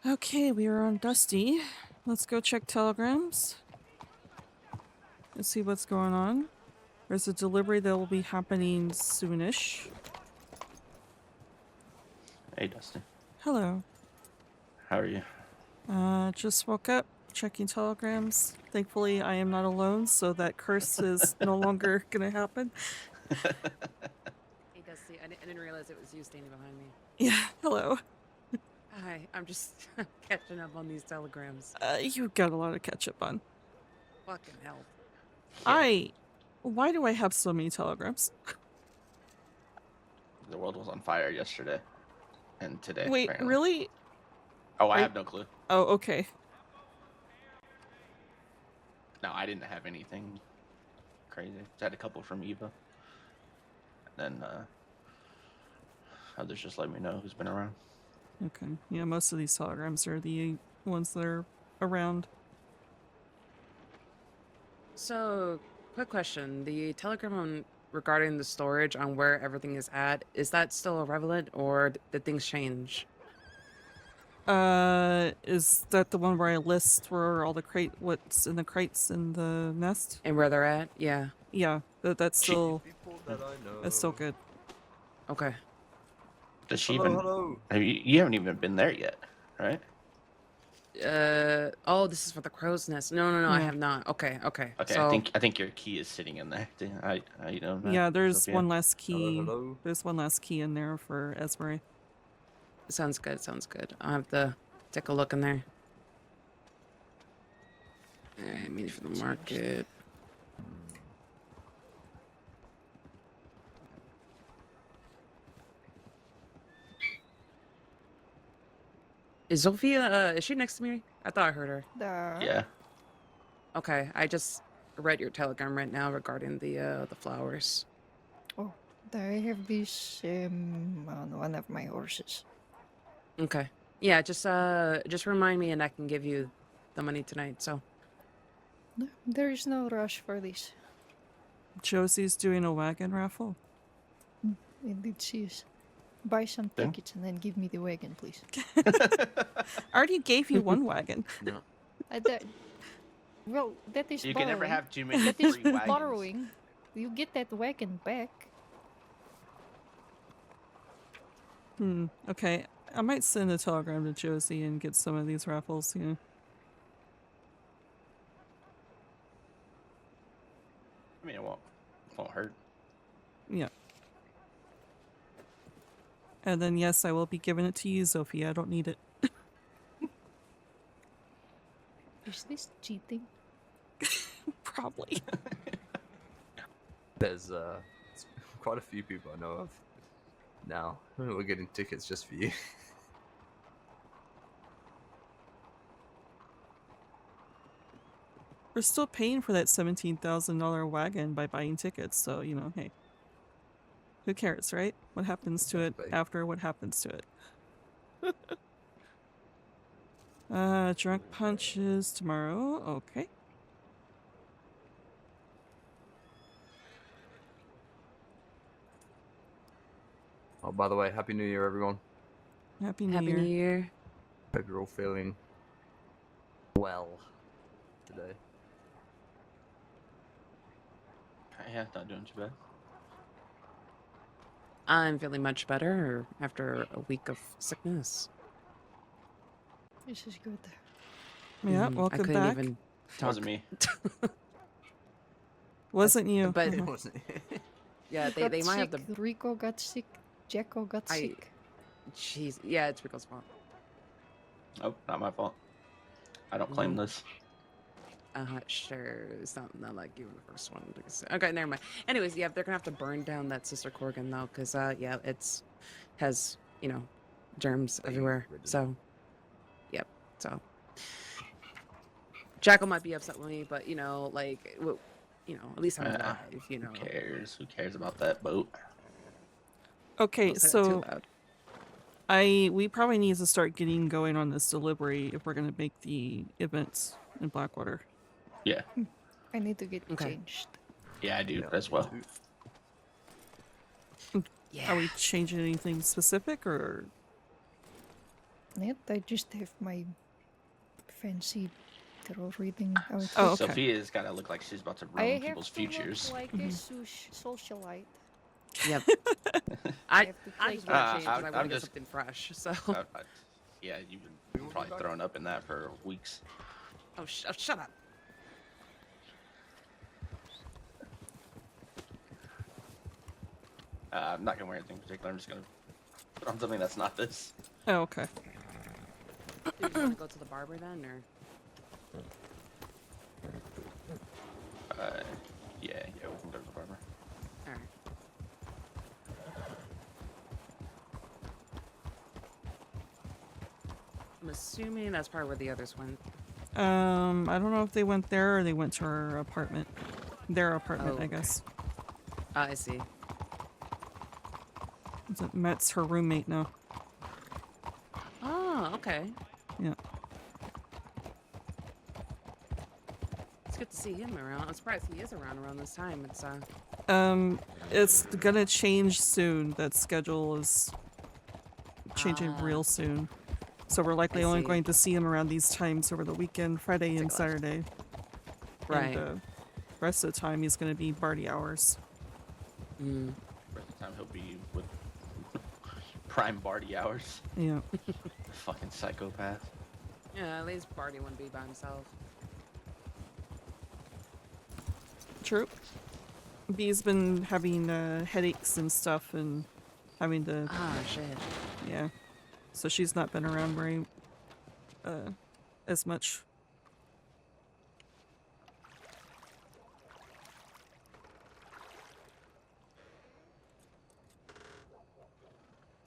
Okay, we are on Dusty. Let's go check telegrams. Let's see what's going on. There's a delivery that will be happening soonish. Hey, Dusty. Hello. How are you? Just woke up, checking telegrams. Thankfully, I am not alone, so that curse is no longer gonna happen. Hey, Dusty, I didn't realize it was you standing behind me. Yeah, hello. Hi, I'm just catching up on these telegrams. You've got a lot to catch up on. Fucking hell. Yeah. Why do I have so many telegrams? The world was on fire yesterday and today. Wait, apparently. really? Oh, I have no clue. Oh, okay. No, I didn't have anything crazy. I had a couple from Eva. And then others just let me know who's been around. Okay. Yeah, most of these telegrams are the ones that are around. So, quick question. The telegram regarding the storage on where everything is at, is that still relevant or did things change? Is that the one where I list where all the what's in the crates in the nest? And where they're at? Yeah. Yeah, that's still, That I know. that's still good. Okay. Does she Hello. You haven't even been there yet, right? Oh, this is for the crow's nest. No, I Yeah. have not. Okay. Okay, So, I think your key is sitting in there. How you doing? Yeah, there's Sophia? one last key. Hello. There's one last key in there for Esmeray. sounds good. I'll have to take a look in there. Alright, meat for the market. Is Sophia, is she next to me? I thought I heard her. Yeah. Okay, I just read your telegram right now regarding the flowers. Oh, I have this on one of my horses. Okay. Yeah, just remind me and I can give you the money tonight, so. No, there is no rush for this. Josie's doing a wagon raffle. Indeed, she is. Buy some Yeah. tickets and then give me the wagon, please. I already gave you one wagon. No. Well, that is You borrowing. can never have too many That is free wagons. borrowing. You get that wagon back. Okay. I might send a telegram to Josie and get some of these raffles, you know. I mean, it won't hurt. Yeah. And then, yes, I will be giving it to you, Sophia. I don't need it. Is this cheating? Probably. There's quite a few people I know of now. We're getting tickets just for you. We're still paying for that $17,000 wagon by buying tickets, so, you know, hey. Who cares, right? What happens to it Exactly. after what happens to it? Drunk punch is tomorrow. Okay. Oh, by the way, Happy New Year, everyone. Happy New Happy Year. New Year. Hope you're all feeling well today. Yeah, not doing too bad. I'm feeling much better after a week of sickness. This is good. Yeah, I welcome couldn't back. even It wasn't me. Wasn't you? But- It wasn't. Yeah, You they got might have sick, the. Rico got sick. Jacko got sick. Jeez, yeah, it's Rico's fault. Oh, not my fault. I don't claim this. Sure. It's not like you were the first one. Okay, never mind. Anyways, yeah, they're gonna have to burn down that Sister Corgan though, because yeah, it's has germs everywhere. So, yep. So, Jackal might be upset with me, but at least I'm alive. Who cares? Who cares about that boat? Okay, Don't say that too so loud. we probably need to start getting going on this delivery if we're gonna make the events in Blackwater. Yeah. I need to get Okay. changed. Yeah, I do as well. Yeah. Are we changing anything specific or? Yet I just have my fancy tarot reading outfit. Oh, okay. Sophia's gotta look like she's about to I ruin have people's to look futures. like a socialite. Yep. I I have to I take just want Uh, to change because I I'm want to get just- something fresh. So. Yeah, you've been probably thrown up in that for weeks. Oh, shut up. I'm not gonna wear anything in particular. I'm just gonna put on something that's not this. Oh, okay. Do you want to go to the barber then, or? Yeah, we can go to the barber. All right. I'm assuming that's probably where the others went. I don't know if they went there or they went to her apartment. Their apartment, Oh, I okay. guess. I see. Matt's her roommate now. Oh, okay. Yeah. It's good to see him around. I'm surprised he is around this time. It's gonna change soon. That schedule is changing Ah. real soon. So we're likely I only see. going to see him around these times over the weekend, Friday and Take a left. Saturday. Right. And, rest of the time he's gonna be Barty hours. Mm. Rest of the time he'll be with prime Barty hours. Yeah. Fucking psychopath. Yeah, at least Barty wouldn't be by himself. True. Bee's been having headaches and stuff and having to Ah, shit. yeah. So she's not been around very as much.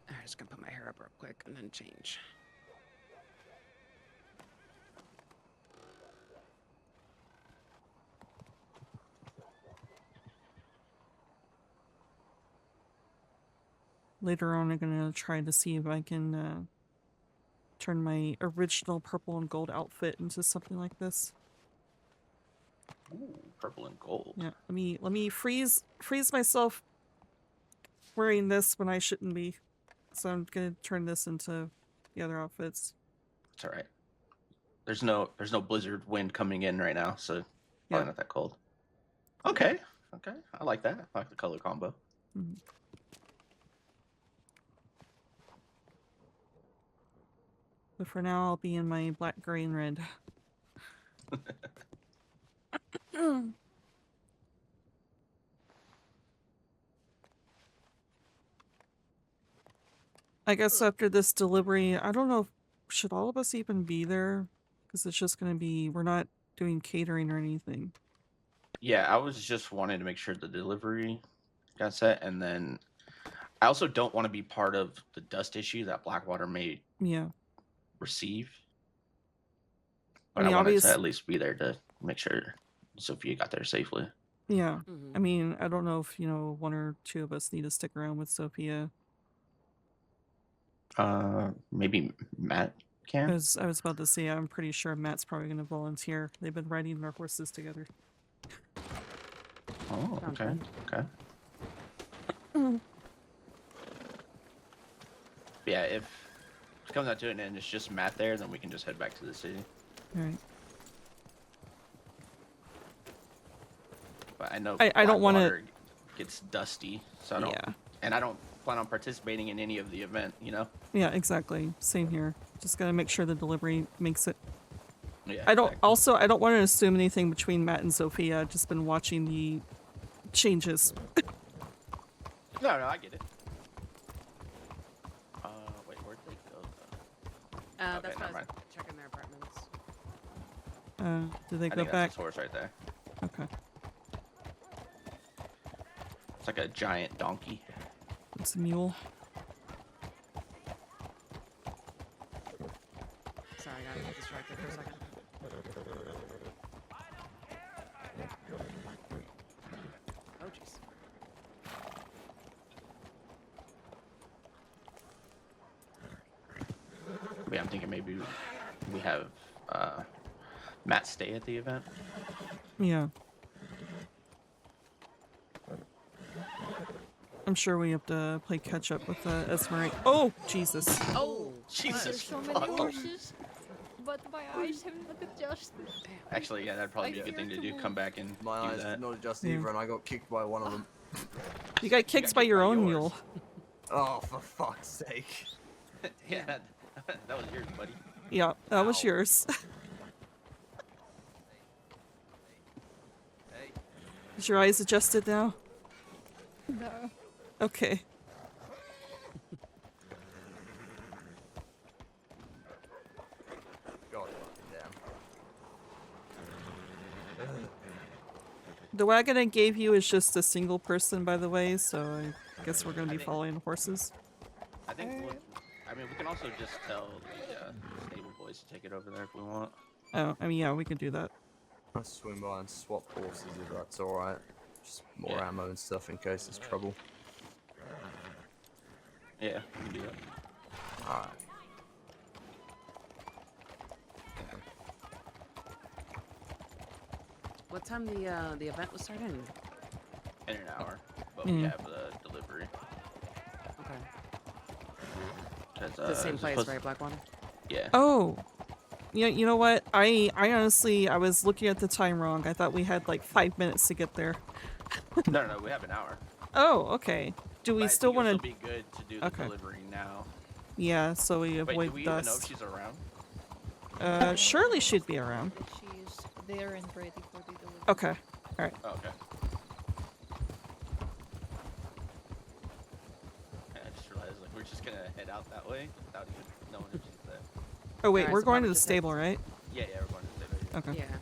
I'm just gonna put my hair up real quick and then change. Later on I'm gonna try to see if I can turn my original purple and gold outfit into something like this. Ooh, purple and gold. Yeah, let me freeze myself wearing this when I shouldn't be. So I'm gonna turn this into the other outfits. It's all right. There's no blizzard wind coming in right now, so probably Yeah. not that cold. Okay. I like that. I like the color combo. Mhm. But for now, I'll be in my black, gray, and red. I guess after this delivery, I don't know if should all of us even be there? Because it's just gonna be, we're not doing catering or anything. Yeah, I was just wanting to make sure the delivery got set, and then I also don't want to be part of the dust issue that Blackwater may Yeah. receive. I But mean, I wanted obvious- to at least be there to make sure Sophia got there safely. Yeah. Mm-hmm. I mean, I don't know if, one or two of us need to stick around with Sophia. Maybe Matt can. I was about to say, I'm pretty sure Matt's probably going to volunteer. They've been riding their horses together. Oh, Sounds okay, good. okay. Yeah, if it comes out to it and it's just Matt there, then we can just head back to the city. All right. But I know I don't wanna- Blackwater gets dusty, so I don't. Yeah. And I don't plan on participating in any of the event. Yeah, exactly. Same here. Just gotta make sure the delivery makes it. Yeah. I don't. exactly. Also, I don't want to assume anything between Matt and Sophia. I've just been watching the changes. No, I get it. Wait, where'd they go? That's Okay, why I never was mind. checking their apartments. Did they I go think back? that's the source right there. Okay. It's like a giant donkey. It's a mule. Sorry, I got distracted for a second. Oh, jeez. Yeah, I'm thinking maybe we have Matt stay at the event. Yeah. I'm sure we have to play catch up with Esmeray. Oh, Jesus. Oh, Jesus There's so many fuck. horses, but my eyes have not adjusted. Actually, yeah, that'd probably be a good fear thing to to do. move. Come back and My do eyes that. did not adjust Yeah. either, and I got kicked by one of them. You got kicked by your by own yours. mule. Oh, for fuck's sake. Yeah, that was yours, buddy. Yeah, that was Ow. yours. Hey. Is your eyes adjusted now? No. Okay. God damn. The wagon I gave you is just a single person, by the way, so I guess we're gonna be following horses. I think. I mean, we can also just tell the stable boys to take it over there if we want. Oh, I mean, yeah, we can do that. I'll swing by and swap horses if that's alright. Just more Yeah. ammo and stuff in case there's trouble. Yeah, we can do that. Alright. What time the event was starting? In an hour, but we Mm. have the delivery. Okay. 'Cause, The same it's place, supposed- right? Blackwater. Yeah. Oh! You know what? I honestly, I was looking at the time wrong. I thought we had like 5 minutes to get there. No, we have an hour. Oh, okay. Do we But I still think it'll want to... be good to do the Okay. delivery now. Yeah, so we Wait, avoid do we even know if dust. she's around? Surely she'd be around. She's there and ready for the delivery. Okay. Alright. Oh, okay. I just realized like we're just gonna head out that way without even knowing if she's there. Oh wait, Alright, we're so going to probably the just stable, right? Yeah, we're going to stay there. Okay. Yeah.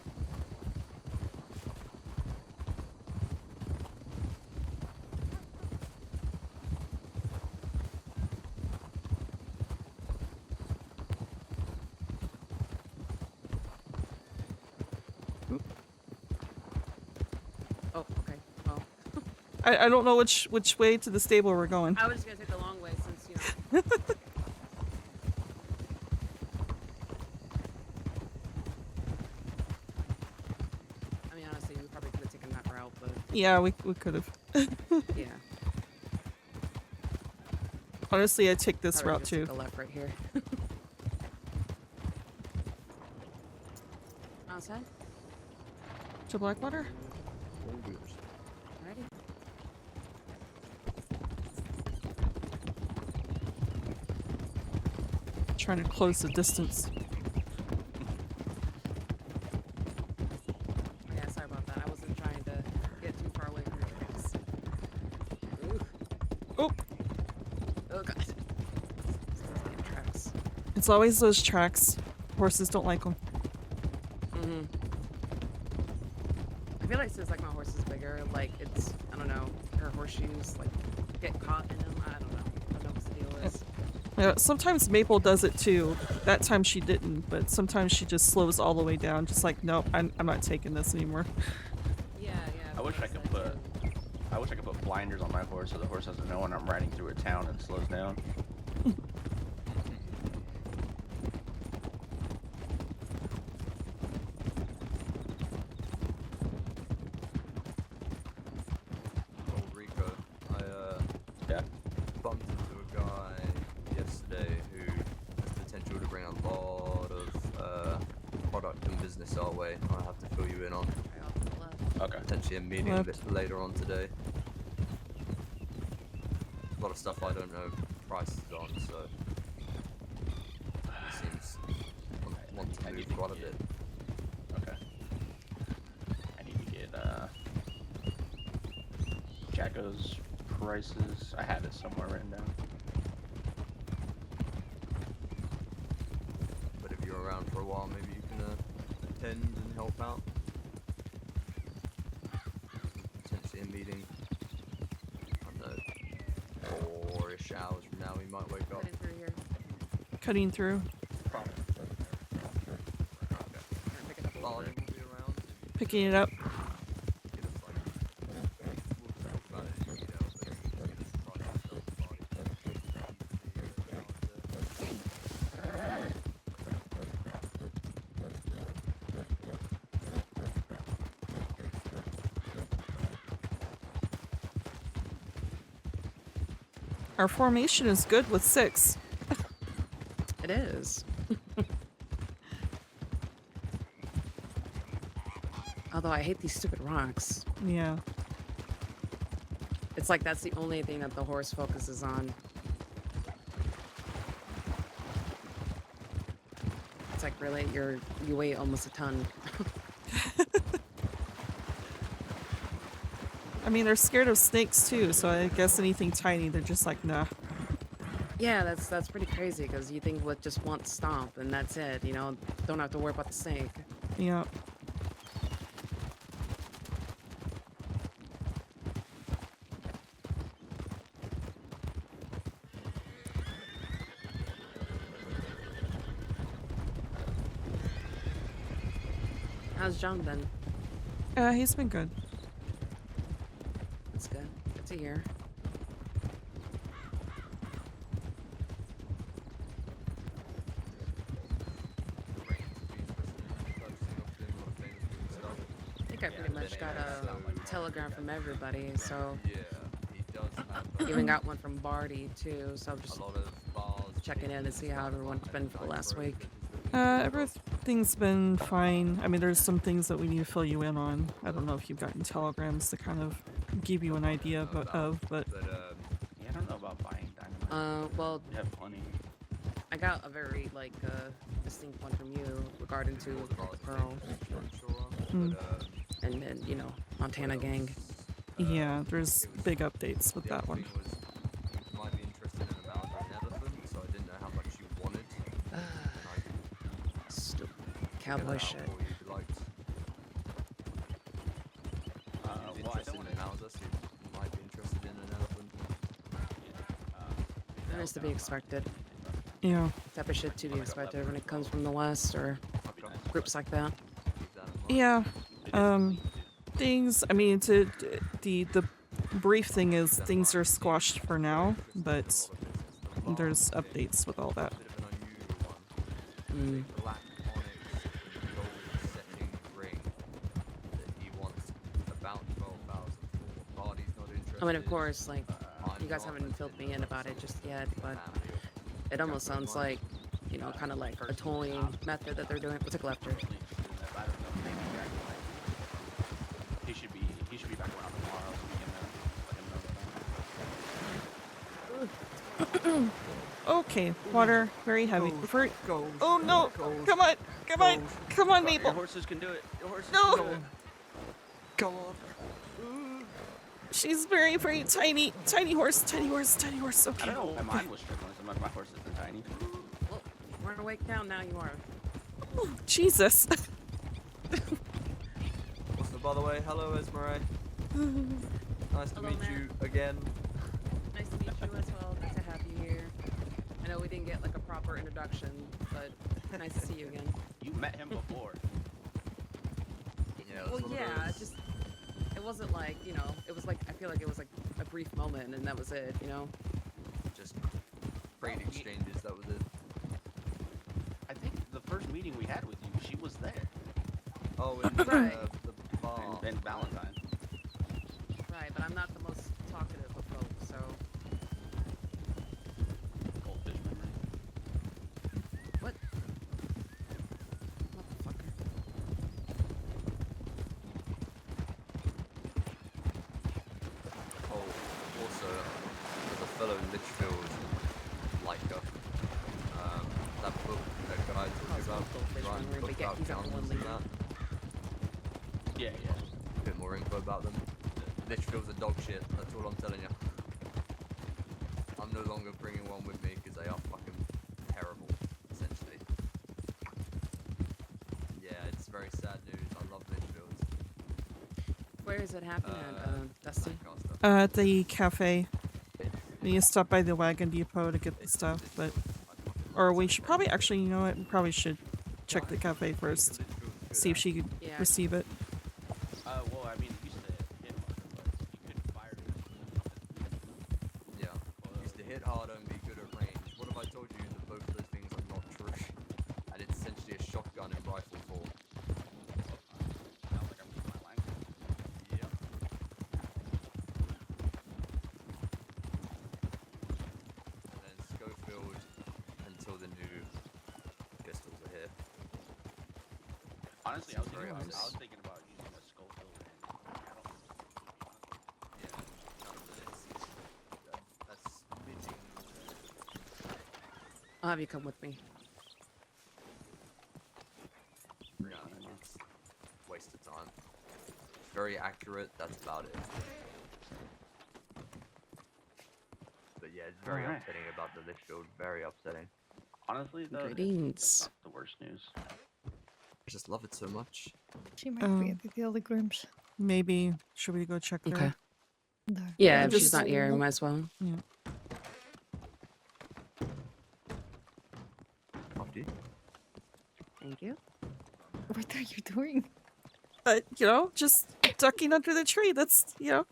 Oh, okay. Well, I don't know which way to the stable we're going. I was just gonna take the long way since you know. I mean, honestly, we probably could have taken that route, but Yeah, we could have. yeah. Honestly, I'd take this Probably route just too. Take a left right here. Outside. To Blackwater? All good. Alrighty. Trying to close the distance. Oh, yeah, sorry about that. I wasn't trying to get too far away from your tracks. Ooh. Oh, Oh god. Still getting tracks. it's always those tracks. Horses don't like them. Mm-hmm. I feel like since like my horse is bigger, like it's I don't know, her horseshoes like get caught in them. I don't know. I don't know what the deal is. Sometimes Maple does it too. That time she didn't, but sometimes she just slows all the way down. Just like, nope, I'm not taking this anymore. Yeah, yeah. I wish I could put blinders on my horse so the horse doesn't know when I'm riding through a town and slows down. Oh, Rico. Yeah. Bumped into a guy yesterday who has potential to bring a lot of product and business our way. I'll have to fill you in on. Right off to the left. Okay. Potentially a meeting a Left. bit later on today. A lot of stuff I don't know prices on, so it seems want to I move need to quite a get- bit. Okay. I need to get Jacko's prices. I have it somewhere written down. But if you're around for a while, maybe you can attend and help out. Potentially a meeting. I don't know, 4-ish hours from now we might wake up. Heading through here. Cutting through, Probably. Pick it up a little Volume bit. will be around. picking it up. Get us like, we'll talk about it in detail, but get us probably ourselves Our formation is good with 6. It is. Although I hate these stupid rocks. Yeah. It's like that's the only thing that the horse focuses on. It's like, really, you weigh almost a ton. I mean, they're scared of snakes too, so I guess anything tiny, they're just like, nah. Yeah, that's pretty crazy because you think with just one stomp and that's it, you know, don't have to worry about the snake. Yeah. How's John been? He's been good. That's good. Good to hear. I think I pretty much got a telegram from everybody, so Yeah, he does have even got one from Barty too, so I'm just a lot of bars. checking in to see how everyone's been for the last week. Everything's been fine. I mean, there's some things that we need to fill you in on. I don't know if you've gotten telegrams to kind of give you an idea but Yeah, I don't know about buying dynamite. Well, We have plenty. I got a very, like, distinct one from you regarding to the Pearl Mm. and then, you know, Montana Gang. yeah, there's big updates with that one. You might be interested in a mouse or an elephant, so I didn't know how much you wanted. Stupid I cowboy could shit. for you if you liked. If Well, I interested don't in want a Mauser, so you might be interested in an elephant. That is to be expected. Yeah. Type of shit to be expected when it comes from the West or groups like that. Keep that in mind. Yeah. Things, I mean, the brief thing is things are squashed for now, but there's updates with all that. Bit of an unusual one. Mm. A black onyx gold setting ring that he wants about 12,000 for. Barty's not interested. I mean, of course, like, I'm you guys not, haven't as filled in me in the about it just yet, but family of it almost sounds like, you know, kind of like a towing method that they're doing. We'll take a left turn. I don't know. Maybe back like he should be back around tomorrow, so we can let him know that. Okay, water, very heavy. For, Goes. oh no! Goes. Come on! Come on! Goes. Come on, Your Maple! horses can do it. Your horses No! can do it. Come on. She's very, very tiny. Tiny horse, tiny horse, tiny horse. I Okay. don't know why mine was struggling so much. My horses are tiny. Well, we're awake now. Now you are. Oh, Jesus. Also, by the way, hello Esmeray. Nice to Hello, meet Matt. you again. Nice to meet you as well. Good to have you here. I know we didn't get like a proper introduction, but nice to see you again. You met him before. Yeah, Well, it's one of yeah, those- it just it wasn't like, you know, it was like, I feel like it was like a brief moment and that was it, you know. just freight exchanges. That was it. I think the first meeting we had with you, she was there. Oh, in Right. the bar. And Valentine. Right, but I'm not the most talkative of folks, so Goldfish memory. what? Motherfucker. Oh, also, there's a fellow Litchfield liker. That book that guy Oh, it's talked called Goldfish about, Memory, book but yeah, about he's not the one guns and leading. that. Yeah. A bit more info about them. Litchfield's a dog shit, that's all I'm telling you. I'm no longer bringing one with me because they are fucking terrible, essentially. Yeah, it's very sad news. I love Litchfield. Where is it happening at, Dusty? Lancaster. At the cafe. You stop by the wagon depot to get the stuff, but... Or we should probably, actually, you know what? We probably should check the cafe first. See if she could Yeah. receive it. Well, I mean, you used to hit harder, but you couldn't fire it. Yeah. Used to hit harder and be good at range. What if I told you that both of those things are not true? And it's essentially a shotgun in rifle form. Sounds like I'm using my language. Yeah. And then Schofield until the new Honestly, Seems very I was upsetting. thinking about using a skull filter. Yeah, none of it seems a smidging. I'll have you come with me. No, it's a waste of time. It's very accurate. That's about it. But yeah, it's very Alright. upsetting about the lift shield. Very upsetting. Honestly, though, it's Greetings. not the worst news. I just love it so much. She might be Um, at the other grooms. Maybe should we go check there? Okay. No. Yeah, Yeah, if she's just- not here, we might as well. Yeah. After you. Thank you. What are you doing? You know, just ducking under the tree. That's, you know,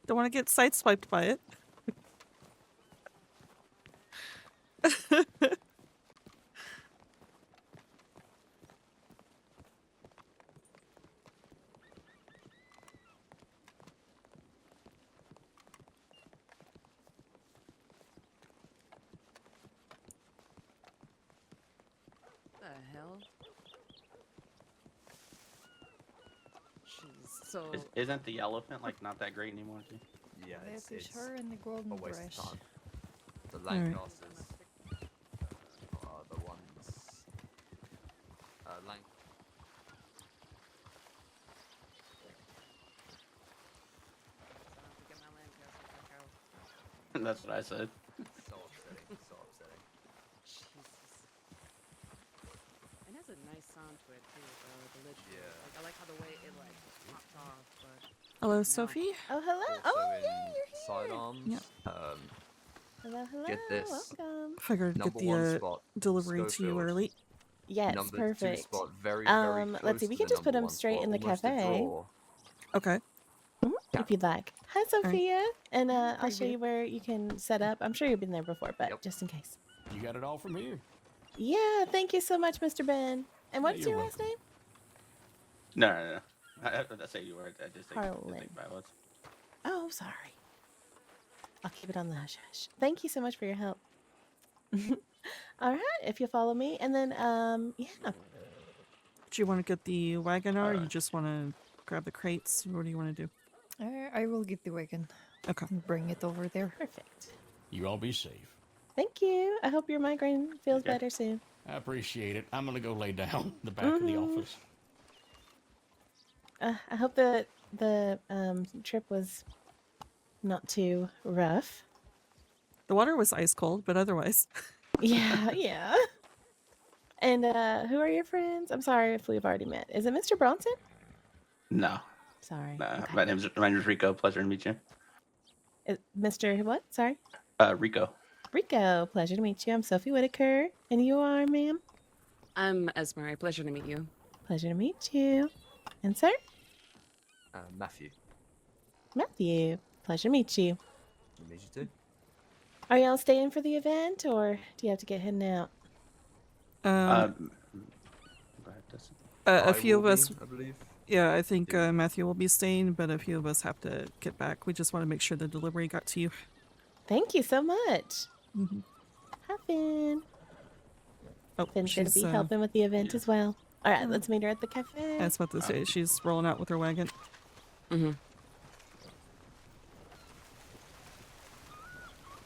don't want to get sideswiped by it. The hell? Jeez. So Isn't the elephant like not that great anymore? Too? Yeah, That it's is her and the golden a waste brush. of time. The Alright. Lancasters are the ones. That's what I said. So upsetting. So upsetting. Jesus. It has a nice sound to it too, though. The lid. Yeah. Like I like how the way it like pops off, but Hello, No. Sophie. Oh, hello. Also Oh, in yeah, you're here. sidearms. Hello, hello. Get this. Welcome. Figured Number get one the spot. delivery to you Schofield. early. Yes, Number perfect. 2 spot. Very, very close Let's see. We to can the just put number them one straight spot, in the almost a cafe. draw. Okay. If you'd like. Hi, Sophia. And I'll Pretty show good. you where you can set up. I'm sure you've been there before, but Yep. just in case. You got it all from here. Yeah, thank you so much, Mr. Ben. And what's you're your last name? No. That's how you were. I just didn't Harlan. think about it. Oh, sorry. I'll keep it on the hush hush. Thank you so much for your help. All right, if you follow me, and then yeah. Do you want to get the wagon or you Alright. just want to grab the crates? What do you want to do? I will get the wagon Okay. and bring it over there. Perfect. You all be safe. Thank you. I hope your migraine feels Okay. better soon. I appreciate it. I'm gonna go lay down in the back of the Mhm. office. I hope that the trip was not too rough. The water was ice cold, but otherwise. Yeah, yeah. And who are your friends? I'm sorry if we've already met. Is it Mr. Bronson? No. Sorry. Nah. Okay. My name's Rico. Pleasure to meet you. Mr. what? Sorry. Rico. Rico. Pleasure to meet you. I'm Sophie Whitaker. And you are, ma'am? I'm Esmeray. Pleasure to meet you. Pleasure to meet you. And sir? Matthew. Matthew. Pleasure to meet you. You meet you too. Are y'all staying for the event or do you have to get heading out? Go ahead, Dustin. A I few of will us, be, I believe. yeah, I think Yeah. Matthew will be staying, but a few of us have to get back. We just want to make sure the delivery got to you. Thank you so much. Mhm. Hi, Finn. Oh, Finn's going to she's, be helping with the event yeah. as well. All right, let's meet her at the cafe. I was about to say, she's rolling out with her wagon. Mm-hmm.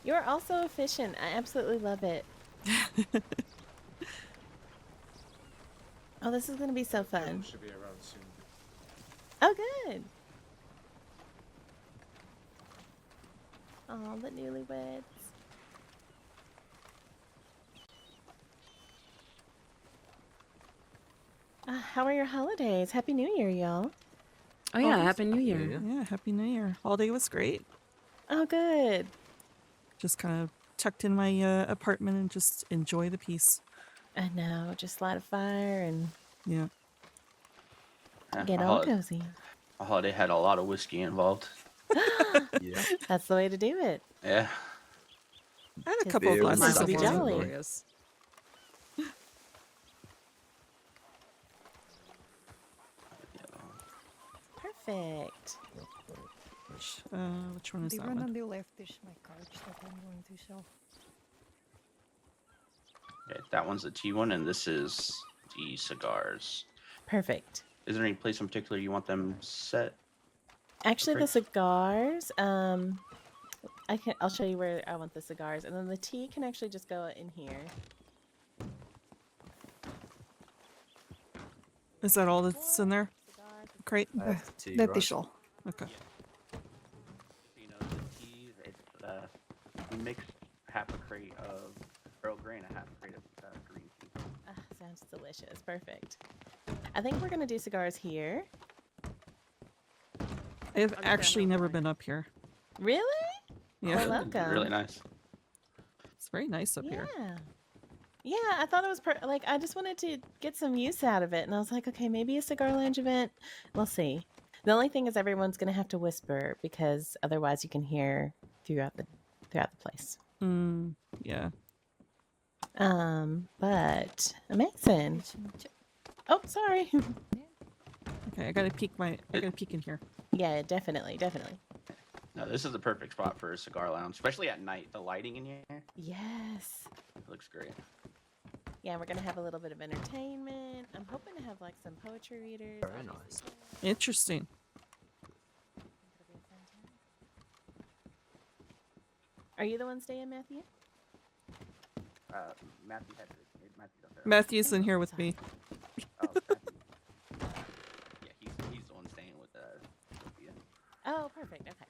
You're also efficient. I absolutely love it. Oh, this is going to be so fun. Should be around soon. Oh, good. Oh, the newlyweds. How are your holidays? Happy New Year, y'all. Oh yeah, thanks. Happy New Happy Year. New Year. Yeah, Happy New Year. Holiday was great. Oh, good. Just kind of tucked in my apartment and just enjoy the peace. I know, just light a fire and Yeah. Yeah, get a all hol- cozy. a holiday had a lot of whiskey involved. Yeah. That's the way to do it. Yeah. I had a Just couple of beer was glasses to of be each. jolly. Glorious. Perfect. Which one is The that one one? on the left is my cards that I'm going to sell. Okay, that one's the T one, and this is the cigars. Perfect. Is there any place in particular you want them set? Actually, the Perfect. cigars. I'll show you where I want the cigars, and then the tea can actually just go in here. Is that all that's in there? Cigars. Crate? That's the tea, That right? is all. Okay. You know, the teas, it's we mix half a crate of Earl Grey and a half a crate of green tea. Ah, sounds delicious. Perfect. I think we're gonna do cigars here. I've Okay, actually no, never fine. been up here. Really? Yeah. Well, welcome. Really nice. It's very nice up Yeah. here. Yeah, I thought it was like I just wanted to get some use out of it, and I was like, okay, maybe a cigar lounge event. We'll see. The only thing is everyone's gonna have to whisper because otherwise you can hear throughout the place. Yeah. But amazing. Oh, sorry. Okay, I gotta peek in here. Yeah, definitely. No, this is the perfect spot for a cigar lounge, especially at night. The lighting in here Yes. looks great. Yeah, we're gonna have a little bit of entertainment. I'm hoping to have like some poetry readers. Very obviously. nice. Interesting. It'll be a fun time. Are you the one staying, Matthew? Matthew had to. Matthew's up there. Matthew's in here with me. Oh, Matthew. Yeah, he's the one staying with Sophia. Oh, perfect. Okay.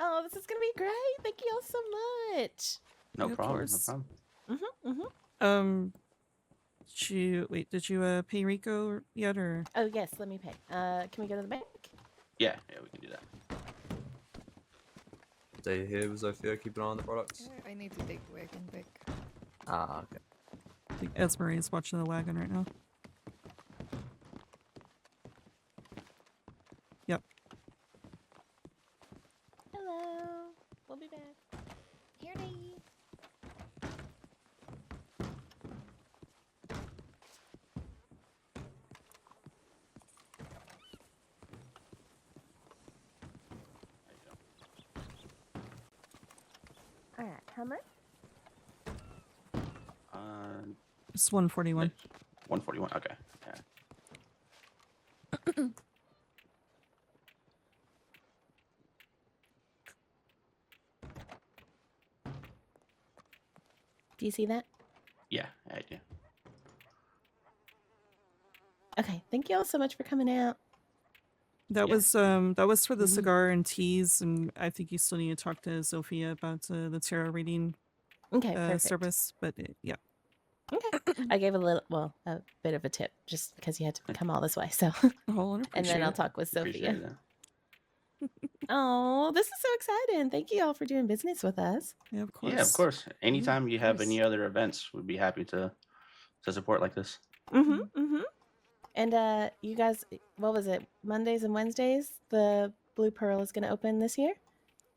Oh, this is gonna be great. Thank you all so much. No Yeah, of problem. No course. problem. Did you pay Rico yet or? Oh yes, let me pay. Can we go to the bank? Yeah, we can do that. Stay here with Sophia, keep an eye on the products. I need to take the wagon back. Ah, okay. I think Esmeray is watching the wagon right now. Yep. Hello. We'll be back. Here they. All right. How much? It's 141. 141. Okay. Yeah. Do you see that? Yeah, I do. Okay. Thank you all so much for coming out. That Yeah. was for the Mhm. cigar and teas, and I think you still need to talk to Sophia about the tarot reading Okay. Perfect. service. But yeah, Okay. I gave a bit of a tip just because you had to come all this way. So, oh, I and appreciate then I'll it. talk with Appreciate Sophia. that. Oh, this is so exciting. Thank you all for doing business with us. Yeah, of course. Yeah, of course. Anytime you have course. any other events, we'd be happy to support like this. And you guys, what was it? Mondays and Wednesdays? The Blue Pearl is going to open this year?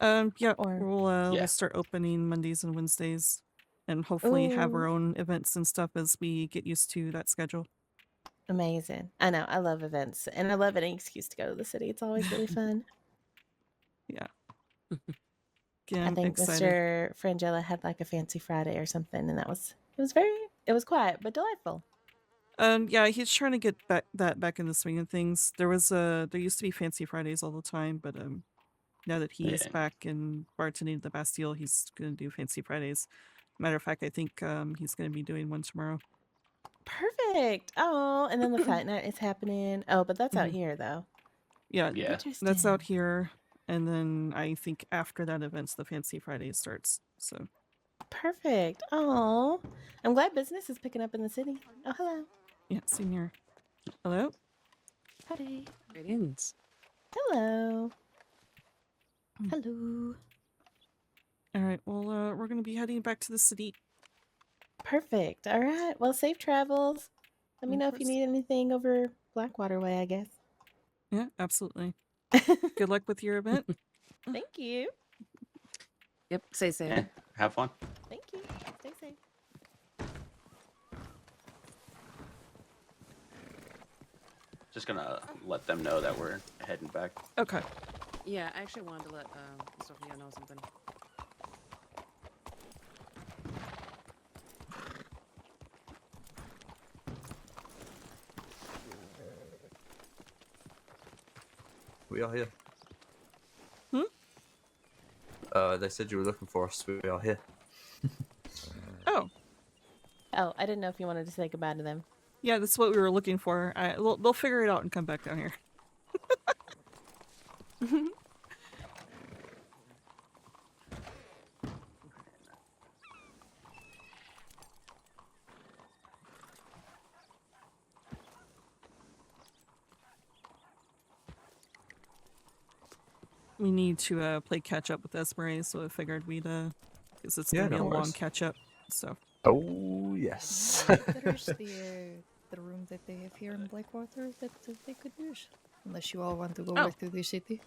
Yeah, Or- we'll Yeah. start opening Mondays and Wednesdays, and hopefully have our Ooh. own events and stuff as we get used to that schedule. Amazing. I know. I love events, and I love any excuse to go to the city. It's always really fun. Yeah, I I'm think excited. Mr. Frangella had like a fancy Friday or something, and it was quiet but delightful. Yeah, he's trying to get that back in the swing of things. There used to be Fancy Fridays all the time, but now that he is Yeah. back and bartending at the Bastille, he's gonna do Fancy Fridays. Matter of fact, I think he's gonna be doing one tomorrow. Perfect. Oh, and then the fight night is happening. Oh, but that's out Mhm. here though. Yeah, Yeah. that's out here, and then I think after that event's the Fancy Friday starts. So Perfect. Oh, I'm glad business is picking up in the city. Oh, hello. yeah, same here. Hello. Howdy. Greetings. Hello. Hmm. Hello. All right. Well, we're gonna be heading back to the city. Perfect. All right. Well, safe travels. Let me Of know if you course. need anything over Blackwater Way, I guess. Yeah, absolutely. Good luck with your event. Thank you. Yep. Stay safe. Yeah. Have fun. Thank you. Stay safe. Just gonna let them know that we're heading back. Okay. Yeah, I actually wanted to let Sophia know something. We are here. Hmm? They said you were looking for us. We are here. Oh, Oh, I didn't know if you wanted to say goodbye to them. yeah, that's what we were looking for. They'll figure it out and come back down here. We need to play catch up with Esmeray, so I figured we'd because it's gonna Yeah, be no a long worries. catch up. So Oh yes. There's the room that they have here in Blackwater that they could use. Unless you all want to go Oh. back to the city.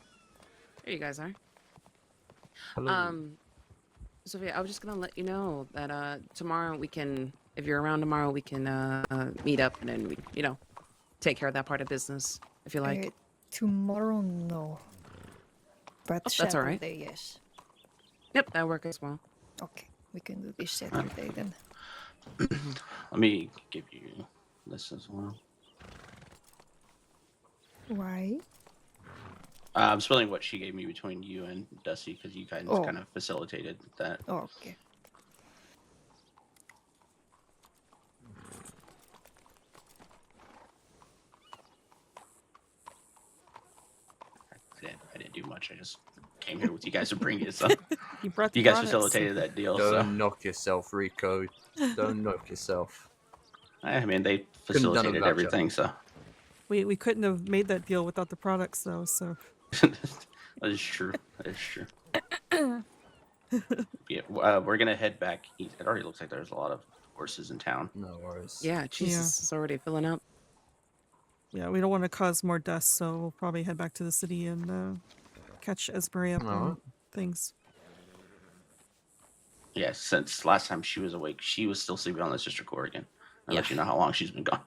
There you guys are. Hello. Sophia, I was just gonna let you know that tomorrow we can, if you're around tomorrow, we can meet up and then we, take care of that part of business if you like. Tomorrow, no. But Oh, that's all right. Saturday, yes. Yep, that works as well. Okay, we can do this Saturday then. Let me give you this as well. Why? I'm spelling what she gave me between you and Dusty because you guys Oh. kind of facilitated that. Oh, okay. I didn't do much. I just came here with you guys to bring it. So you brought the you guys products. facilitated that deal. Don't So knock yourself, Rico. Don't knock yourself. I mean, they Couldn't have done it facilitated without you. everything. So We couldn't have made that deal without the products though. So that is true. That is true. Yeah, we're gonna head back east. It already looks like there's a lot of horses in town. No worries. Yeah, Jesus, it's already filling up. yeah, we don't want to cause more dust, so we'll probably head back to the city and catch Esmeray up on Alright. things. Yeah, since last time she was awake, she was still sleeping on the Sister Corrigan. I'll let Yeah. you know how long she's been gone.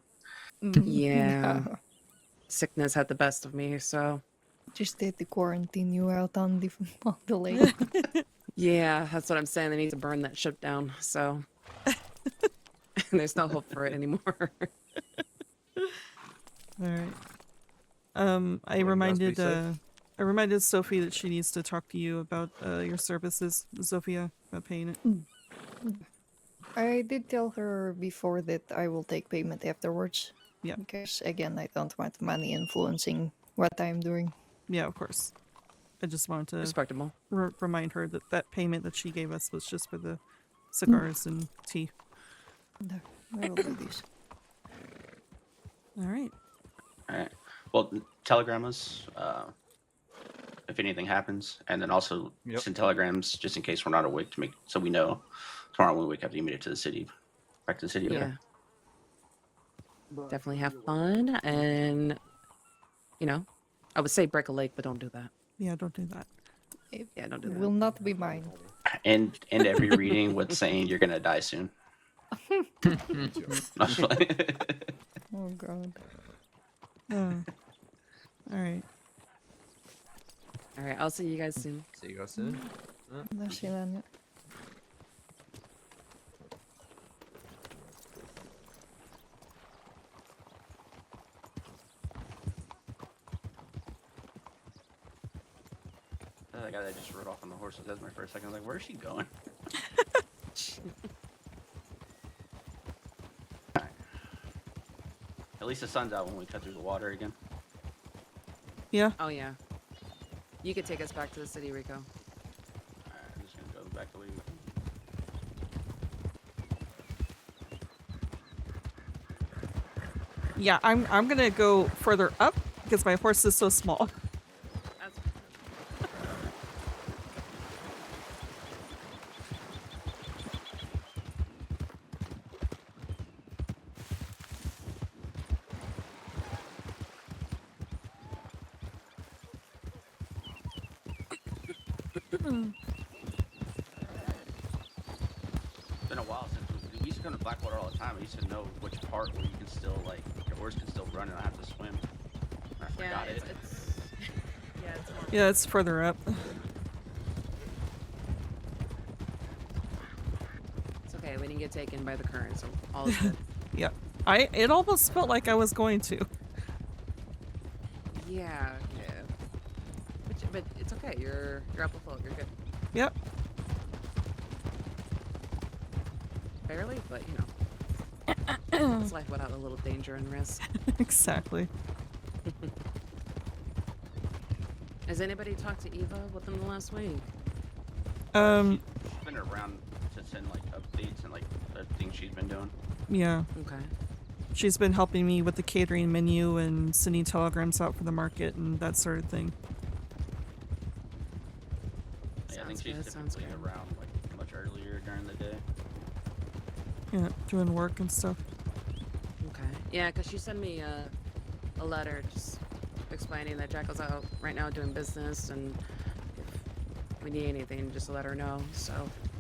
Yeah. Sickness had the best of me, so Just had to quarantine you out on the lake. yeah, that's what I'm saying. They need to burn that ship down, so there's no hope for it anymore. All right. I Well, you guys be reminded safe. I reminded Sophie that she needs to talk to you about your services, Sophia, about paying it. I did tell her before that I will take payment afterwards. Yeah. Because again, I don't want money influencing what I'm doing. Yeah, of course. I just wanted to Respectable. remind her that that payment that she gave us was just for the cigars and tea. No, I will do this. All right. All right. Well, telegram us if anything happens, and then also Yep. send telegrams just in case we're not awake to make so we know tomorrow when we wake up to meet it to the city, back to the city. Okay? Yeah. Definitely have fun, and I would say break a leg, but don't do that. Yeah, don't do that. Yeah, don't do It that. will not be mine. And end every reading with saying you're gonna die soon. Not funny. Oh god. All right. All right, I'll see you guys soon. See you guys soon. Daar zie je dan, ja. That guy that just rode off on the horse with Esmeray for a second. I was like, where is she going? Alright. At least the sun's out when we cut through the water again. Yeah. Oh yeah. You could take us back to the city, Rico. Alright, I'm just gonna go back the way we came. Yeah, I'm gonna go further up because my horse is so small. That's It's been a while since we used to come to Blackwater all the time. I used to know which part where you can still your horse can still run and not have to swim. I forgot it. it's yeah, it's more. Yeah, it's further up. It's okay. We didn't get taken by the current, so all is good. Yeah. It almost felt like I was going to. Yeah, yeah. But it's okay. You're up afloat. You're good. Yep. Barely, but you know. It's life without a little danger and risk. Exactly. Has anybody talked to Eva within the last week? Um. She's been around to send like updates and like the things she's been doing. Yeah. Okay. She's been helping me with the catering menu and sending telegrams out for the market and that sort of thing. Yeah, I think Sounds she's good, sounds typically good. around like much earlier during the day. Yeah, doing work and stuff. Okay. Yeah, because she sent me a letter just explaining that Jackal's out right now doing business, and if we need anything, just let her know. So.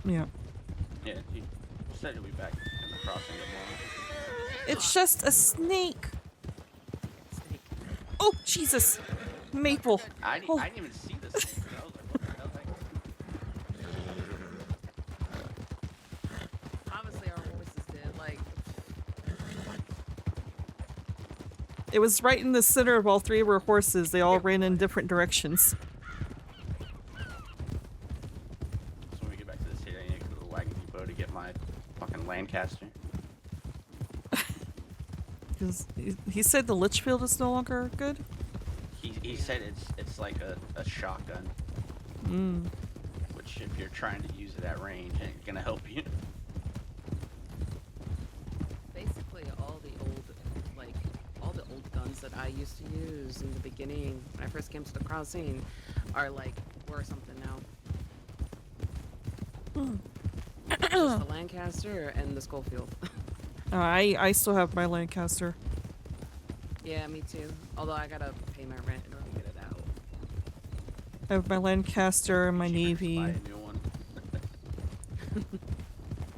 Yeah. Yeah, he said he'll be back in the crossing tomorrow. It's just a snake. Snake. Oh, Jesus. Maple. I Oh. didn't even see this thing. I was like, what the hell? Obviously, our horses did. Like, It was right in the center of all three of our horses. They all ran in different directions. So when we get back to the city, I need to go to the wagon depot to get my fucking Lancaster. Because he said the Litchfield is no longer good. He said it's like a shotgun, Mm. which if you're trying to use it at range, ain't gonna help you. basically, all the old guns that I used to use in the beginning when I first came to the crossing are like worth something now. Just the Lancaster and the Schofield. I still have my Lancaster. Yeah, me too. Although I gotta pay my rent in order to get it out. I have my Lancaster, my Cheaper to just Navy. buy a new one.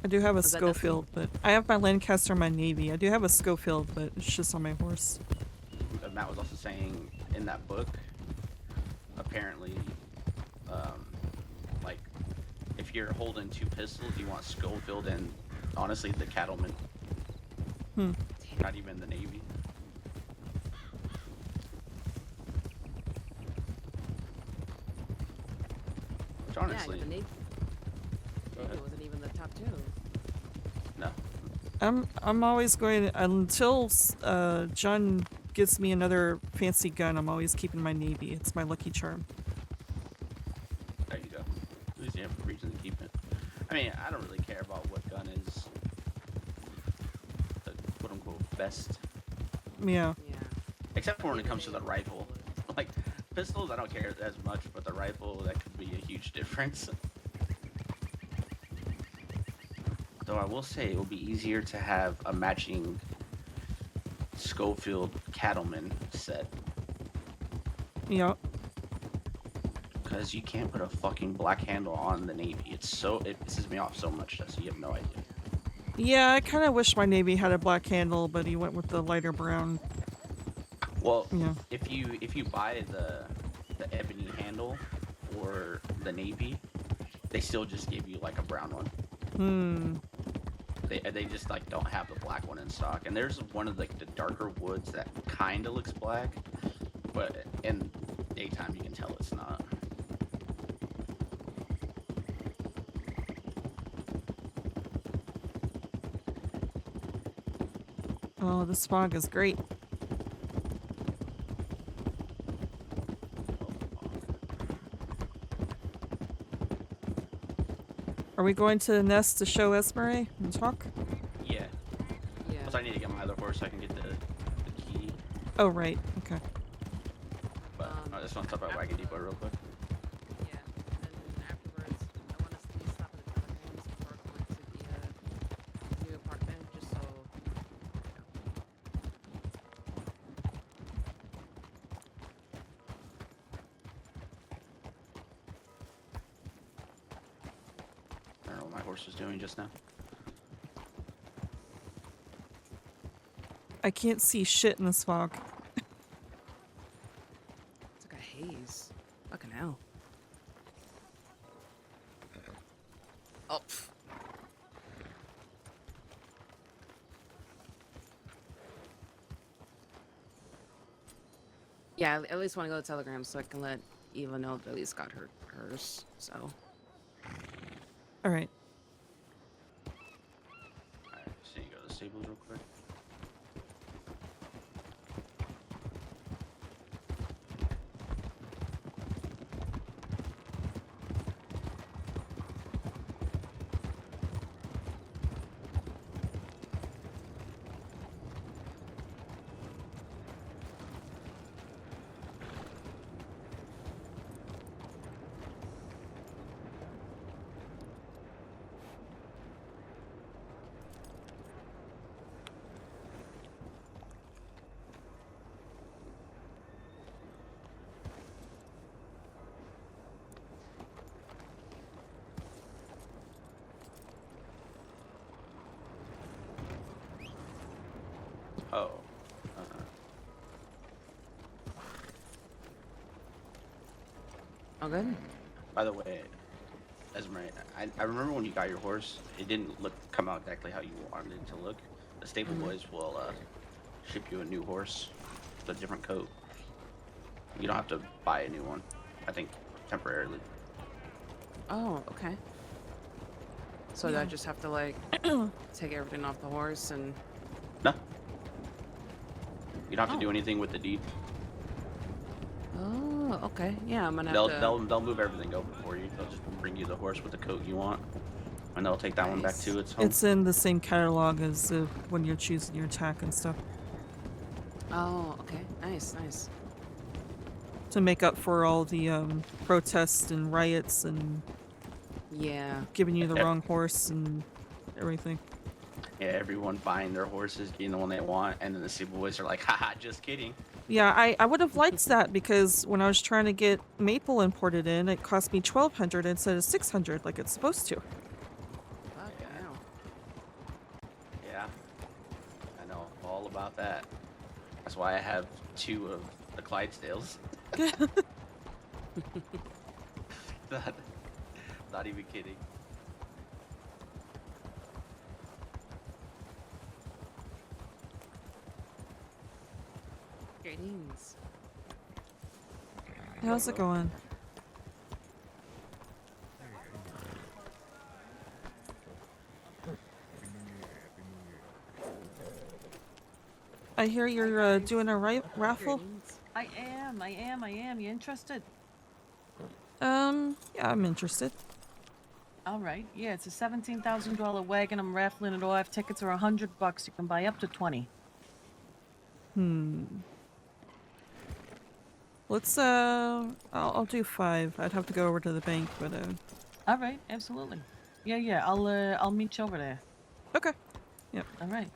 I do have a Was that Dusty? Schofield, but I have my Lancaster, my Navy. I do have a Schofield, but it's just on my horse. Matt was also saying in that book, apparently, like, if you're holding two pistols, you want Schofield and, honestly, the cattleman. Hmm. Not even the Navy. Which, honestly, Yeah, the Navy. Go ahead. It wasn't even the top two. no. I'm always going until John gives me another fancy gun. I'm always keeping my Navy. It's my lucky charm. There you go. At least you have a reason to keep it. I mean, I don't really care about what gun is the quote-unquote best. Yeah. Yeah. Except for when it comes to the rifle. Like, pistols, I don't care as much, but the rifle, that could be a huge difference. Though I will say it will be easier to have a matching Schofield Cattleman set. Yeah. Because you can't put a fucking black handle on the Navy. It pisses me off so much, so you have no idea. Yeah, I kind of wish my Navy had a black handle, but he went with the lighter brown. Well, Yeah. if you buy the ebony handle for the Navy, they still just give you like a brown one. Hmm. They just like don't have the black one in stock. And there's one of like the darker woods that kind of looks black, but in daytime you can tell it's not. Oh, this fog is great. Are we going to the nest to show Esmeray and talk? Yeah. Yeah. Plus I need to get my other horse so I can get the key. Oh, right. Okay. But I just want to talk about Wagon Depot real quick. Yeah. And then afterwards, I want us to stop at the telegrams before going to the new apartment, just so. I don't know what my horse was doing just now. I can't see shit in this fog. It's like a haze. Fucking hell. Oh. Pff. Yeah, I at least want to go to telegrams so I can let even though Billy's got hers. So. All right. Alright, so you go to the stables real quick. Oh. Oh, good. By the way, Esmeray, I remember when you got your horse, it didn't come out exactly how you wanted it to look. The stable boys will ship you a new horse with a different coat. You don't have to buy a new one, I think, temporarily. Oh, okay. So Yeah. I just have to like take everything off the horse and. No. You don't have to do anything with the deed. Oh, okay. Yeah, I'm gonna They'll have to. they'll move everything over for you. They'll just bring you the horse with the coat you want, and they'll take that one back Nice. to its home. It's in the same catalog as when you're choosing your attack and stuff Oh, okay. Nice, nice. to make up for all the protests and riots and Yeah. giving you the wrong horse and everything. Yeah, everyone buying their horses, getting the one they want, and then the stable boys are like, haha, just kidding. Yeah, I would have liked that because when I was trying to get Maple imported in, it cost me 1,200 instead of 600 like it's supposed to. Fuck yeah. Yeah, I know all about that. That's why I have 2 of the Clydesdales. Not even kidding. Greetings. How's it going? I hear you're doing a raffle. Greetings. I am. You interested? Yeah, I'm interested. All right. Yeah, it's a $17,000 wagon. I'm raffling it off. Tickets are $100. You can buy up to 20. Let's I'll do 5. I'd have to go over to the bank, but All right. Absolutely. Yeah. I'll meet you over there. okay. All right.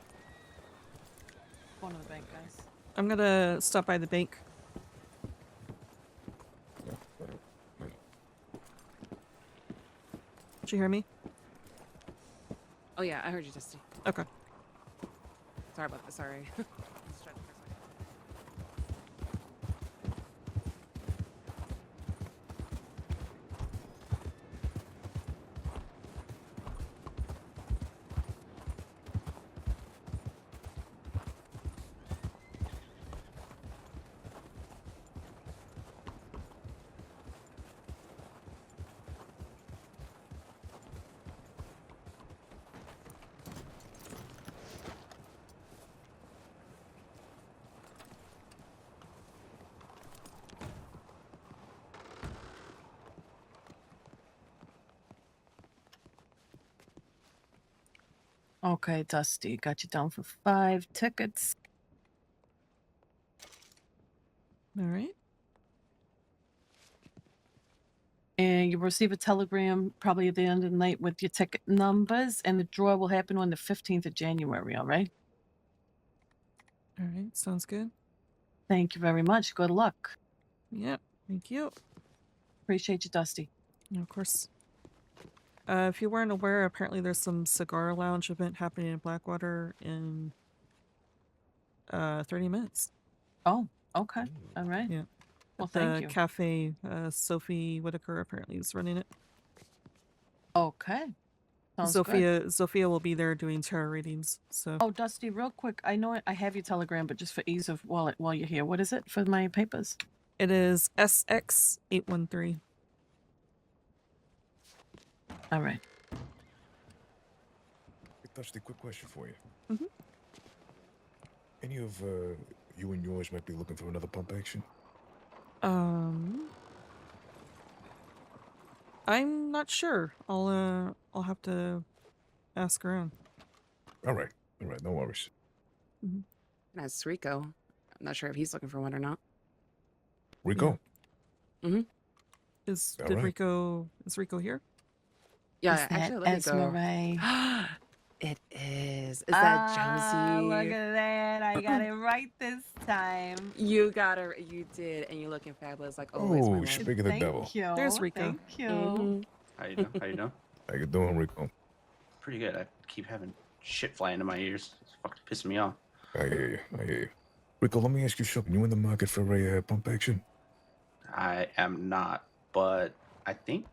Going to the bank, guys. I'm gonna stop by the bank. Did you hear me? Oh yeah, I heard you, Dusty. Okay. Sorry about this. Sorry. Okay, Dusty. Got you down for 5 tickets. All right. And you'll receive a telegram probably at the end of the night with your ticket numbers. And the draw will happen on the 15th of January, all right? All right. Sounds good. Thank you very much. Good luck. Yep. Thank you. Appreciate you, Dusty. Yeah, of course. If you weren't aware, apparently there's some cigar lounge event happening in Blackwater in 30 minutes. Oh, okay. All right. Yeah. Well, At the thank you. cafe, Sophie Whitaker apparently is running it. Okay. Sounds good. Sophia will be there doing tarot readings. So Oh, Dusty, real quick. I know I have your telegram, but just for ease of while you're here, what is it for my papers? It is SX813. All right. Hey, Dusty, quick question for you. Mhm. Any of you and yours might be looking for another pump action? I'm not sure. I'll have to ask around. All right, no worries. And that's Rico. I'm not sure if he's looking for one or not. Rico. Is All right. Is Rico here? Yeah, Is that actually, let me go. Esmeray? It is. Is that Josie? Look at that. I got it right this time. You got her. You did, and you're looking fabulous. Like always. my Oh, love. speak of the Thank devil. you. There's Rico. Thank you. Mhm. How you doing? How you doing? How you doing, Rico? Pretty good. I keep having shit fly into my ears. It's fucking pissing me off. I hear you. Rico, let me ask you something. You in the market for a pump action? I am not, but I think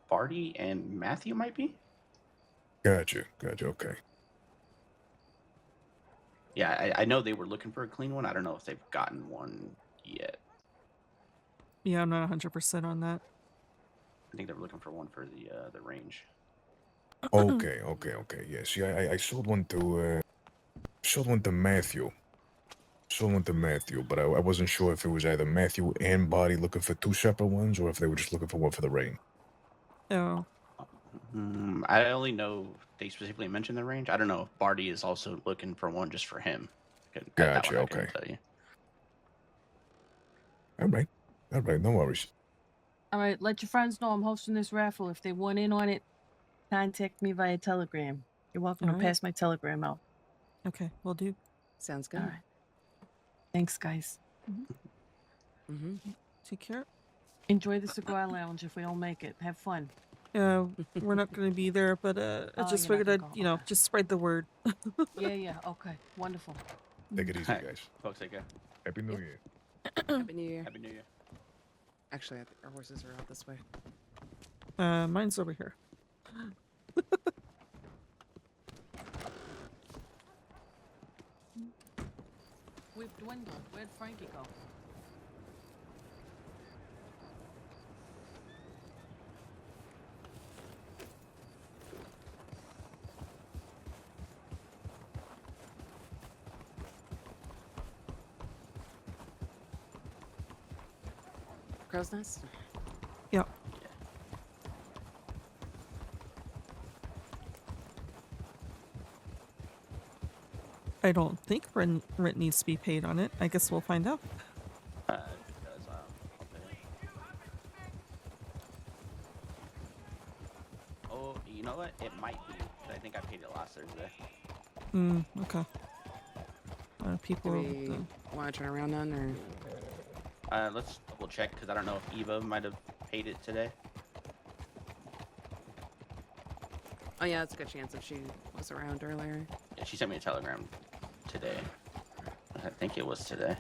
Barty and Matthew might be. Gotcha. Okay. Yeah, I know they were looking for a clean one. I don't know if they've gotten one yet. Yeah, I'm not 100% on that. I think they were looking for one for the range. Okay. Yeah. See, I sold one to Matthew. But I wasn't sure if it was either Matthew and Body looking for two separate ones, or if they were just looking for one for the rain. Oh, I only know they specifically mentioned the range. I don't know if Barty is also looking for one just for him. That Gotcha. one I couldn't Okay. tell you. All right. No worries. All right. Let your friends know I'm hosting this raffle. If they want in on it, contact me via Telegram. You're welcome All to right. pass my Telegram out. okay. Will do. Sounds All good. right. Thanks, guys. Mm-hmm. Take care. Enjoy the cigar lounge if we don't make it. Have fun. We're not going to be there, but I Oh, just you're not figured gonna I'd, go. Okay. just spread the word. Yeah. Okay. Wonderful. Take it easy, Alright. guys. Folks, take care. Happy New Year. Happy New Year. Happy New Year. Actually, I think our horses are out this way. Mine's over here. We've dwindled. Where'd Frankie go? Crow's Nest? Yep. I don't think rent needs to be paid on it. I guess we'll find out. Because I'll pay. Oh, you know what? It might be. I think I paid it last Thursday. Okay. People. Do we want to turn around then, or? Let's double check because I don't know if Eva might have paid it today. Oh yeah, it's a good chance if she was around earlier. Yeah, she sent me a telegram today. I think it was today.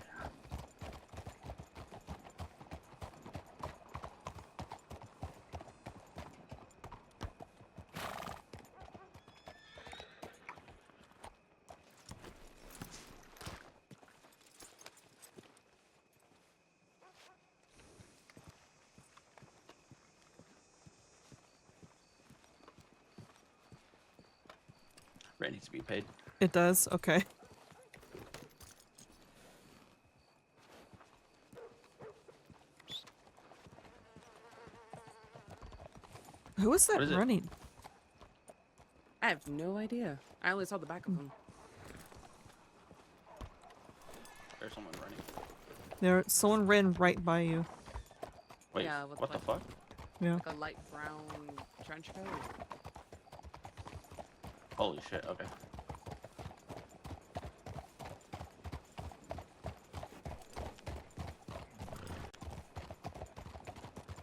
Rent needs to be paid. It does? Okay. Who is that What is it? running? I have no idea. I only saw the back of them. There's someone running. Someone ran right by you. Wait, Yeah, with what the like- fuck? Yeah. Like a light brown trench coat. Holy shit, okay.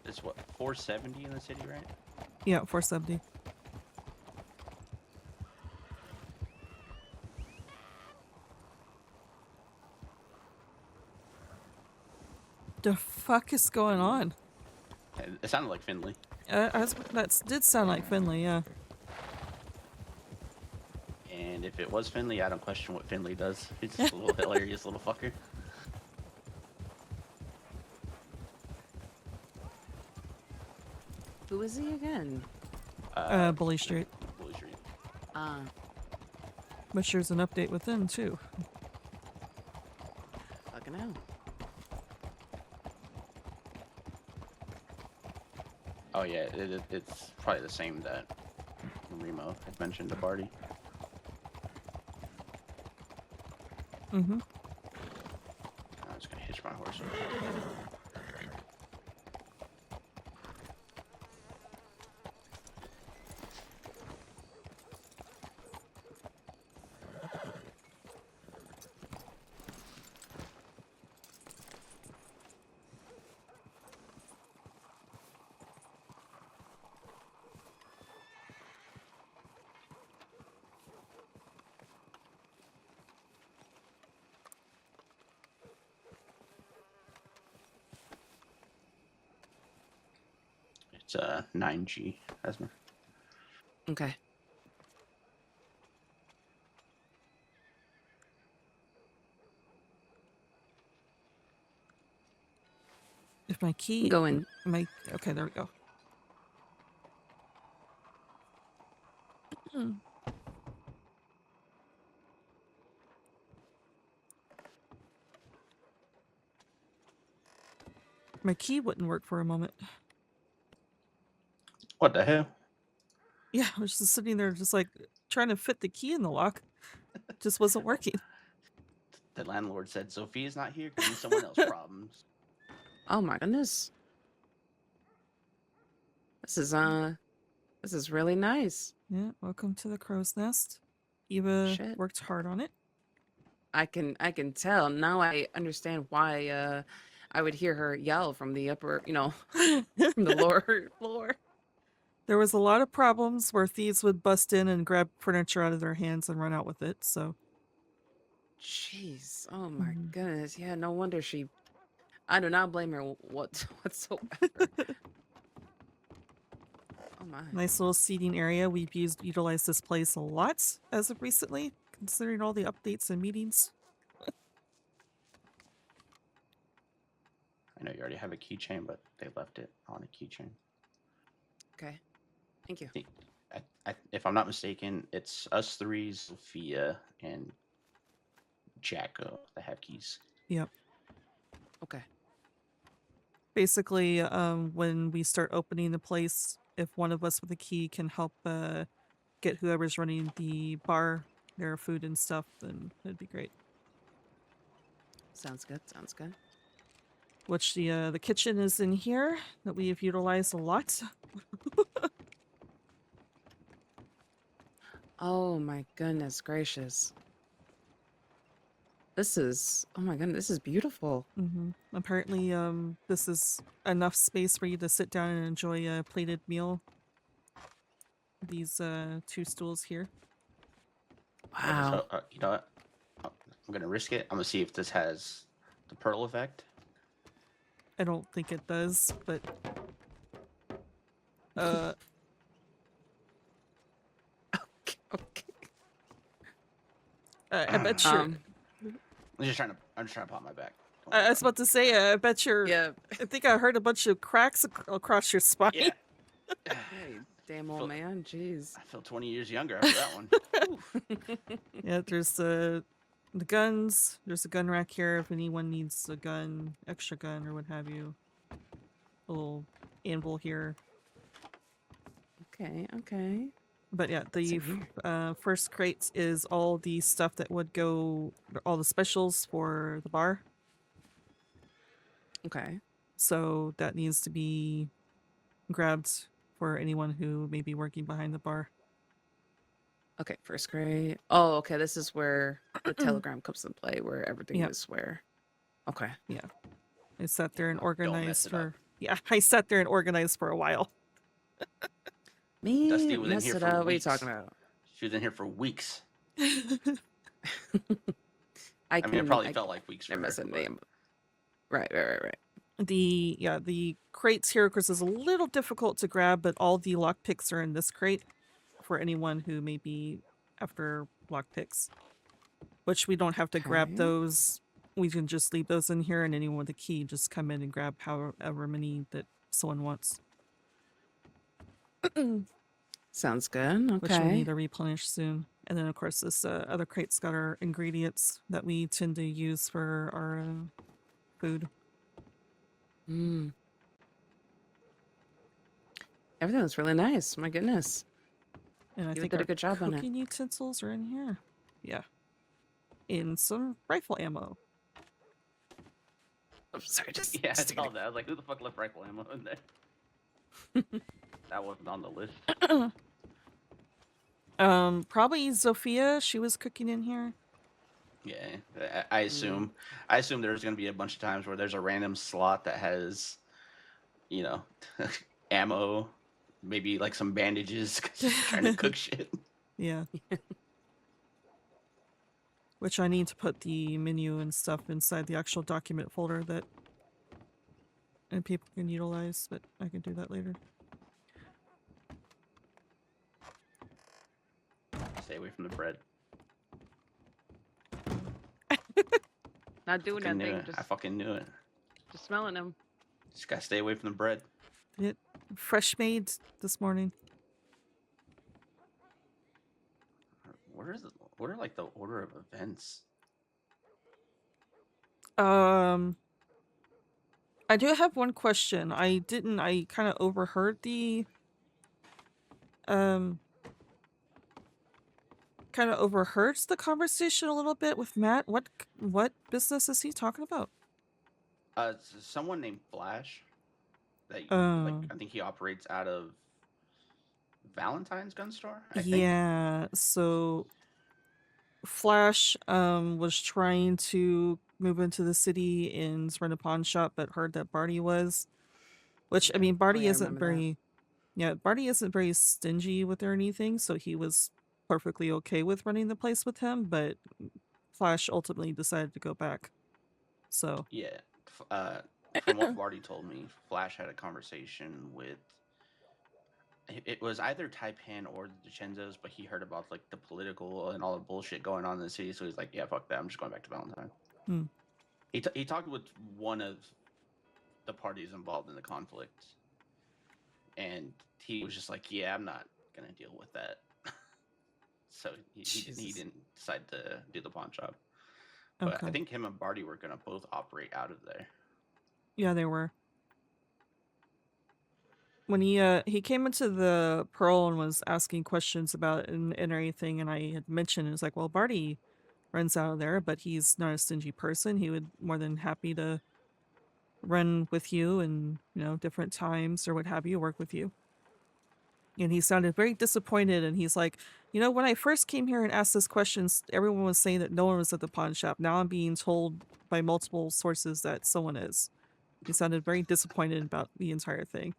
It's what, 470 in the city, right? Yeah, 470. The fuck is going on? It sounded like Finley. That did sound like Finley, yeah. And if it was Finley, I don't question what Finley does. He's a little hilarious little fucker. Who is he again? Bully Street. Bully Street. Which there's an update with them too. Fucking hell. Oh yeah, it's probably the same that Remo had mentioned to Barty. Mm-hmm. I'm just gonna hitch my horse. It's 9G, Esmer. Okay. If my key Go in. okay, there we go. My key wouldn't work for a moment. What the hell? Yeah, I was just sitting there just like trying to fit the key in the lock. Just wasn't working. The landlord said Sophia's not here, giving someone else problems. Oh my goodness. This is really nice. Yeah, welcome to the crow's nest. Eva Shit. worked hard on it. I can tell. Now I understand why I would hear her yell from the upper, from the lower floor. There was a lot of problems where thieves would bust in and grab furniture out of their hands and run out with it, so. Jeez. Oh my goodness. Yeah, no wonder I do not blame her whatsoever. Oh my. Nice little seating area. We've utilized this place a lot as of recently, considering all the updates and meetings. I know you already have a keychain, but they left it on a keychain. Okay. Thank you. If I'm not mistaken, it's us three, Sophia, and Jacko that have keys. Yep. Okay. Basically, when we start opening the place, if one of us with a key can help get whoever's running the bar their food and stuff, then that'd be great. Sounds good. Sounds good. Which the kitchen is in here that we have utilized a lot. Oh my goodness gracious. Oh my goodness, this is beautiful. Apparently, this is enough space for you to sit down and enjoy a plated meal. These 2 stools here. Wow. So, you know what? I'm gonna risk it. I'm gonna see if this has the pearl effect. I don't think it does, but Okay. I bet you. I'm just trying to pop my back. I was about to say, I bet you're. Yeah. I think I heard a bunch of cracks across your spine. Yeah. Hey, damn old man. Jeez. I feel 20 years younger after that one. Yeah, there's the guns. There's a gun rack here if anyone needs a gun, extra gun, or what have you. A little anvil here. Okay. Okay. But yeah, the first crate is all the stuff that would go, all the specials for the bar. Okay. So that needs to be grabbed for anyone who may be working behind the bar. Okay. First grade. Oh, okay. This is where the telegram comes into play, where everything Yep. is where. Okay. Yeah. I sat there and Don't mess organized it up. for. Yeah, I sat there and organized for a while. Me Dusty was in mess here it for up. What are you weeks. talking about? She was in here for weeks. I I mean, it probably felt like weeks for They're her. messing but- me. Right. The crates here, of course, is a little difficult to grab, but all the lockpicks are in this crate for anyone who may be after lockpicks. Which we don't have to grab Okay. those. We can just leave those in here, and anyone with a key just come in and grab however many that someone wants. Sounds good. which we Okay. need to replenish soon. And then, of course, this other crate's got our ingredients that we tend to use for our food. Mm. Everything looks really nice. My goodness. And I You think did a our good job on it. cooking utensils are in here. Yeah. In some rifle ammo. Oh, sorry, just Yeah, I just saw that. I was like, who the fuck left rifle ammo in there? That wasn't on the list. Probably Zofia. She was cooking in here. Yeah, I assume. I assume there's gonna be a bunch of times where there's a random slot that has, you know, ammo, maybe like some bandages, 'cause she's trying to cook shit. Yeah. Which I need to put the menu and stuff inside the actual document folder that and people can utilize, but I can do that later. Stay away from the bread. Not doing Fucking knew nothing. it. Just, I fucking knew it. just smelling them. Just gotta stay away from the bread. It fresh made this morning. What are like the order of events? I do have one question. I kind of overheard the kind of overheard the conversation a little bit with Matt. What business is he talking about? Someone named Flash. That Oh. I think he operates out of Valentine's gun store. I think. Yeah, so Flash was trying to move into the city and run a pawn shop, but heard that Barty was, which I mean, Barty yeah, I isn't remember that. very, yeah, Barty isn't very stingy with or anything, so he was perfectly okay with running the place with him, but Flash ultimately decided to go back. So Yeah. From what Barty told me, Flash had a conversation with. It was either Taipan or the DiCenzos, but he heard about like the political and all the bullshit going on in the city, so he's like, "Yeah, fuck that. I'm just going back to Valentine." Hmm. He talked with one of the parties involved in the conflict, and he was just like, "Yeah, I'm not gonna deal with that." So he Jesus. didn't decide to do the pawn shop. But okay, I think him and Barty were gonna both operate out of there. yeah, they were. When he came into the Pearl and was asking questions about it and everything, and I had mentioned, it was like, well, Barty runs out of there, but he's not a stingy person. He would more than happy to run with you and, you know, different times or what have you, work with you. And he sounded very disappointed, and he's like, you know, when I first came here and asked this questions, everyone was saying that no one was at the pawn shop. Now I'm being told by multiple sources that someone is. He sounded very disappointed about the entire thing.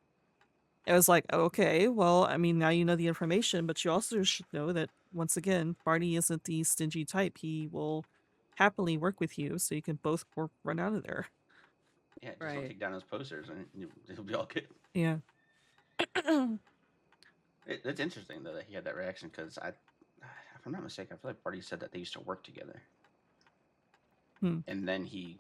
I was like, okay, well, I mean, now you know the information, but you also should know that, once again, Barney isn't the stingy type. He will happily work with you so you can both run out of there. Yeah, just Right. don't take down his posters and it'll be all good. Yeah. It's interesting though that he had that reaction because if I'm not mistaken, I feel like Barty said that they used to work together. Hmm. And then he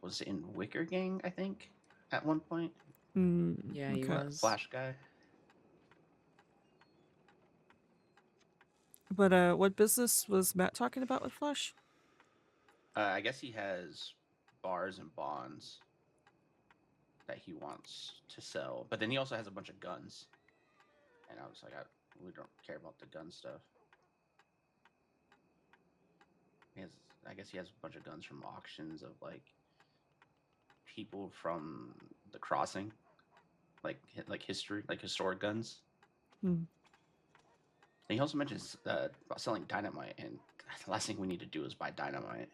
was in Wicker Gang, I think, at one point. Yeah, he okay. was. Flash guy. But what business was Matt talking about with Flash? I guess he has bars and bonds that he wants to sell, but then he also has a bunch of guns. And I was like, we don't care about the gun stuff. I guess he has a bunch of guns from auctions of like people from the crossing, like history, like historic guns. Hmm. And he also mentions about selling dynamite, and the last thing we need to do is buy dynamite.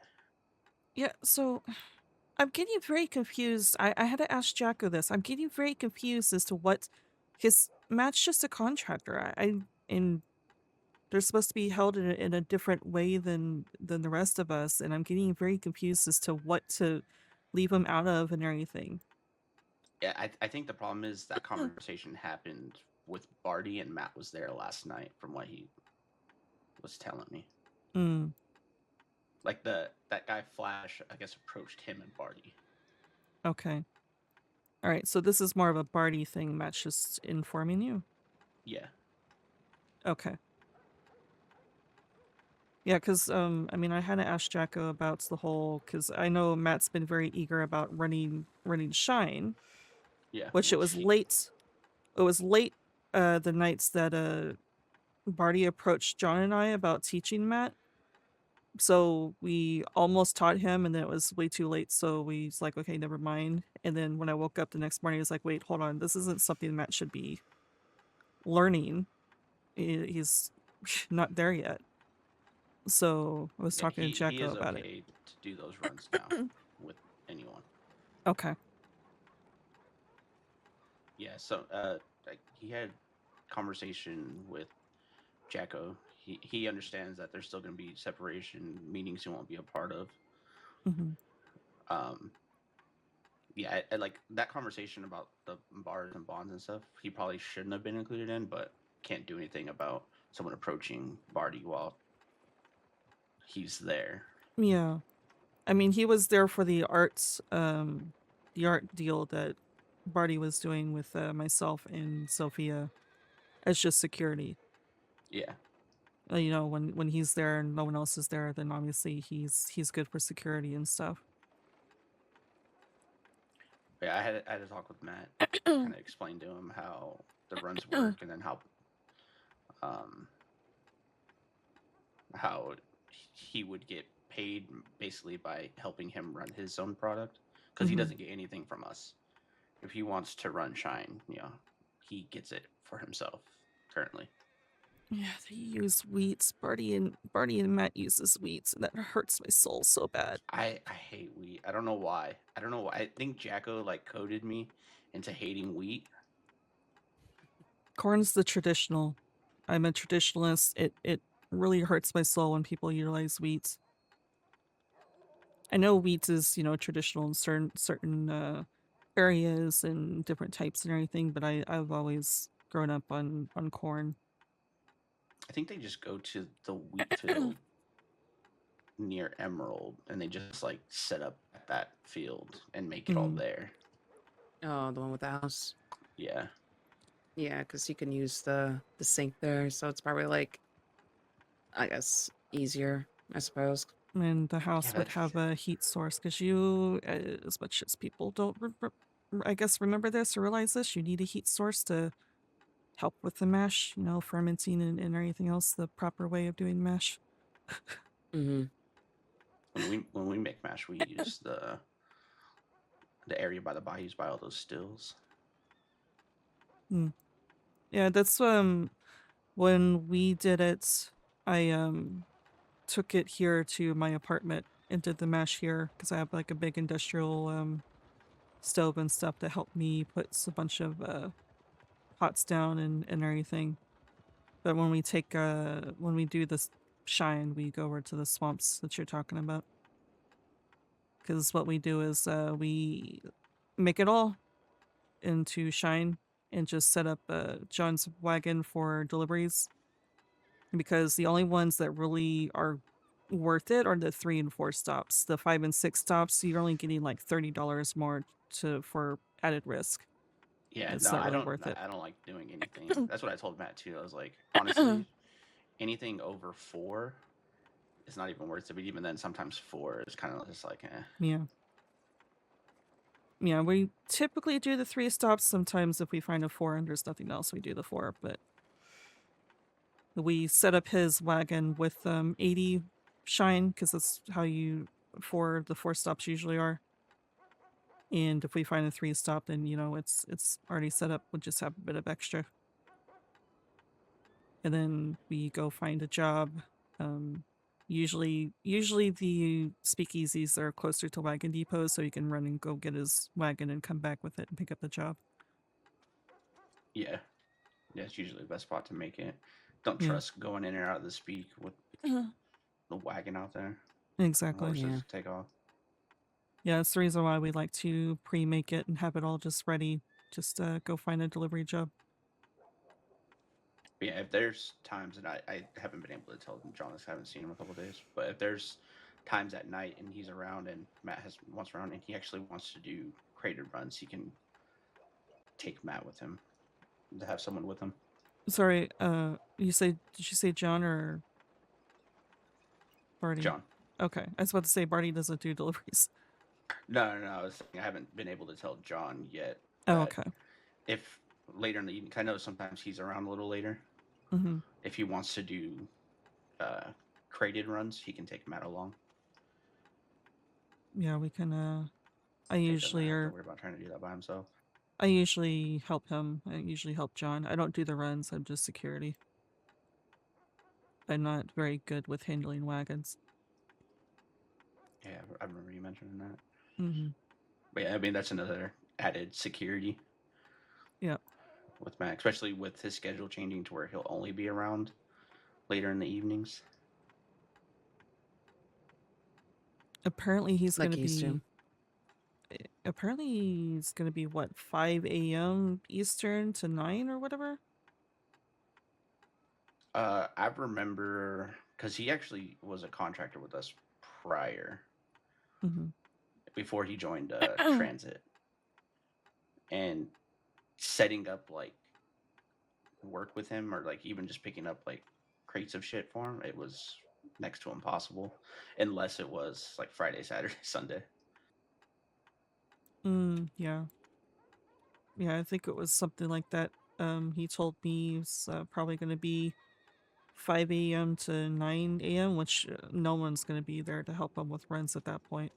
Yeah, so I'm getting very confused. I had to ask Jacko this. I'm getting very confused as to what his Matt's just a contractor. And they're supposed to be held in a different way than the rest of us, and I'm getting very confused as to what to leave him out of and everything. Yeah, I think the problem is that conversation happened with Barty, and Matt was there last night, from what he was telling me. Mm. Like that guy Flash, I guess, approached him and Barty. Okay. All right, so this is more of a Barty thing. Matt's just informing you. Yeah. Okay. Yeah, because I mean, I had to ask Jacko about the whole, because I know Matt's been very eager about running Shine, Yeah. which it was late. It was late the nights that Barty approached John and I about teaching Matt. So we almost taught him, and then it was way too late. So we was like, okay, never mind. And then when I woke up the next morning, I was like, wait, hold on, this isn't something Matt should be learning. He's not there yet. So I was talking to he Jacko is about okay to do those runs now with anyone. it. Okay. Yeah, so like he had conversation with Jacko. He understands that there's still going to be separation meetings he won't be a part of. Hmm. Yeah, I like that conversation about the bars and bonds and stuff. He probably shouldn't have been included in, but can't do anything about someone approaching Barty while he's there. Yeah. I mean, he was there for the art deal that Barty was doing with myself and Sophia as just security. Yeah, You know, when he's there and no one else is there, then obviously he's good for security and stuff. yeah. I had to talk with Matt, kind of explain to him how the runs work, and then how he would get paid basically by helping him run his own product, because he Mhm. doesn't get anything from us. If he wants to run Shine, he gets it for himself currently. Yeah, they use wheats. Barty and Matt uses wheats, and that hurts my soul so bad. I hate wheat. I don't know why. I think Jacko like coded me into hating wheat. Corn's the traditional. I'm a traditionalist. It really hurts my soul when people utilize wheat. I know wheat is, traditional in certain areas and different types and everything, but I've always grown up on corn. I think they just go to the wheat field near Emerald, and they just like set up at that field and make it all Mm. there. Oh, the one with the house. Yeah. Yeah, because you can use the sink there, so it's probably like, I guess, easier, I suppose. And the house Yeah, would have a heat source because as much as people don't, I guess, remember this or realize this, you need a heat source to help with the mash, fermenting and everything else, the proper way of doing mash. Mm-hmm. When we make mash, we use the area by the bayous by all those stills. Yeah, that's when we did it, I took it here to my apartment and did the mash here because I have like a big industrial stove and stuff that helped me put a bunch of pots down and everything. But when we do this Shine, we go over to the swamps that you're talking about. Because what we do is we make it all into Shine and just set up John's wagon for deliveries. Because the only ones that really are worth it are the 3 and 4 stops. The 5 and 6 stops, you're only getting like $30 more for added risk. Yeah, It's no, not really worth it. I don't like doing anything. That's what I told Matt too. I was like, honestly, anything over 4, it's not even worth it. But even then, sometimes 4 is kind of just like, eh. Yeah. Yeah, we typically do the 3 stops. Sometimes if we find a 4 and there's nothing else, we do the 4. But we set up his wagon with 80 Shine because that's how the 4 stops usually are. And if we find a 3 stop, then it's already set up. We'll just have a bit of extra. And then we go find a job. Usually the speakeasies are closer to wagon depots, so you can run and go get his wagon and come back with it and pick up the job. Yeah, it's usually the best spot to make it. Don't Yeah. trust going in and out of the speak with the wagon out there. Exactly. Horses Yeah. take off. Yeah, that's the reason why we like to pre-make it and have it all just ready. Just go find a delivery job. But yeah, if there's times, and I haven't been able to tell John this, I haven't seen him a couple days, but if there's times at night and he's around and Matt wants around and he actually wants to do crated runs, he can take Matt with him, to have someone with him. Sorry, did you say John or Barty? John. Okay, I was about to say Barty doesn't do deliveries. No. I haven't been able to tell John yet. Oh, that okay. If later in the evening, 'cause I know sometimes he's around a little later. Mm-hmm. If he wants to do crated runs, he can take Matt along. Yeah, we can. I He doesn't usually have to are. worry about trying to do that by himself. I usually help him. I usually help John. I don't do the runs. I'm just security. I'm not very good with handling wagons. Yeah, I remember you mentioning that. Mm-hmm. But yeah, I mean that's another added security. Yeah. With Matt, especially with his schedule changing to where he'll only be around later in the evenings. Apparently he's Like gonna he used be. to. Apparently he's gonna be what 5 a.m. Eastern to 9 or whatever. I remember because he actually was a contractor with us prior, Mm-hmm. before he joined Transit, and setting up like work with him or like even just picking up like crates of shit for him, it was next to impossible unless it was like Friday, Saturday, Sunday. Yeah. Yeah, I think it was something like that. He told me it's probably going to be 5 a.m. to 9 a.m., which no one's going to be there to help him with runs at that point.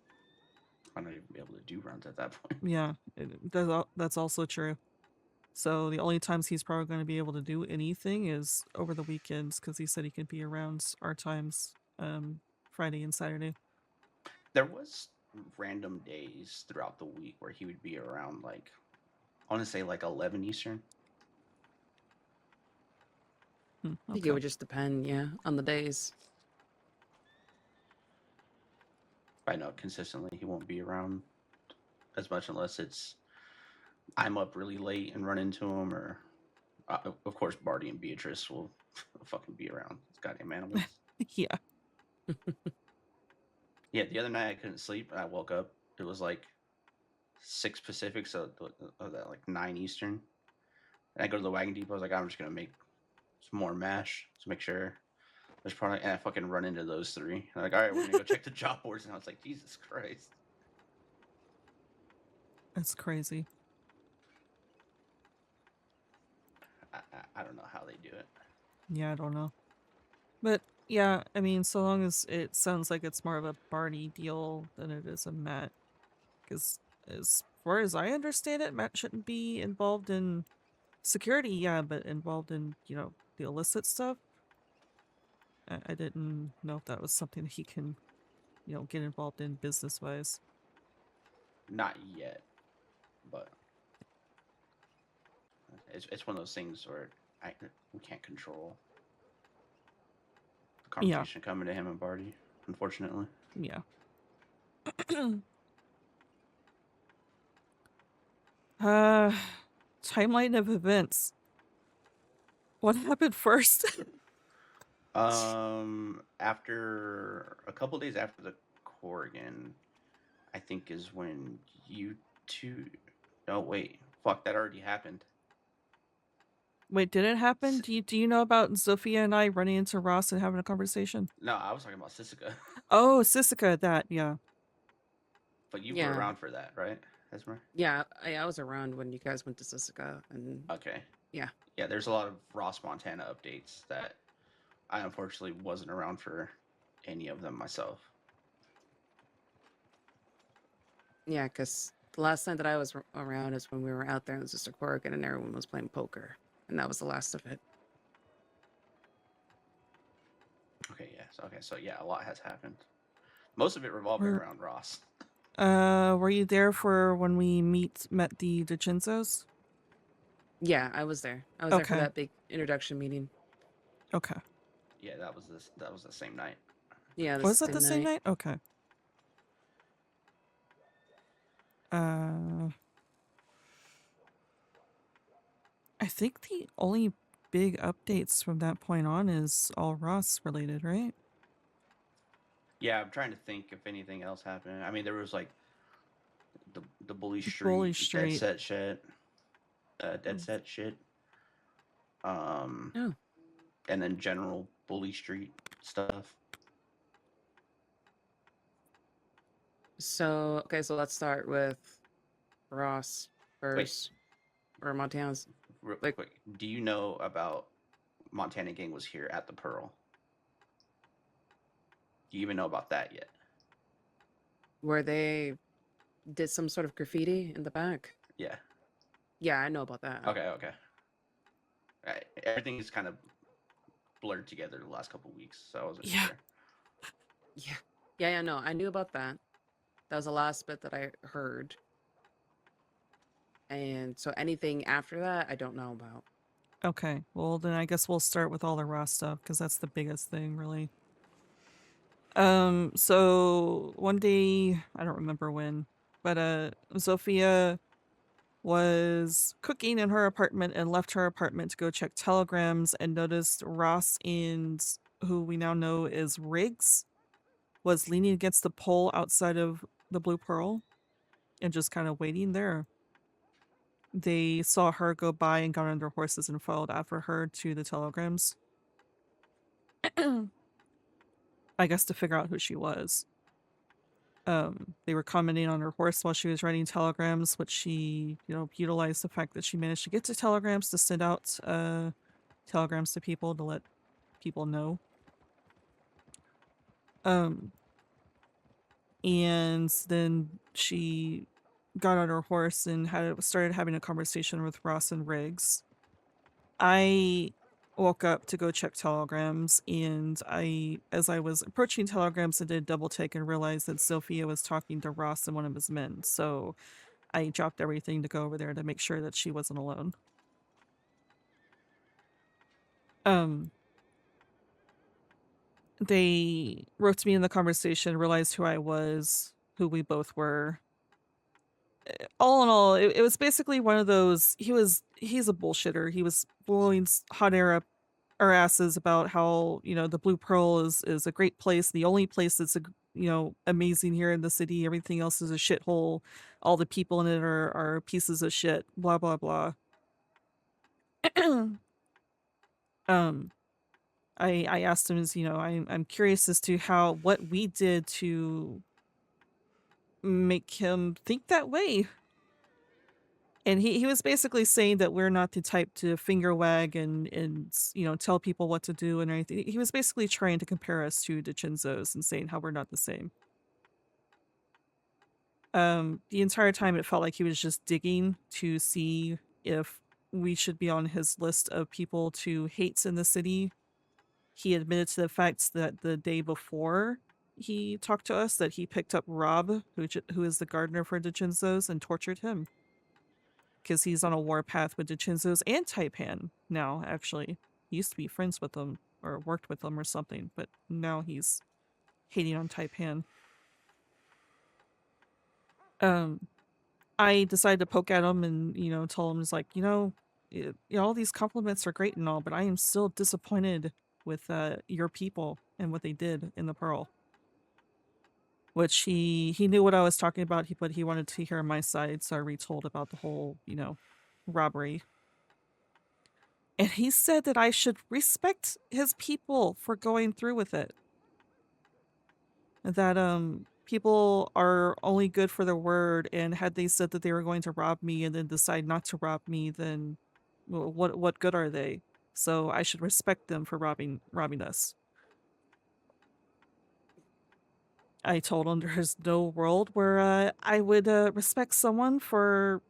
I'm not even be able to do runs at that point. Yeah, that's also true. So the only times he's probably going to be able to do anything is over the weekends because he said he could be around our times, Friday and Saturday. There was random days throughout the week where he would be around like I want to say like 11 Eastern. I think Okay. it would just depend, yeah, on the days. I know consistently he won't be around as much unless it's I'm up really late and run into him, or of course Barty and Beatrice will fucking be around. It's goddamn animals. Yeah. Yeah, the other night I couldn't sleep and I woke up. It was like 6 Pacific, so that like 9 Eastern. And I go to the wagon depot. I was like, I'm just gonna make some more mash to make sure there's probably. And I fucking run into those 3. I'm like, all right, we're gonna go check the job boards. And I was like, Jesus Christ. That's crazy. I don't know how they do it. Yeah, I don't know. But yeah, I mean, so long as it sounds like it's more of a Barney deal than it is a Matt. Because as far as I understand it, Matt shouldn't be involved in security, yeah, but involved in, the illicit stuff. I didn't know if that was something that he can, get involved in business-wise. Not yet, but it's one of those things where we can't control the conversation coming to him and Barty, unfortunately. Yeah. Timeline of events. What happened first? After a couple days after the Corrigan, I think is when you two. No, wait, fuck, that already happened. Wait, did it happen? Do you know about Sophia and I running into Ross and having a conversation? No, I was talking about Sissica. Oh, Sissica, that, yeah. But you Yeah. were around for that, right, Esmeray? Yeah, I was around when you guys went to Sissica, and Okay. yeah. Yeah, there's a lot of Ross Montana updates that I unfortunately wasn't around for any of them myself. Yeah, because the last time that I was around is when we were out there in Sister Corrigan and everyone was playing poker, and that was the last of it. Okay, yes. Okay, so yeah, a lot has happened. Most of it revolving around Ross. Were you there for when we met the DiCenzos? Yeah, I was there. I was there for Okay. that big introduction meeting. Okay. Yeah, that was the same night. Yeah, Was it the same night? Okay. I think the only big updates from that point on is all Ross related, right? Yeah, I'm trying to think if anything else happened. I mean, there was like the Bully Street, Dead Set shit. dead set shit. Oh. And then general Bully Street stuff. So okay, so let's start with Ross first, or Montana's. Real Like- quick, do you know about Montana Gang was here at the Pearl? Do you even know about that yet? Where they did some sort of graffiti in the back. Yeah. Yeah, I know about that. Okay. Everything is kind of blurred together the last couple weeks, so I wasn't Yeah. sure. Yeah, no, I knew about that. That was the last bit that I heard. And so anything after that, I don't know about. Okay, well then I guess we'll start with all the raw stuff because that's the biggest thing, really. So one day, I don't remember when, but Zofia was cooking in her apartment and left her apartment to go check telegrams and noticed Ross and who we now know is Riggs was leaning against the pole outside of the Blue Pearl and just kind of waiting there. They saw her go by and got on their horses and followed after her to the telegrams. I guess to figure out who she was. They were commenting on her horse while she was writing telegrams, which she, utilized the fact that she managed to get to telegrams to send out telegrams to people to let people know. And then she got on her horse and started having a conversation with Ross and Riggs. I woke up to go check telegrams, and as I was approaching telegrams, I did a double take and realized that Sophia was talking to Ross and one of his men. So I dropped everything to go over there to make sure that she wasn't alone. They roped me in the conversation, realized who I was, who we both were. All in all, it was basically one of those. He's a bullshitter. He was blowing hot air up our asses about how the Blue Pearl is a great place, the only place that's amazing here in the city. Everything else is a shithole. All the people in it are pieces of shit. Blah blah blah. I asked him, I'm curious as to what we did to make him think that way. And he was basically saying that we're not the type to finger wag and tell people what to do and everything. He was basically trying to compare us to DiCenzo's and saying how we're not the same. The entire time it felt like he was just digging to see if we should be on his list of people to hate in the city. He admitted to the fact that the day before he talked to us that he picked up Rob, who is the gardener for DiCenzo's, and tortured him. Because he's on a warpath with DiCenzo's and Taipan now, actually. He used to be friends with them, or worked with them or something, but now he's hating on Taipan. I decided to poke at him and, tell him, all these compliments are great and all, but I am still disappointed with your people and what they did in the Pearl. Which he knew what I was talking about, but he wanted to hear my side, so I retold about the whole, robbery. And he said that I should respect his people for going through with it. That people are only good for their word, and had they said that they were going to rob me and then decide not to rob me, then what good are they? So I should respect them for robbing us. I told him there's no world where I would respect someone for,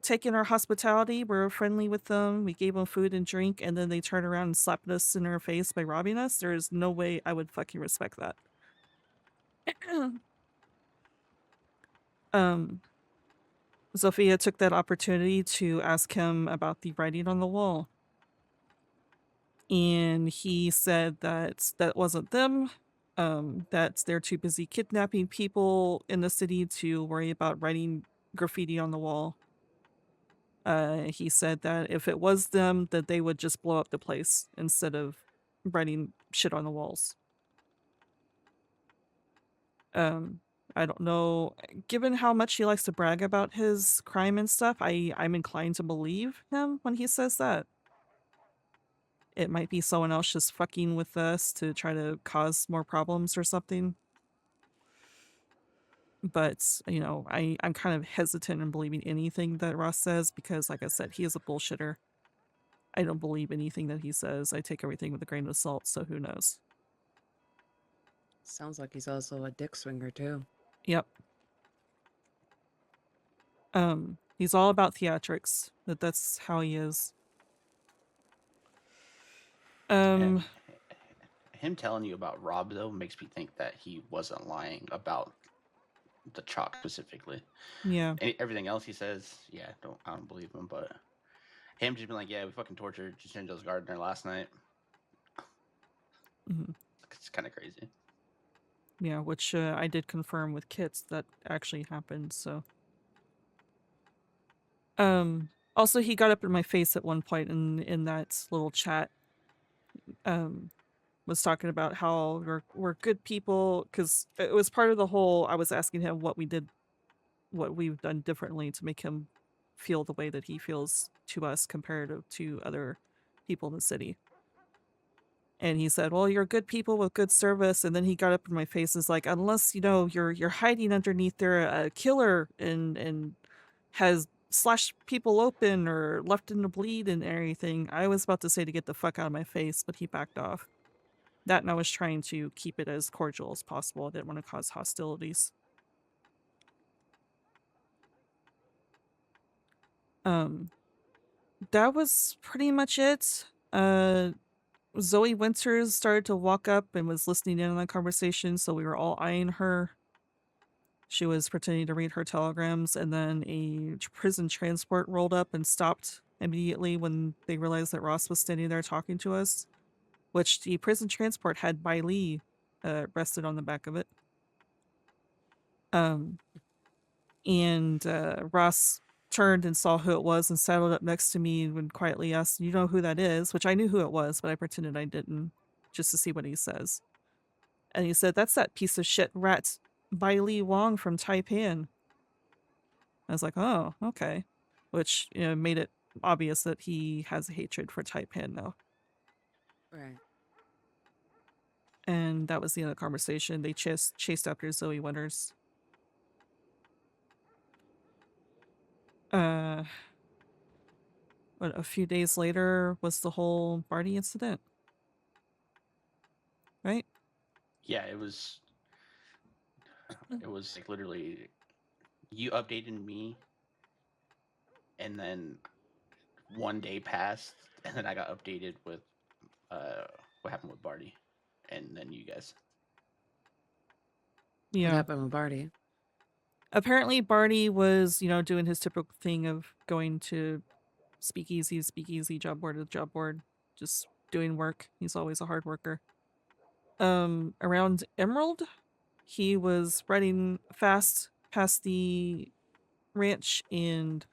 taking our hospitality. We're friendly with them. We gave them food and drink, and then they turn around and slapped us in our face by robbing us. There is no way I would fucking respect that. Sophia took that opportunity to ask him about the writing on the wall. And he said that wasn't them. That they're too busy kidnapping people in the city to worry about writing graffiti on the wall. He said that if it was them, that they would just blow up the place instead of writing shit on the walls. I don't know. Given how much he likes to brag about his crime and stuff, I'm inclined to believe him when he says that. It might be someone else just fucking with us to try to cause more problems or something. But, you know, I'm kind of hesitant in believing anything that Ross says because, like I said, he is a bullshitter. I don't believe anything that he says. I take everything with a grain of salt, so who knows? Sounds like he's also a dick swinger too. Yep. He's all about theatrics. That's how he is. And him telling you about Rob though makes me think that he wasn't lying about the chalk specifically. Yeah. Everything else he says, yeah, I don't believe him. But him just being like, yeah, we fucking tortured Jacinto's gardener last night. Mhm. It's kind of crazy. Yeah, which I did confirm with Kits that actually happened, so. Also, he got up in my face at one point in that little chat. Was talking about how we're good people, because it was part of the whole, I was asking him what we've done differently to make him feel the way that he feels to us compared to other people in the city. And he said, well, you're good people with good service. And then he got up in my face and was like, unless, you know, you're hiding underneath there a killer and has slashed people open or left them to bleed and everything. I was about to say to get the fuck out of my face, but he backed off. That, and I was trying to keep it as cordial as possible. I didn't want to cause hostilities. That was pretty much it. Zoe Winters started to walk up and was listening in on the conversation, so we were all eyeing her. She was pretending to read her telegrams, and then a prison transport rolled up and stopped immediately when they realized that Ross was standing there talking to us, which the prison transport had Bai Lee rested on the back of it. And Ross turned and saw who it was and saddled up next to me and quietly asked, you know who that is? Which I knew who it was, but I pretended I didn't, just to see what he says. And he said, that's that piece of shit rat Bai Lee Wong from Taipan. I was like, oh, okay. Which, you know, made it obvious that he has a hatred for Taipan now. Right. And that was the end of the conversation. They chased after Zoe Winters. But a few days later was the whole Barty incident. Right? Yeah, it was like literally you updated me and then one day passed and then I got updated with what happened with Barty and then you guys. Yeah. What happened with Barty? Apparently Barty was, you know, doing his typical thing of going to speakeasy, job board to job board, just doing work. He's always a hard worker. Around Emerald, he was riding fast past the ranch and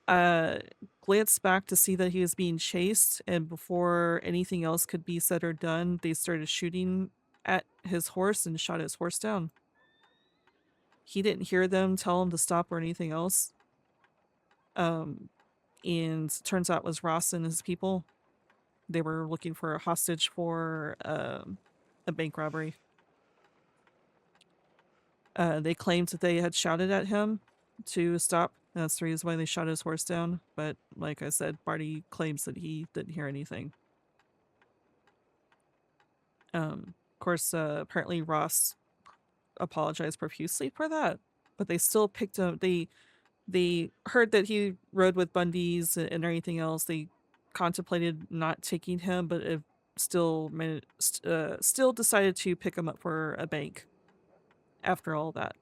glanced back to see that he was being chased, and before anything else could be said or done, they started shooting at his horse and shot his horse down. He didn't hear them tell him to stop or anything else. And turns out it was Ross and his people. They were looking for a hostage for a bank robbery. They claimed that they had shouted at him to stop. That's the reason why they shot his horse down. But like I said, Barty claims that he didn't hear anything. Of course, apparently Ross apologized profusely for that. But they still picked him. They heard that he rode with Bundy's and everything else. They contemplated not taking him, but it still decided to pick him up for a bank after all that.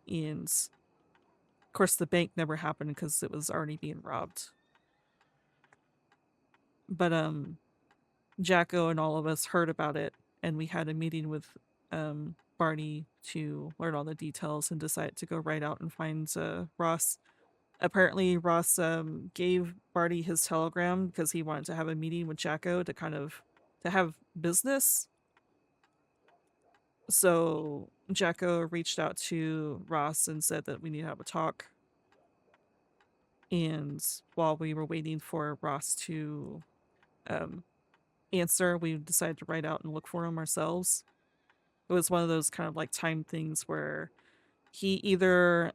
And of course the bank never happened because it was already being robbed. But Jacko and all of us heard about it, and we had a meeting with Barney to learn all the details and decide to go right out and find Ross. Apparently Ross gave Barty his telegram because he wanted to have a meeting with Jacko to have business. So Jacko reached out to Ross and said that we need to have a talk. And while we were waiting for Ross to answer, we decided to write out and look for him ourselves. It was one of those kind of like time things where he either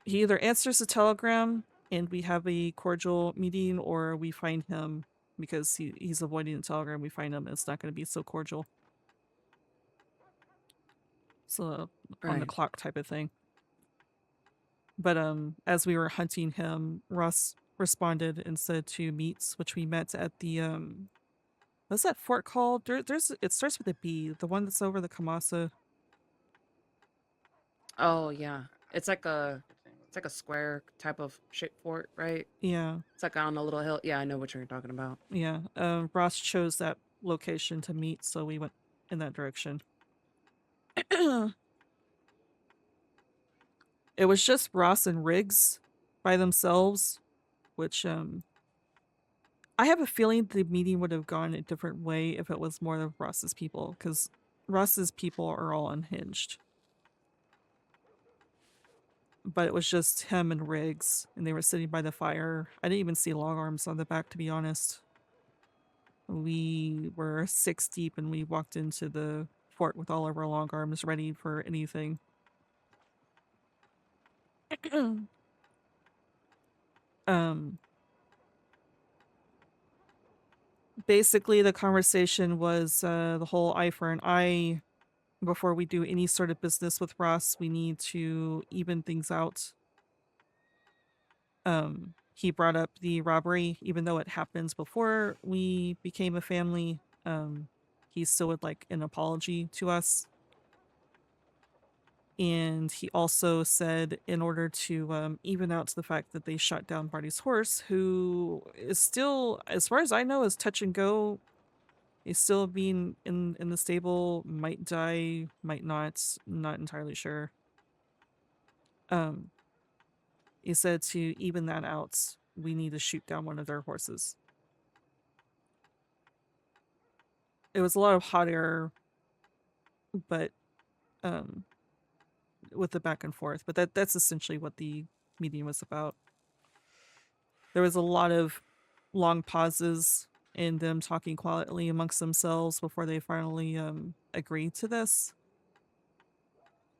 answers the telegram and we have a cordial meeting, or we find him because he's avoiding the telegram. We find him, and it's not going to be so cordial. So on the Right. clock type of thing. But as we were hunting him, Russ responded and said to meet, which we met at the what's that fort called? There's it starts with a B, the one that's over the Kamasa. Oh yeah, it's like a square type of shaped fort, right? Yeah, It's like on a little hill. Yeah, I know what you're talking about. yeah. Ross chose that location to meet, so we went in that direction. It was just Ross and Riggs by themselves, which I have a feeling the meeting would have gone a different way if it was more of Ross's people, because Ross's people are all unhinged. But it was just him and Riggs, and they were sitting by the fire. I didn't even see long arms on the back, to be honest. We were 6 deep, and we walked into the fort with all of our long arms ready for anything. Basically, the conversation was the whole eye for an eye. Before we do any sort of business with Ross, we need to even things out. He brought up the robbery, even though it happens before we became a family. He still would like an apology to us. And he also said in order to even out the fact that they shot down Barty's horse, who is still, as far as I know, is touch and go. He's still being in the stable, might die, might not entirely sure. He said to even that out, we need to shoot down one of their horses. It was a lot of hot air, but with the back and forth. But that's essentially what the meeting was about. There was a lot of long pauses and them talking quietly amongst themselves before they finally agreed to this.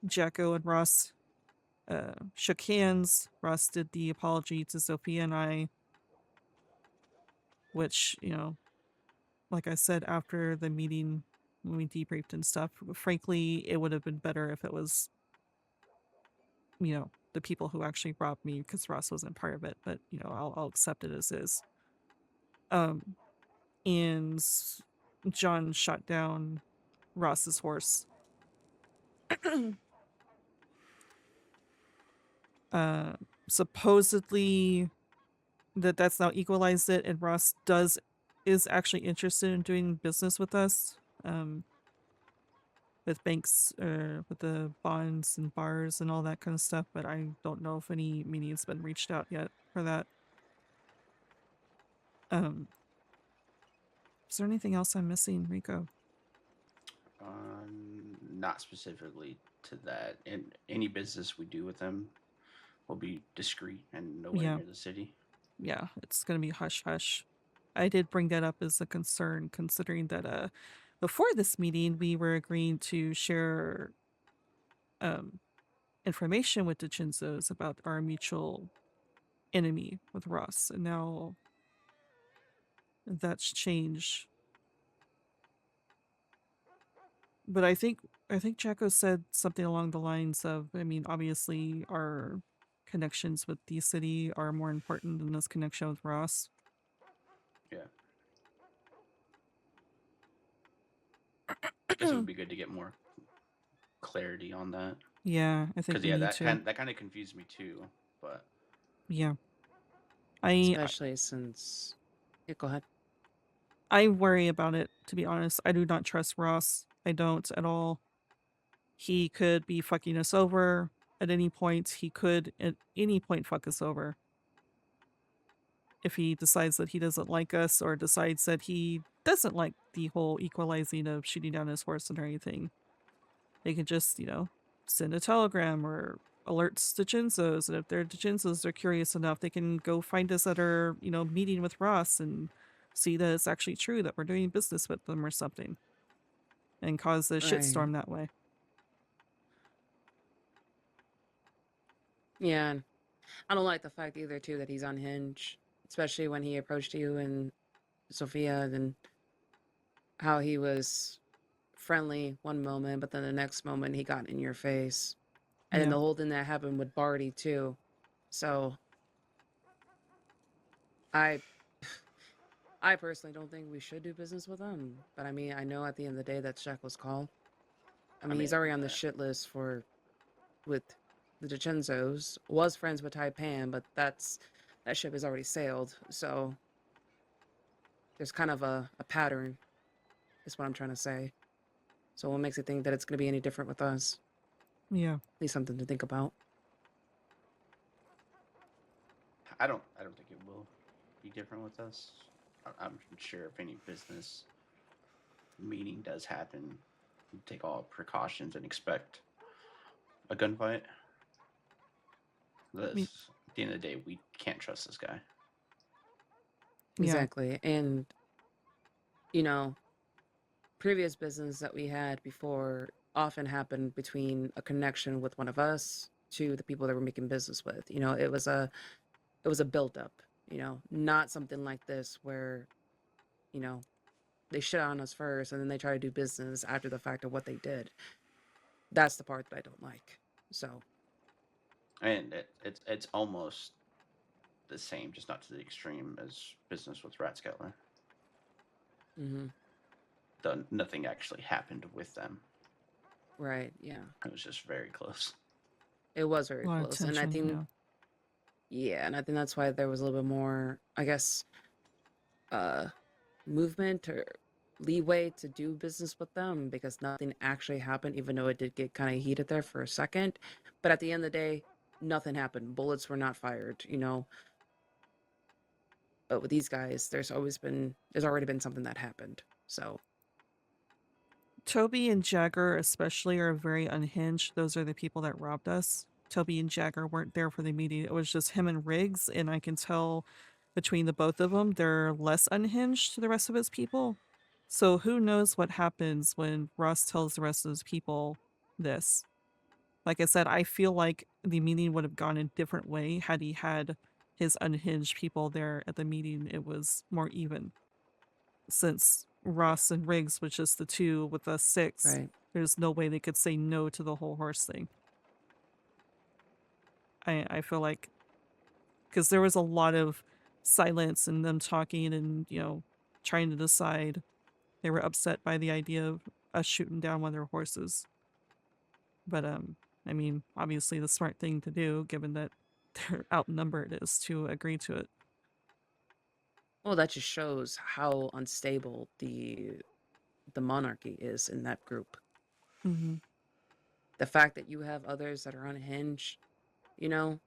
Jacko and Ross shook hands. Ross did the apology to Sophia and I, which, you know, like I said after the meeting when we debriefed and stuff, frankly, it would have been better if it was, you know, the people who actually robbed me, because Ross wasn't part of it, but, you know, I'll accept it as is. And John shot down Ross's horse. Supposedly that's now equalized it, and Ross is actually interested in doing business with us, with banks, with the bonds and bars and all that kind of stuff, but I don't know if any meeting's been reached out yet for that. Is there anything else I'm missing, Rico? Not specifically to that. And any business we do with them will be discreet and nowhere Yeah. near the city. Yeah, it's gonna be hush hush. I did bring that up as a concern, considering that before this meeting we were agreeing to share information with the Chinzos about our mutual enemy with Ross, and now that's changed. But I think Jacko said something along the lines of, I mean, obviously our connections with the city are more important than this connection with Ross. Yeah. I guess it would be good to get more clarity on that. Yeah, I think Because we yeah, need that kind of confused me too. But Yeah. Especially since. Yeah, go ahead. I worry about it, to be honest. I do not trust Ross. I don't at all. He could be fucking us over at any point. He could at any point fuck us over. If he decides that he doesn't like us, or decides that he doesn't like the whole equalizing of shooting down his horse and anything. They can just, send a telegram or alerts to Jinzos, and if their Jinzos are curious enough, they can go find us at our, meeting with Ross and see that it's actually true that we're doing business with them or something, and cause a Right. shitstorm that way. Yeah, and I don't like the fact either too that he's unhinged, especially when he approached you and Sophia, and how he was friendly one moment, but then the next moment he got in your face, and then Yeah. the whole thing that happened with Barty too. So I personally don't think we should do business with him. But I mean, I know at the end of the day that's Jekyll's call. I mean, he's already on the shit list with the DiCenzos. Was friends with Taipan, but that ship has already sailed. So there's kind of a pattern, is what I'm trying to say. So what makes you think that it's going to be any different with us? Yeah. At least something to think about. I don't think it will be different with us. I'm sure if any business meeting does happen, we take all precautions and expect a gunfight. At the end of the day, we can't trust this guy. Yeah. Exactly. And, you know, previous business that we had before often happened between a connection with one of us to the people that we're making business with. You know, it was a build-up, not something like this where, they shit on us first and then they try to do business after the fact of what they did. That's the part that I don't like. So, And it's almost the same, just not to the extreme as business with Ratskeller. Nothing actually happened with them. right, yeah. It was just very close. It was very A lot of close. And I tension, think, yeah, and I think that's why there was a little bit more, I guess, movement or leeway to do business with them, because nothing actually happened, even though it did get kind of heated there for a second. But at the end of the day, nothing happened. Bullets were not fired, But with these guys, there's already been something that happened. So Toby and Jagger especially are very unhinged. Those are the people that robbed us. Toby and Jagger weren't there for the meeting. It was just him and Riggs, and I can tell between the both of them, they're less unhinged to the rest of his people. So who knows what happens when Ross tells the rest of his people this. Like I said, I feel like the meeting would have gone a different way had he had his unhinged people there at the meeting. It was more even. Since Ross and Riggs was just the two with us six, right. there's no way they could say no to the whole horse thing. I feel like, because there was a lot of silence and them talking and, trying to decide. They were upset by the idea of us shooting down one of their horses. But, I mean, obviously the smart thing to do, given that they're outnumbered, is to agree to it. Well, that just shows how unstable the monarchy is in that group. Mm-hmm. The fact that you have others that are unhinged, and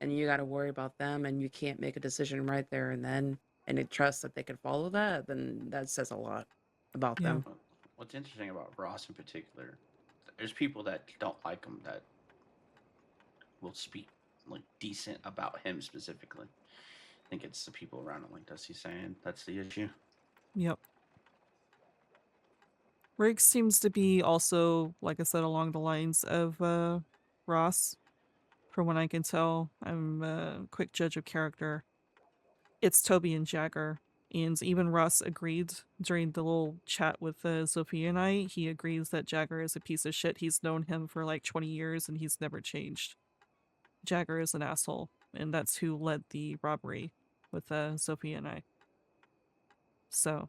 you got to worry about them, and you can't make a decision right there and then, and it trust that they can follow that, then that says a lot about them. What's interesting about Ross in particular, there's people that don't like him that will speak like decent about him specifically. I think it's the people around him, like Dusty saying, that's the issue. Yep. Riggs seems to be also, like I said, along the lines of Ross. From what I can tell, I'm a quick judge of character. It's Toby and Jagger. And even Ross agreed during the little chat with Sophia and I. He agrees that Jagger is a piece of shit. He's known him for like 20 years and he's never changed. Jagger is an asshole. And that's who led the robbery with Sophia and I. So.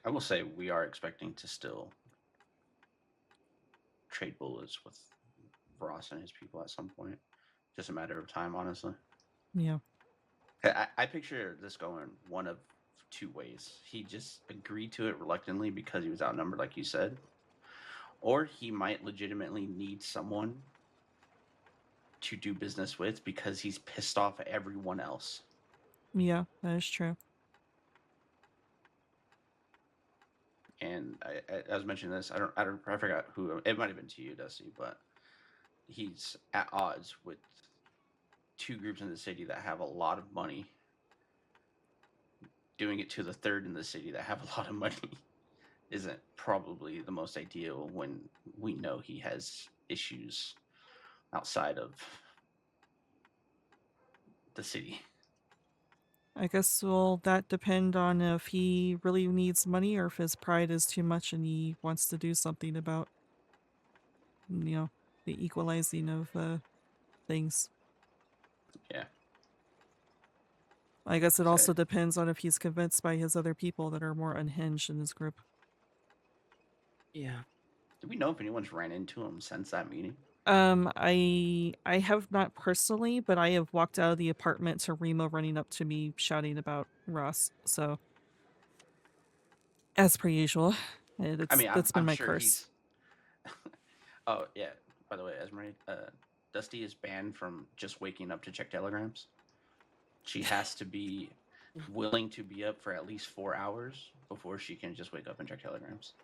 I will say we are expecting to still trade bullets with Ross and his people at some point. Just a matter of time, honestly. Yeah. I picture this going one of two ways. He just agreed to it reluctantly because he was outnumbered, like you said. Or he might legitimately need someone to do business with because he's pissed off at everyone else. Yeah, that is true. and I was mentioning this. I forgot who. It might have been to you, Dusty, but he's at odds with two groups in the city that have a lot of money. Doing it to the third in the city that have a lot of money isn't probably the most ideal when we know he has issues outside of the city. I guess will that depend on if he really needs money or if his pride is too much and he wants to do something about, the equalizing of things. Yeah. I guess it So- also depends on if he's convinced by his other people that are more unhinged in his group. Yeah. Do we know if anyone's ran into him since that meeting? I have not personally, but I have walked out of the apartment to Remo running up to me shouting about Ross. So, as per usual, I mean, that's been I'm my sure curse. Oh yeah. By the way, Esmeray, Dusty is banned from just waking up to check telegrams. She has to be willing to be up for at least 4 hours before she can just wake up and check telegrams.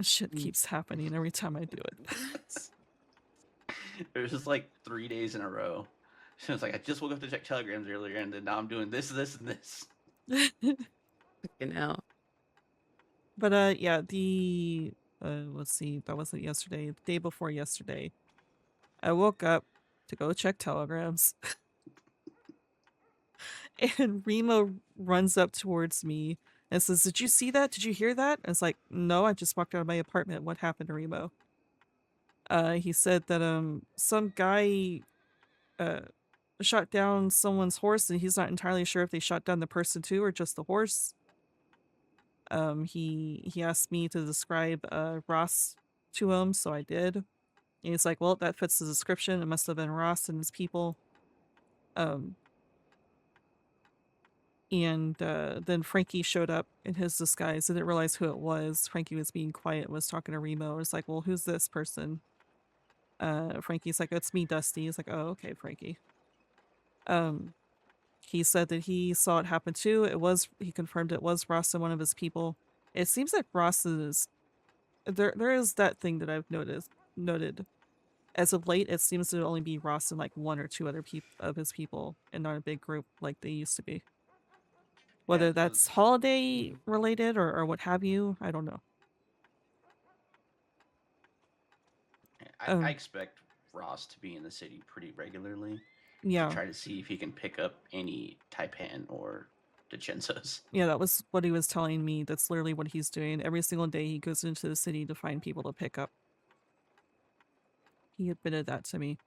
Shit keeps happening every time I do it. It was just like 3 days in a row. She was like, I just woke up to check telegrams earlier, and then now I'm doing this, this, and this. Fucking hell. But yeah, let's see, that wasn't yesterday. The day before yesterday, I woke up to go check telegrams. And Remo runs up towards me and says, "Did you see that? Did you hear that?" And it's like, "No, I just walked out of my apartment. What happened to Remo?" He said that some guy shot down someone's horse and he's not entirely sure if they shot down the person too or just the horse. He asked me to describe Ross to him, so I did. And he's like, "Well, that fits the description. It must have been Ross and his people." And then Frankie showed up in his disguise. I didn't realize who it was. Frankie was being quiet, was talking to Remo. I was like, "Well, who's this person?" Frankie's like, "It's me, Dusty." He's like, "Oh, okay, Frankie." He said that he saw it happen too. He confirmed it was Ross and one of his people. It seems like Ross is there is that thing that I've noted. As of late, it seems to only be Ross and like one or two other of his people and not a big group like they used to be. Whether Yeah, that's holiday related or what have you, I don't know. I expect Ross to be in the city pretty regularly Yeah. to try to see if he can pick up any Taipan or DiCenzo's. Yeah, that was what he was telling me. That's literally what he's doing. Every single day he goes into the city to find people to pick up. He admitted that to me.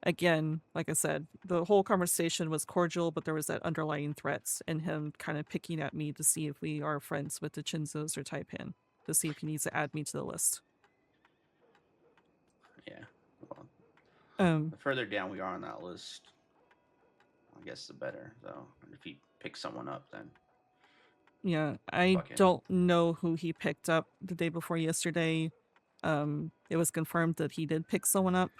Again, like I said, the whole conversation was cordial, but there was that underlying threats and him kind of picking at me to see if we are friends with the Chinzos or Taipan, to see if he needs to add me to the list. Yeah. Well, Um, the further down we are on that list, I guess the better. So if he picks someone up, then yeah, I Fucking- don't know who he picked up the day before yesterday. It was confirmed that he did pick someone up,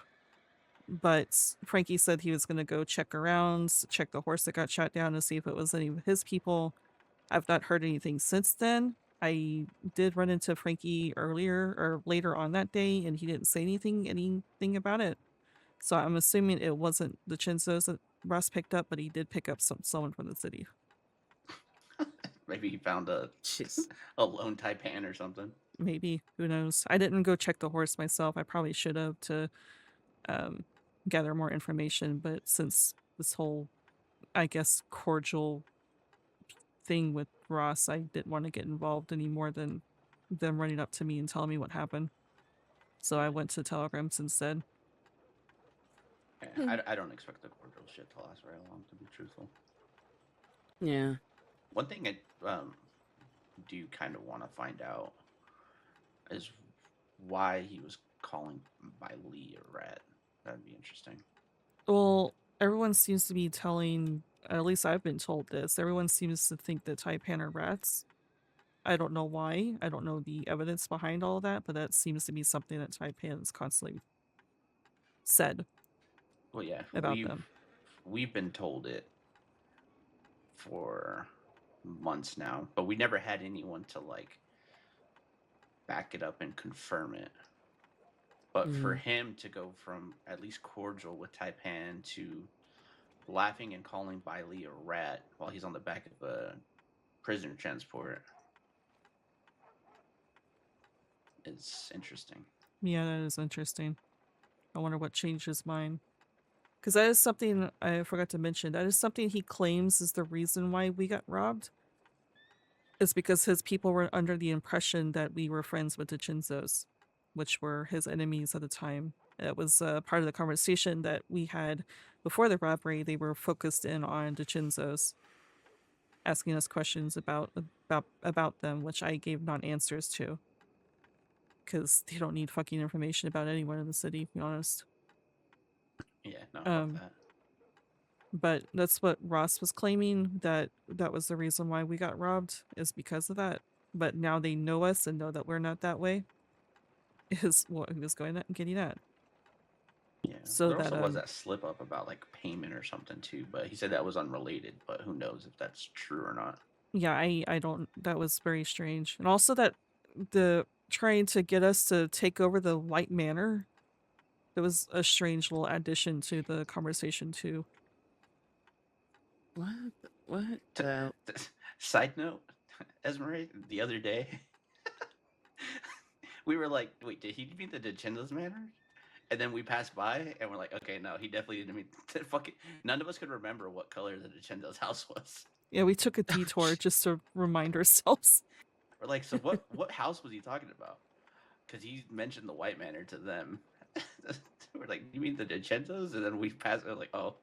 but Frankie said he was going to go check around, check the horse that got shot down to see if it was any of his people. I've not heard anything since then. I did run into Frankie earlier or later on that day, and he didn't say anything about it. So I'm assuming it wasn't the Chinzos that Russ picked up, but he did pick up someone from the city. maybe he found a Jeez. a lone Taipan or something. Maybe, who knows? I didn't go check the horse myself. I probably should have to gather more information, but since this whole, I guess, cordial thing with Ross, I didn't want to get involved any more than them running up to me and telling me what happened. So I went to telegrams instead. Yeah, I don't expect the cordial shit to last very long, to be truthful. Yeah. One thing I do kind of want to find out is why he was calling by Lee a rat. That'd be interesting. Well, everyone seems to be telling, at least I've been told this, everyone seems to think that Taipan are rats. I don't know why. I don't know the evidence behind all of that, but that seems to be something that Taipan has constantly said Well, yeah, about them. we've been told it for months now, but we never had anyone to like back it up and confirm it. But for him to go from at least cordial with Taipan to laughing and calling Bailey a rat while he's on the back of a prisoner transport is interesting. Yeah, that is interesting. I wonder what changed his mind. Because that is something I forgot to mention. That is something he claims is the reason why we got robbed. It's because his people were under the impression that we were friends with the Chinzos, which were his enemies at the time. It was part of the conversation that we had before the robbery. They were focused in on the Chinzos, asking us questions about them, which I gave non-answers to. Because they don't need fucking information about anyone in the city, to be honest. Yeah, no, fuck that. But that's what Ross was claiming, that was the reason why we got robbed, is because of that. But now they know us and know that we're not that way, is what he was getting at. Yeah. So there that, also was that slip up about like payment or something too, but he said that was unrelated, but who knows if that's true or not. Yeah, I don't, that was very strange. And also that the trying to get us to take over the White Manor, it was a strange little addition to the conversation too. What the? Side note, Esmeray, the other day, we were like, wait, did he mean the Dechendo's Manor? And then we passed by and we're like, okay, no, he definitely didn't mean fucking. None of us could remember what color the Dechendo's house was. Yeah, we took a detour just to remind ourselves. We're like, so what house was he talking about? Because he mentioned the White Manor to them. We're like, you mean the Dechentos? And then we passed, we're like, oh,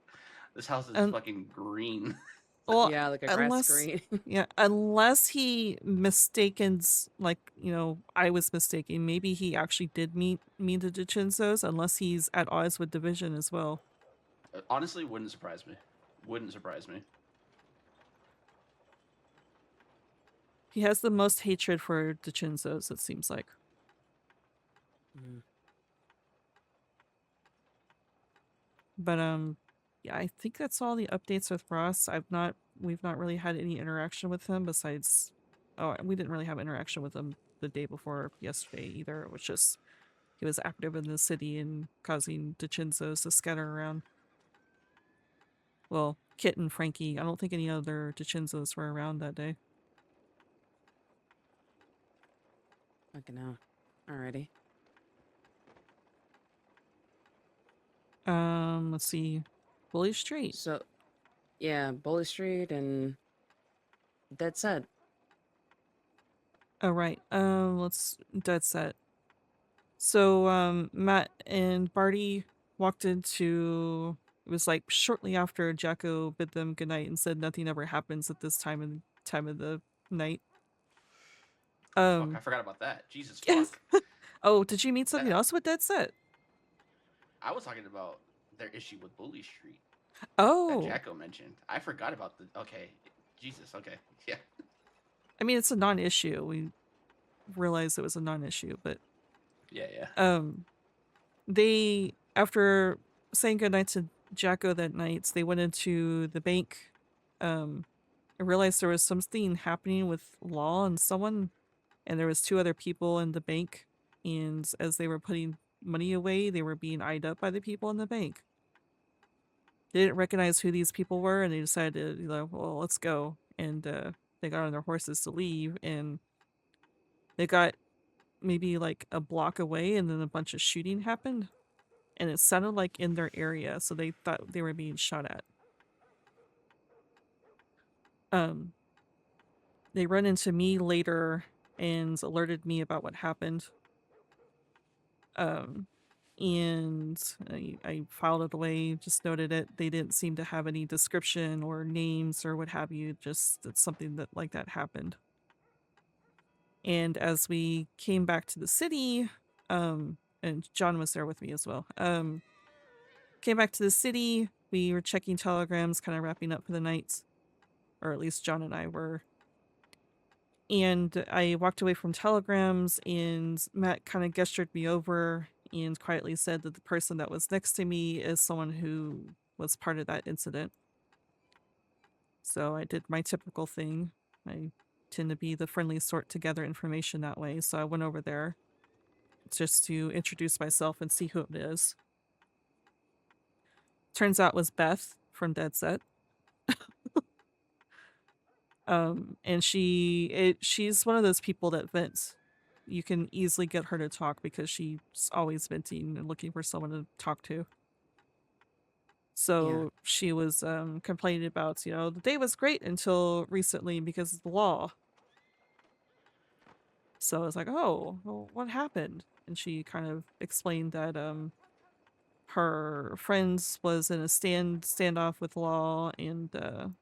this house is fucking green. Well, Yeah, like a grass green. Yeah, unless he mistakens, like, you know, I was mistaken. Maybe he actually did mean the Dechinzos, unless he's at odds with Division as well. Honestly, wouldn't surprise me. Wouldn't surprise me. He has the most hatred for Dechinzos, it seems like. But yeah, I think that's all the updates with Ross. We've not really had any interaction with him besides, oh, we didn't really have interaction with him the day before yesterday either. It was just he was active in the city and causing Dechinzos to scatter around. Well, Kit and Frankie. I don't think any other Dechinzos were around that day. Fucking hell. Alrighty. Let's see. Bully Street. So, yeah, Bully Street and Dead Set. Oh, right. Let's Dead Set. So, Matt and Barty walked into, it was like shortly after Jacko bid them goodnight and said nothing ever happens at this time of the night. Fuck, I forgot about that. Jesus fuck. Oh, did you meet something else with Dead Set? I was talking about their issue with Bully Street. Oh. That Jacko mentioned. I forgot about the. Okay. Jesus. Okay. Yeah. I mean, it's a non-issue. We realized it was a non-issue, but yeah. They, after saying goodnight to Jacko that night, they went into the bank. I realized there was something happening with Law and someone, and there was 2 other people in the bank, and as they were putting money away, they were being eyed up by the people in the bank. They didn't recognize who these people were, and they decided, you know, well, let's go. And they got on their horses to leave, and they got maybe like a block away, and then a bunch of shooting happened. And it sounded like in their area, so they thought they were being shot at. They run into me later and alerted me about what happened. And I filed it away, just noted it. They didn't seem to have any description or names or what have you, just that something that like that happened. And as we came back to the city, and John was there with me as well, came back to the city, we were checking telegrams, kind of wrapping up for the night, or at least John and I were. And I walked away from telegrams, and Matt kind of gestured me over and quietly said that the person that was next to me is someone who was part of that incident. So I did my typical thing. I tend to be the friendly sort to gather information that way, so I went over there just to introduce myself and see who it is. Turns out it was Beth from Dead Set. And she's one of those people that vents. You can easily get her to talk because she's always venting and looking for someone to talk to. So she was complaining about, the day was great until recently because of the law. So I was like, oh, well, what happened? And she kind of explained that her friends was in a standoff with law, and the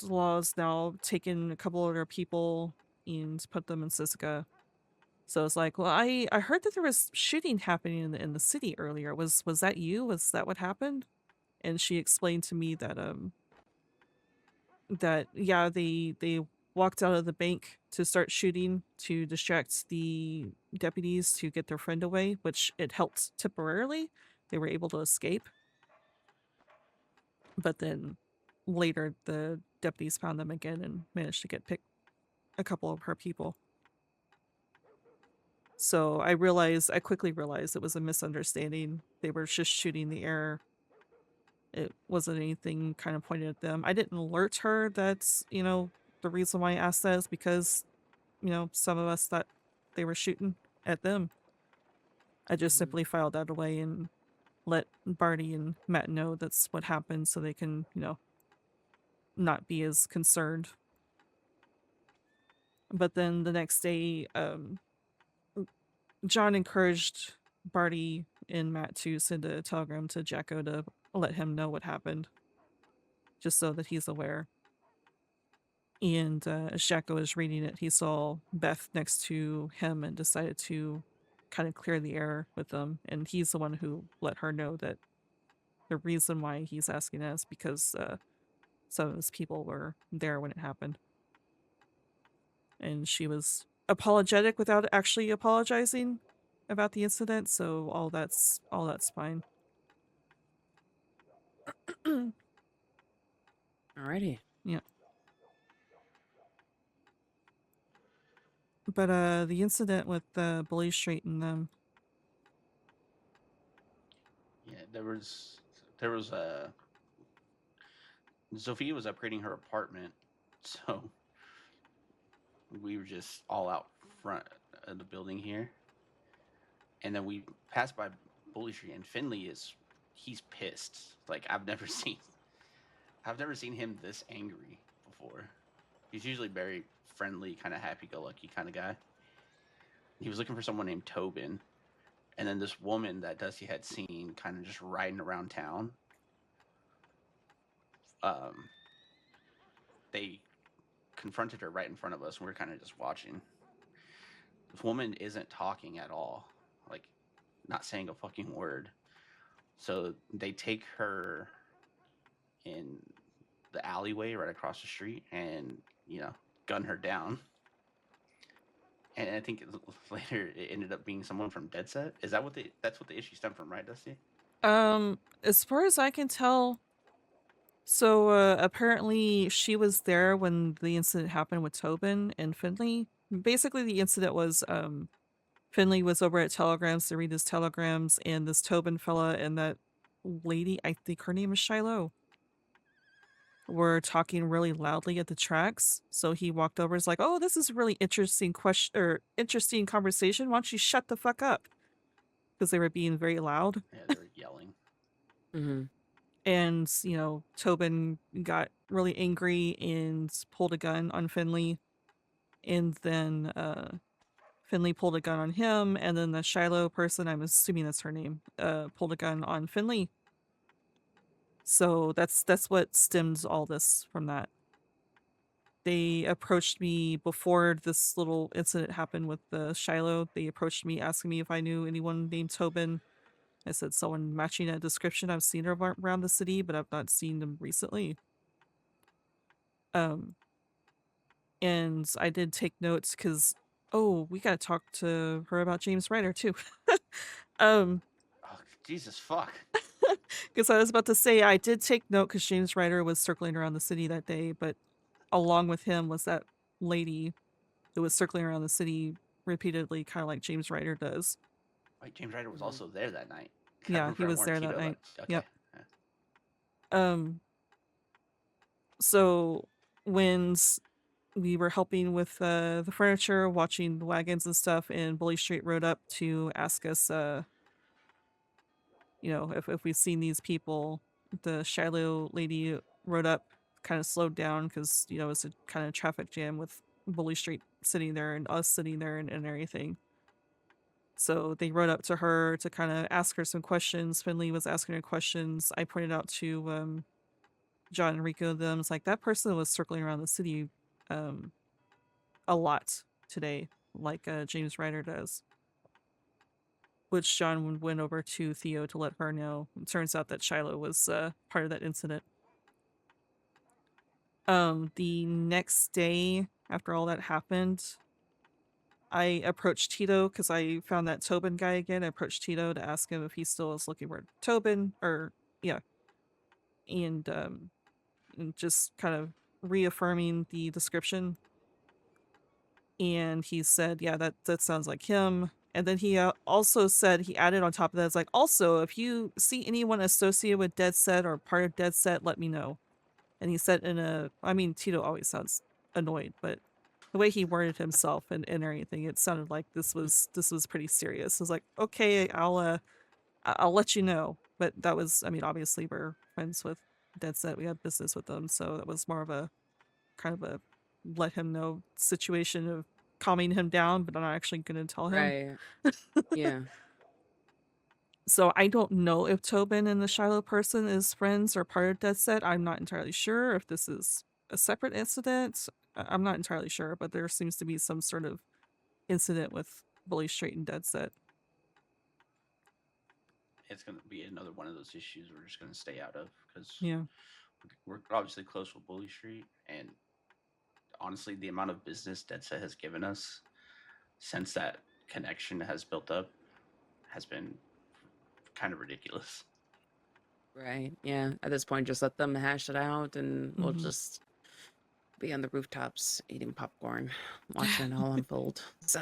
law's now taken a couple of their people and put them in Sisika. So it's like, well, I heard that there was shooting happening in the city earlier. Was that you? Was that what happened? And she explained to me that yeah, they walked out of the bank to start shooting to distract the deputies to get their friend away, which it helped temporarily. They were able to escape. But then later the deputies found them again and managed to get a couple of her people. So I quickly realized it was a misunderstanding. They were just shooting the air. It wasn't anything kind of pointed at them. I didn't alert her that, the reason why I asked that is because, some of us thought they were shooting at them. I just simply filed that away and let Barney and Matt know that's what happened so they can, not be as concerned. But then the next day, John encouraged Barty and Matt to send a telegram to Jacko to let him know what happened, just so that he's aware. And as Jacko was reading it, he saw Beth next to him and decided to kind of clear the air with them. And he's the one who let her know that the reason why he's asking that is because some of his people were there when it happened. And she was apologetic without actually apologizing about the incident, so all that's fine. Alrighty. Yeah. But the incident with Bully Street and them. Yeah, there was Sophia was upgrading her apartment, so we were just all out front of the building here. And then we passed by Bully Street, and Finley he's pissed. Like I've never seen him this angry before. He's usually very friendly, kind of happy-go-lucky kind of guy. He was looking for someone named Tobin, and then this woman that Dusty had seen kind of just riding around town. They confronted her right in front of us, and we were kind of just watching. This woman isn't talking at all, like not saying a fucking word. So they take her in the alleyway right across the street and, gun her down. And I think later it ended up being someone from Dead Set. Is that that's what the issue stemmed from, right, Dusty? As far as I can tell, so apparently she was there when the incident happened with Tobin and Finley. Basically the incident was Finley was over at Telegrams to read his telegrams, and this Tobin fella and that lady, I think her name is Shiloh, were talking really loudly at the tracks. So he walked over and was like, oh, this is a really interesting interesting conversation. Why don't you shut the fuck up? Because they were being very loud. Yeah, they were yelling. Mm-hmm. And, Tobin got really angry and pulled a gun on Finley. And then Finley pulled a gun on him. And then the Shiloh person, I'm assuming that's her name, pulled a gun on Finley. So that's what stems all this from that. They approached me before this little incident happened with the Shiloh. They approached me asking me if I knew anyone named Tobin. I said someone matching a description. I've seen her around the city, but I've not seen them recently. And I did take notes because, we gotta talk to her about James Ryder too. Oh, Jesus fuck. Because I was about to say, I did take note because James Ryder was circling around the city that day, but along with him was that lady who was circling around the city repeatedly, kind of like James Ryder does. Wait, James Ryder was Mhm. also there that night. 'Cause I Yeah, he remember I was warned there that Tito night. about- Okay. Yep. yeah. So when we were helping with the furniture, watching the wagons and stuff, and Bully Street rode up to ask us, if we've seen these people. The Shiloh lady rode up, kind of slowed down because it was a kind of traffic jam with Bully Street sitting there and us sitting there and everything. So they rode up to her to kind of ask her some questions. Finley was asking her questions. I pointed out to John and Rico them. It's like that person was circling around the city a lot today, like James Ryder does. Which John went over to Theo to let her know. It turns out that Shiloh was part of that incident. The next day, after all that happened, I approached Tito because I found that Tobin guy again. I approached Tito to ask him if he still is looking for Tobin, and just kind of reaffirming the description. And he said, yeah, that sounds like him. And then he also said, he added on top of that, it's like, also, if you see anyone associated with Dead Set or part of Dead Set, let me know. And he said Tito always sounds annoyed, but the way he worded himself and everything, it sounded like this was pretty serious. I was like, okay, I'll let you know. But that was, obviously we're friends with Dead Set. We have business with them, so that was more of a kind of a let him know situation of calming him down, but I'm not actually going to tell him. Right. Yeah. So I don't know if Tobin and the Shiloh person is friends or part of Dead Set. I'm not entirely sure if this is a separate incident. I'm not entirely sure, but there seems to be some sort of incident with Bully Street and Dead Set. It's going to be another one of those issues we're just going to stay out of because Yeah. we're obviously close with Bully Street, and honestly, the amount of business Dead Set has given us since that connection has built up has been kind of ridiculous. Right. Yeah. At this point, just let them hash it out, and we'll Mhm. just be on the rooftops eating popcorn, watching it all unfold. So,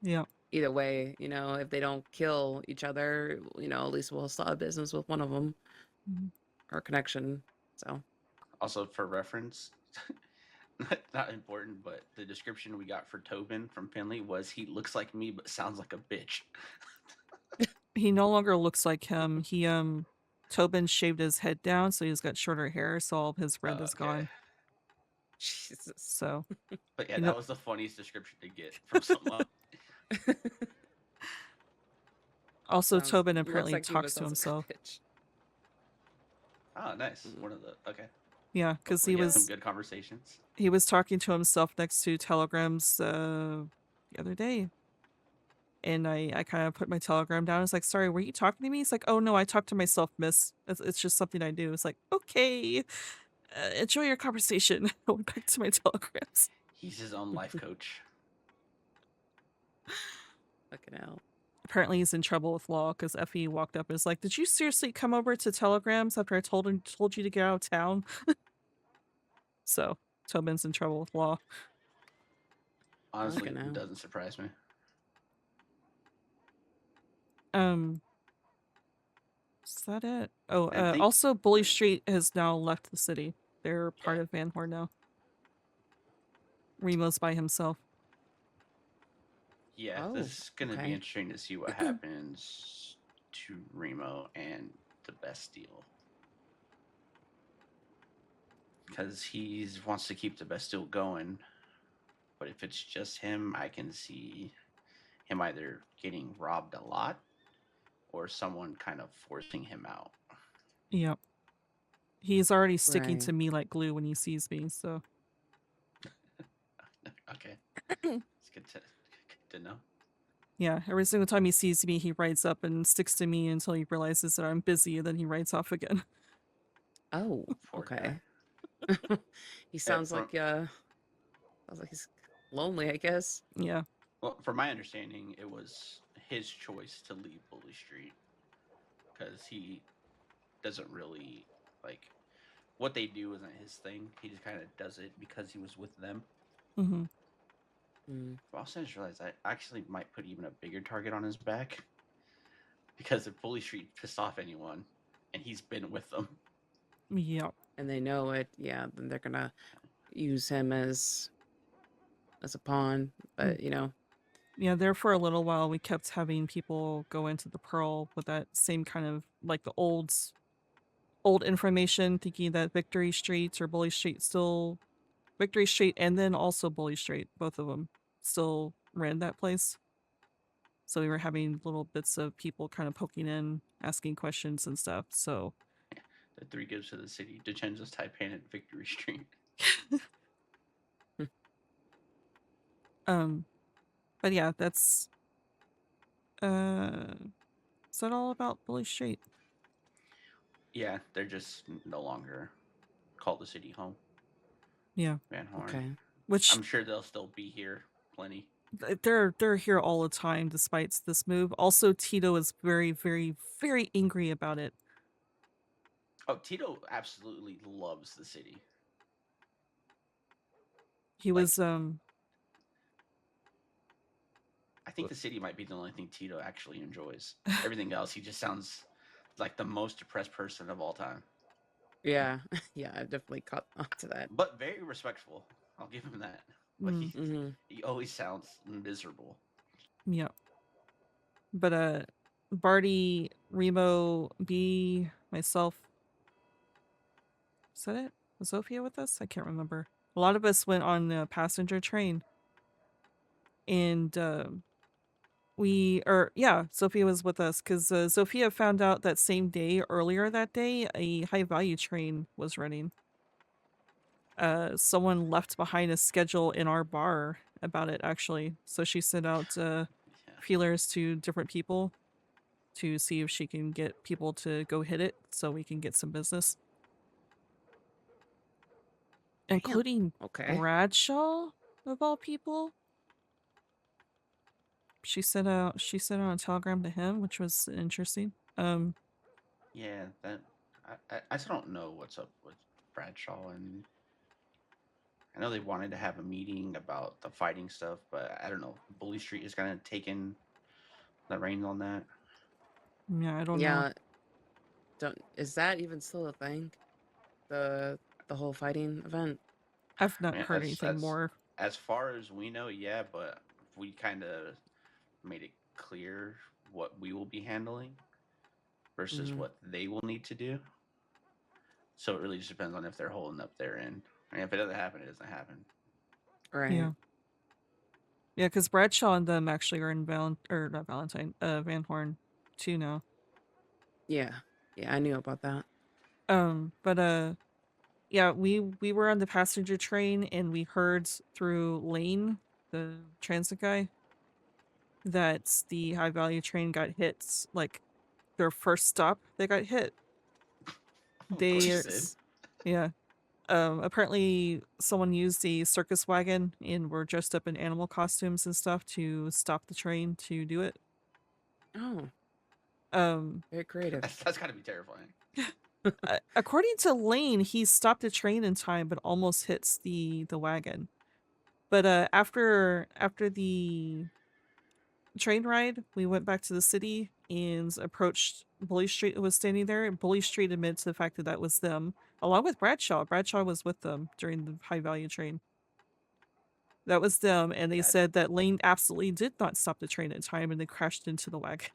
Yeah. either way, if they don't kill each other, at least we'll still have business with one of them Mhm. or connection. So, Also, for reference, not important, but the description we got for Tobin from Finley was he looks like me but sounds like a bitch. He no longer looks like him. Tobin shaved his head down, so he's got shorter hair, so all of his red is gone. Jesus. So, But yeah, You that know- was the funniest description to get from someone. also Sounds- Tobin looks apparently like me, but talks to sounds like a himself. bitch. Oh, nice. One of the okay. Yeah, because he Hopefully had some was good conversations. he was talking to himself next to telegrams the other day. And I kind of put my telegram down. I was like, sorry, were you talking to me? He's like, oh no, I talk to myself, miss. It's just something I do. It's like, okay, enjoy your conversation. I went back to my telegrams. He's his own life coach. Fucking hell. Apparently he's in trouble with law because Effie walked up and was like, did you seriously come over to telegrams after I told you to get out of town? So Tobin's in trouble with law. Honestly, Fucking hell. it doesn't surprise me. Is that it? Oh, I think- also Bully Street has now left the city. They're part of Van Horn now. Remo's by himself. Yeah, Oh, this is going to okay. be interesting to see what happens to Remo and the Bastille. Because he wants to keep the Bastille going. But if it's just him, I can see him either getting robbed a lot or someone kind of forcing him out. Yep. He's already sticking Right. to me like glue when he sees me, so. Okay. It's good to know. Yeah, every single time he sees me, he rides up and sticks to me until he realizes that I'm busy, and then he rides off again. Oh, Poor okay. guy. He sounds from- like he's lonely, I guess. Yeah. Well, from my understanding, it was his choice to leave Bully Street because he doesn't really like what they do isn't his thing. He just kind of does it because he was with them. Mm-hmm. Mm. But I also just realized I actually might put even a bigger target on his back because if Bully Street pissed off anyone, and he's been with them. Yeah. And they know it, yeah, then they're gonna use him as a pawn. But you know, Yeah, there for a little while we kept having people go into the Pearl with that same kind of like the old information, thinking that Victory Street or Bully Street still Victory Street and then also Bully Street, both of them still ran that place. So we were having little bits of people kind of poking in, asking questions and stuff. So The 3 gives to the city. DeCenzo's Taipan at Victory Street. but yeah, that's is that all about Bully Street? Yeah, they're just no longer called the city home. Yeah. Van Horn. okay. Which I'm sure they'll still be here plenty. they're here all the time despite this move. Also, Tito is very, very, very angry about it. Oh, Tito absolutely loves the city. He Like- was I think the city might be the only thing Tito actually enjoys. Everything else, he just sounds like the most depressed person of all time. Yeah, yeah, I've definitely caught on to that. But very respectful. I'll give him that. But he always sounds miserable. yeah. But Barty, Remo, B, myself. Is that it? Was Sophia with us? I can't remember. A lot of us went on the passenger train. And Sophia was with us because Sophia found out that same day, earlier that day, a high value train was running. Someone left behind a schedule in our bar about it, actually. So she sent out feelers to different people to see if she can get people to go hit it so we can get some business. Including Okay. Bradshaw, of all people. She sent out a telegram to him, which was interesting. Yeah, that I still don't know what's up with Bradshaw, and I know they wanted to have a meeting about the fighting stuff, but I don't know. Bully Street is kind of taking the reins on that. Yeah, I don't know. Yeah. Is that even still a thing? The whole fighting event? I've not Yeah, heard anything more. As far as we know, yeah, but we kind of made it clear what we will be handling versus what they will need to do. So it really just depends on if they're holding up their end. I mean, if it doesn't happen, it doesn't happen. Right. Yeah. Yeah, because Bradshaw and them actually are in Van Horn too now. Yeah. Yeah, I knew about that. Yeah, we were on the passenger train and we heard through Lane, the transit guy, that the high value train got hit. Like their first stop, they got hit. Jesus. Yeah. Apparently someone used a circus wagon and were dressed up in animal costumes and stuff to stop the train to do it. Oh, very creative. That's got to be terrifying. According to Lane, he stopped the train in time but almost hits the wagon. But after the train ride, we went back to the city and approached Bully Street, who was standing there, and Bully Street admitted to the fact that was them, along with Bradshaw. Bradshaw was with them during the high value train. That was them, and they said that Lane absolutely did not stop the train in time and they crashed into the wagon.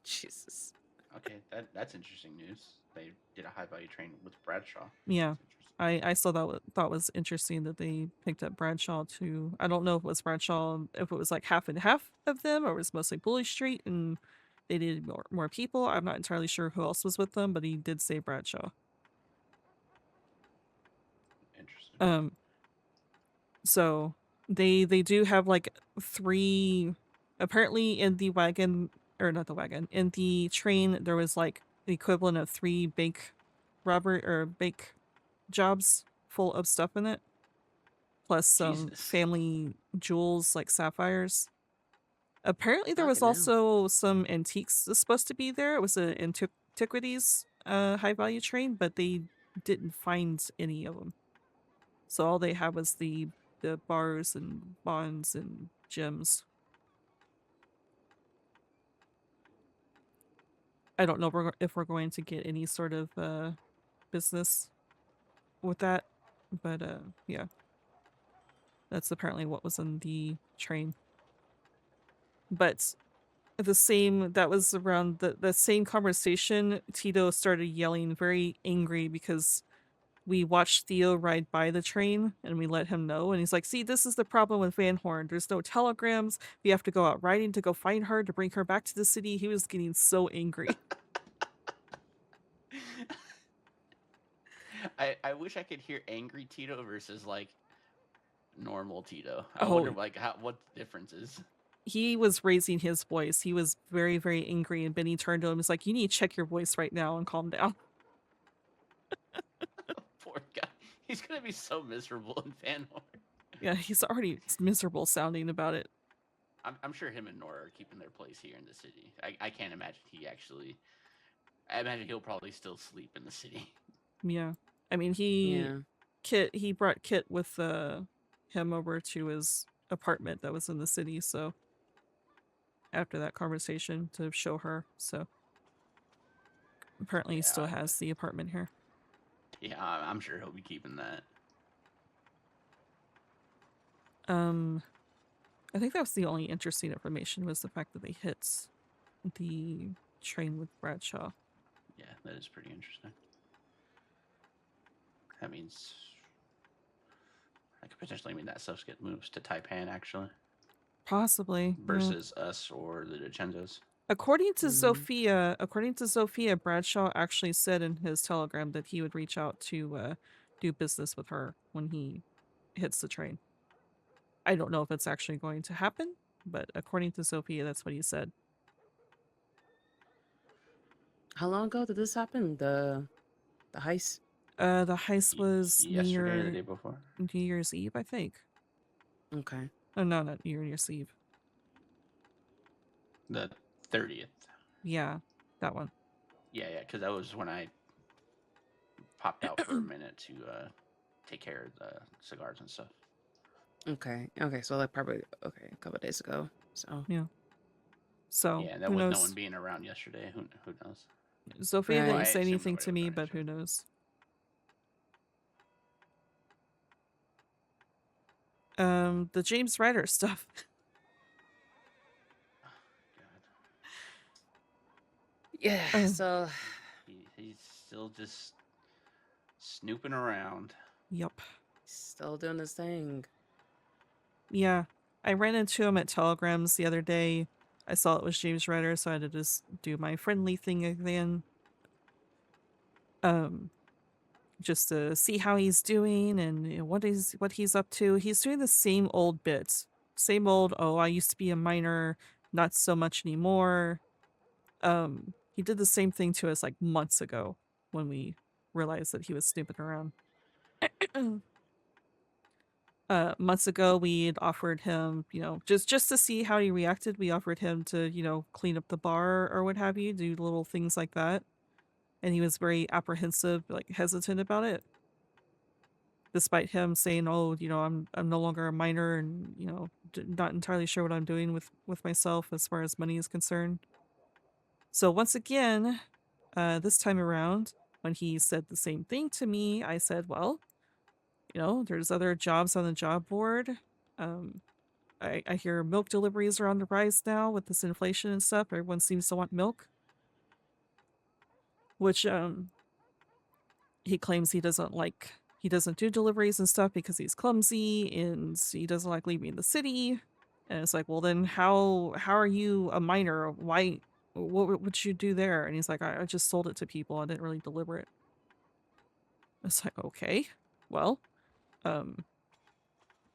Jesus. Okay, that's interesting news. They did a high value train with Bradshaw. Yeah. That's interesting. I still thought was interesting that they picked up Bradshaw too. I don't know if it was Bradshaw, if it was like half and half of them, or it was mostly Bully Street and they needed more people. I'm not entirely sure who else was with them, but he did say Bradshaw. Interesting. So they do have like 3, apparently in the wagon, or not the wagon, in the train there was like the equivalent of 3 bank jobs full of stuff in it, plus some Jesus. family jewels like sapphires. Apparently there was Fucking hell. also some antiques that's supposed to be there. It was an antiquities high value train, but they didn't find any of them. So all they had was the bars and bonds and gems. I don't know if we're going to get any sort of business with that, but yeah, that's apparently what was in the train. But that was around the same conversation. Tito started yelling, very angry, because we watched Theo ride by the train and we let him know, and he's like, see, this is the problem with Van Horn. There's no telegrams. We have to go out riding to go find her, to bring her back to the city. He was getting so angry. I wish I could hear angry Tito versus like normal Tito. I Oh. wonder like what the difference is. He was raising his voice. He was very, very angry, and Benny turned to him and was like, you need to check your voice right now and calm down. Poor guy. He's gonna be so miserable in Van Horn. Yeah, he's already miserable sounding about it. I'm sure him and Nora are keeping their place here in the city. I can't imagine I imagine he'll probably still sleep in the city. Yeah. I mean, he brought Kit with him over to his apartment that was in the city, so after that conversation to show her, so apparently he still has the apartment here. Yeah, I'm sure he'll be keeping that. I think that was the only interesting information, was the fact that they hit the train with Bradshaw. Yeah, that is pretty interesting. That means I could potentially mean that stuff gets moved to Taipan, actually. Possibly. Versus us or the DeCenzos. According to Sophia, Bradshaw actually said in his telegram that he would reach out to do business with her when he hits the train. I don't know if it's actually going to happen, but according to Sophia, that's what he said. How long ago did this happen? The heist? The heist was yesterday or the day before? New Year's Eve, I think. Okay. Oh, no, not New Year's Eve. The 30th. Yeah, that one. Yeah, because that was when I popped out for a minute to take care of the cigars and stuff. Okay, so like probably a couple of days ago. So yeah. So yeah, that was no one being around yesterday. Who knows? Sophia didn't say anything to me, but who knows? The James Ryder stuff. Yeah, so he's still just snooping around. Yep. Still doing his thing. Yeah. I ran into him at Telegrams the other day. I saw it was James Ryder, so I had to just do my friendly thing again. Just to see how he's doing and what he's up to. He's doing the same old bits. Same old, oh, I used to be a miner, not so much anymore. He did the same thing to us like months ago when we realized that he was snooping around. Months ago we'd offered him, just to see how he reacted, we offered him to, clean up the bar or what have you, do little things like that. And he was very apprehensive, like hesitant about it. Despite him saying, oh, I'm no longer a miner and, not entirely sure what I'm doing with myself as far as money is concerned. So once again, this time around, when he said the same thing to me, I said, well, there's other jobs on the job board. I hear milk deliveries are on the rise now with this inflation and stuff. Everyone seems to want milk. Which, he claims he doesn't do deliveries and stuff because he's clumsy and he doesn't like leaving the city. And it's like, well, then how are you a miner? What would you do there? And he's like, I just sold it to people. I didn't really deliver it. It's like, okay, well,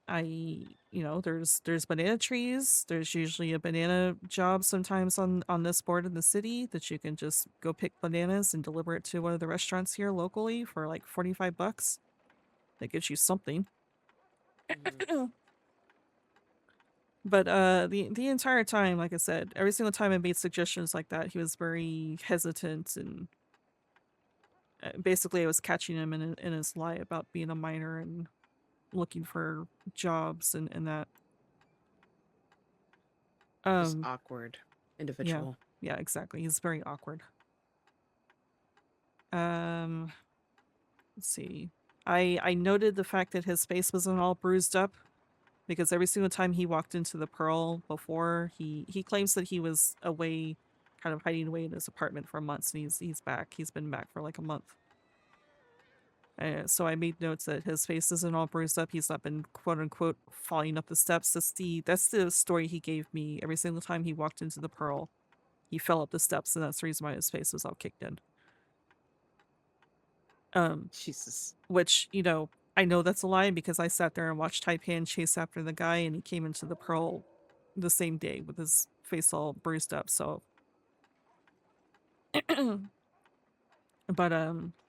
there's banana trees. There's usually a banana job sometimes on this board in the city that you can just go pick bananas and deliver it to one of the restaurants here locally for like $45. That gives you something. But the entire time, like I said, every single time I made suggestions like that, he was very hesitant, and basically I was catching him in his lie about being a minor and looking for jobs and that. Just awkward individual. Yeah, exactly. He's very awkward. Let's see. I noted the fact that his face wasn't all bruised up, because every single time he walked into the Pearl before, he claims that he was away, kind of hiding away in his apartment for months, and he's back. He's been back for like a month. So I made notes that his face isn't all bruised up. He's not been quote unquote falling up the steps. That's the story he gave me. Every single time he walked into the Pearl, he fell up the steps, and that's the reason why his face was all kicked in. Jesus. Which, you know, I know that's a lie because I sat there and watched Taipan chase after the guy, and he came into the Pearl the same day with his face all bruised up, so. But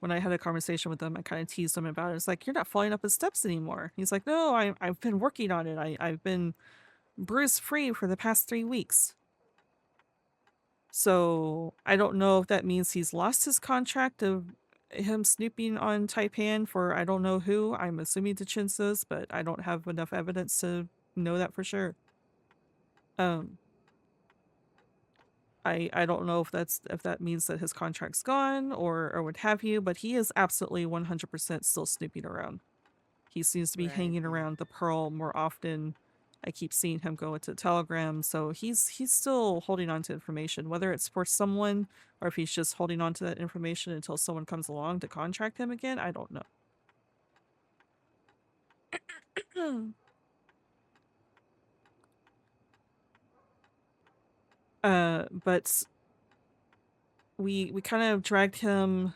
when I had a conversation with him, I kind of teased him about it. It's like, you're not falling up his steps anymore. He's like, no, I've been working on it. I've been bruise free for the past 3 weeks. So I don't know if that means he's lost his contract of him snooping on Taipan for I don't know who. I'm assuming the Chinsos, but I don't have enough evidence to know that for sure. I don't know if that means that his contract's gone or what have you, but he is absolutely 100% still snooping around. He seems to be Right, hanging yeah. around the Pearl more often. I keep seeing him go into Telegram, so he's still holding on to information, whether it's for someone or if he's just holding on to that information until someone comes along to contract him again. I don't know. But we kind of dragged him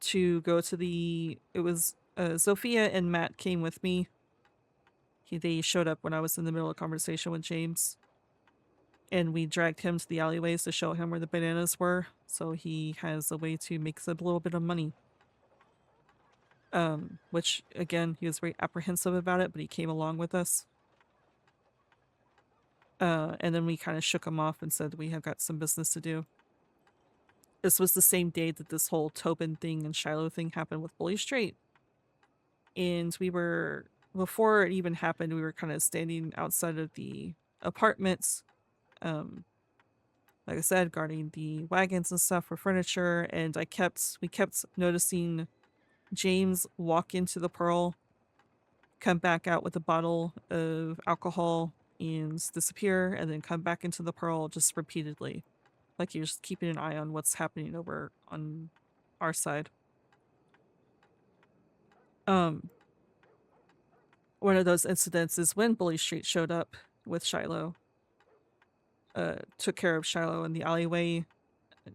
to go to it was Sophia and Matt came with me. They showed up when I was in the middle of a conversation with James. And we dragged him to the alleyways to show him where the bananas were, so he has a way to make a little bit of money. Which, again, he was very apprehensive about it, but he came along with us. And then we kind of shook him off and said we have got some business to do. This was the same day that this whole Tobin thing and Shiloh thing happened with Bully Strait. And before it even happened, we were kind of standing outside of the apartments, like I said, guarding the wagons and stuff for furniture, and we kept noticing James walk into the Pearl, come back out with a bottle of alcohol and disappear, and then come back into the Pearl just repeatedly. Like he was just keeping an eye on what's happening over on our side. One of those incidents is when Bully Street showed up with Shiloh. Took care of Shiloh in the alleyway.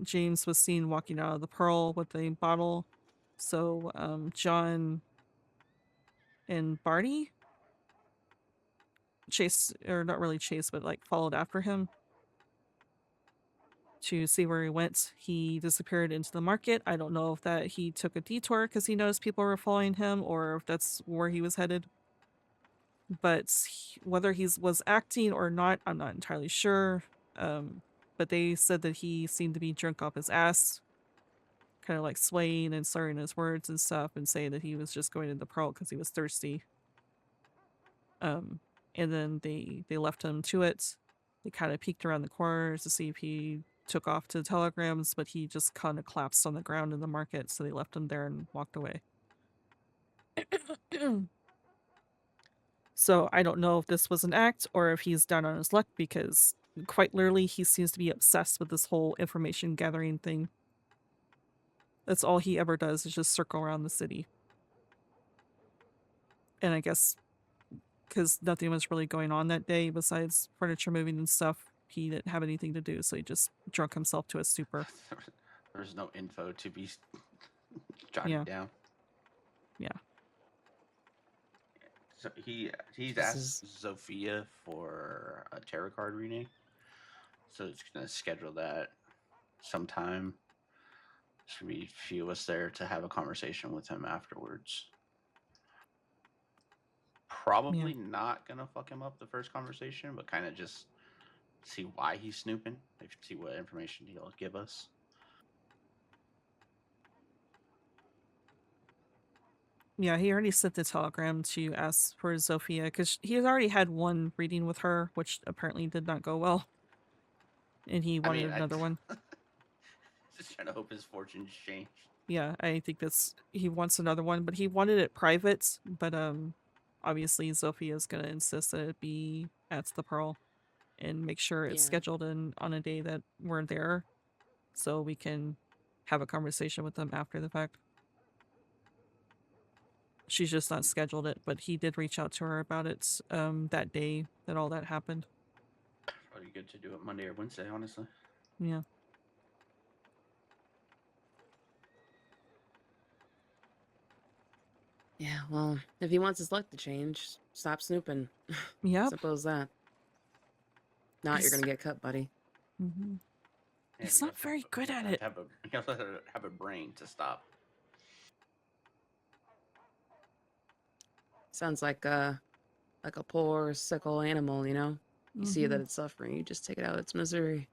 James was seen walking out of the Pearl with a bottle. So, John and Barty chased, or not really chased, but like followed after him to see where he went. He disappeared into the market. I don't know if that he took a detour because he noticed people were following him or if that's where he was headed. But whether he was acting or not, I'm not entirely sure. But they said that he seemed to be drunk off his ass, kind of like swaying and slurring his words and stuff, and saying that he was just going to the Pearl because he was thirsty. And then they left him to it. They kind of peeked around the corners to see if he took off to the telegrams, but he just kind of collapsed on the ground in the market, so they left him there and walked away. So I don't know if this was an act or if he's down on his luck, because quite literally he seems to be obsessed with this whole information gathering thing. That's all he ever does, is just circle around the city. And I guess because nothing was really going on that day besides furniture moving and stuff, he didn't have anything to do, so he just drunk himself to a stupor. There's no info to be jotted down. Yeah. So he's asked Sophia for a tarot card reading, so it's gonna schedule that sometime. There's gonna be a few of us there to have a conversation with him afterwards. probably not gonna fuck him up the first conversation, but kind of just see why he's snooping. See what information he'll give us. Yeah, he already sent the telegram to ask for Zofia because he had already had one reading with her, which apparently did not go well. And he wanted another one. Just trying to hope his fortunes change. Yeah, I think he wants another one, but he wanted it private. But obviously Zophia's gonna insist that it be at the Pearl, and make sure it's Yeah. scheduled in on a day that we're there, so we can have a conversation with them after the fact. She's just not scheduled it, but he did reach out to her about it that day that all that happened. Probably good to do it Monday or Wednesday, honestly. Yeah. Yeah, well, if he wants his luck to change, stop snooping. Yep. Simple as that. Not, you're gonna get cut, buddy. Mm-hmm. Yeah, He's you not have to very good at it. You have to have a brain to stop. Sounds like a poor, sickle animal, you know? You see that Mhm. it's suffering, you just take it out of its misery.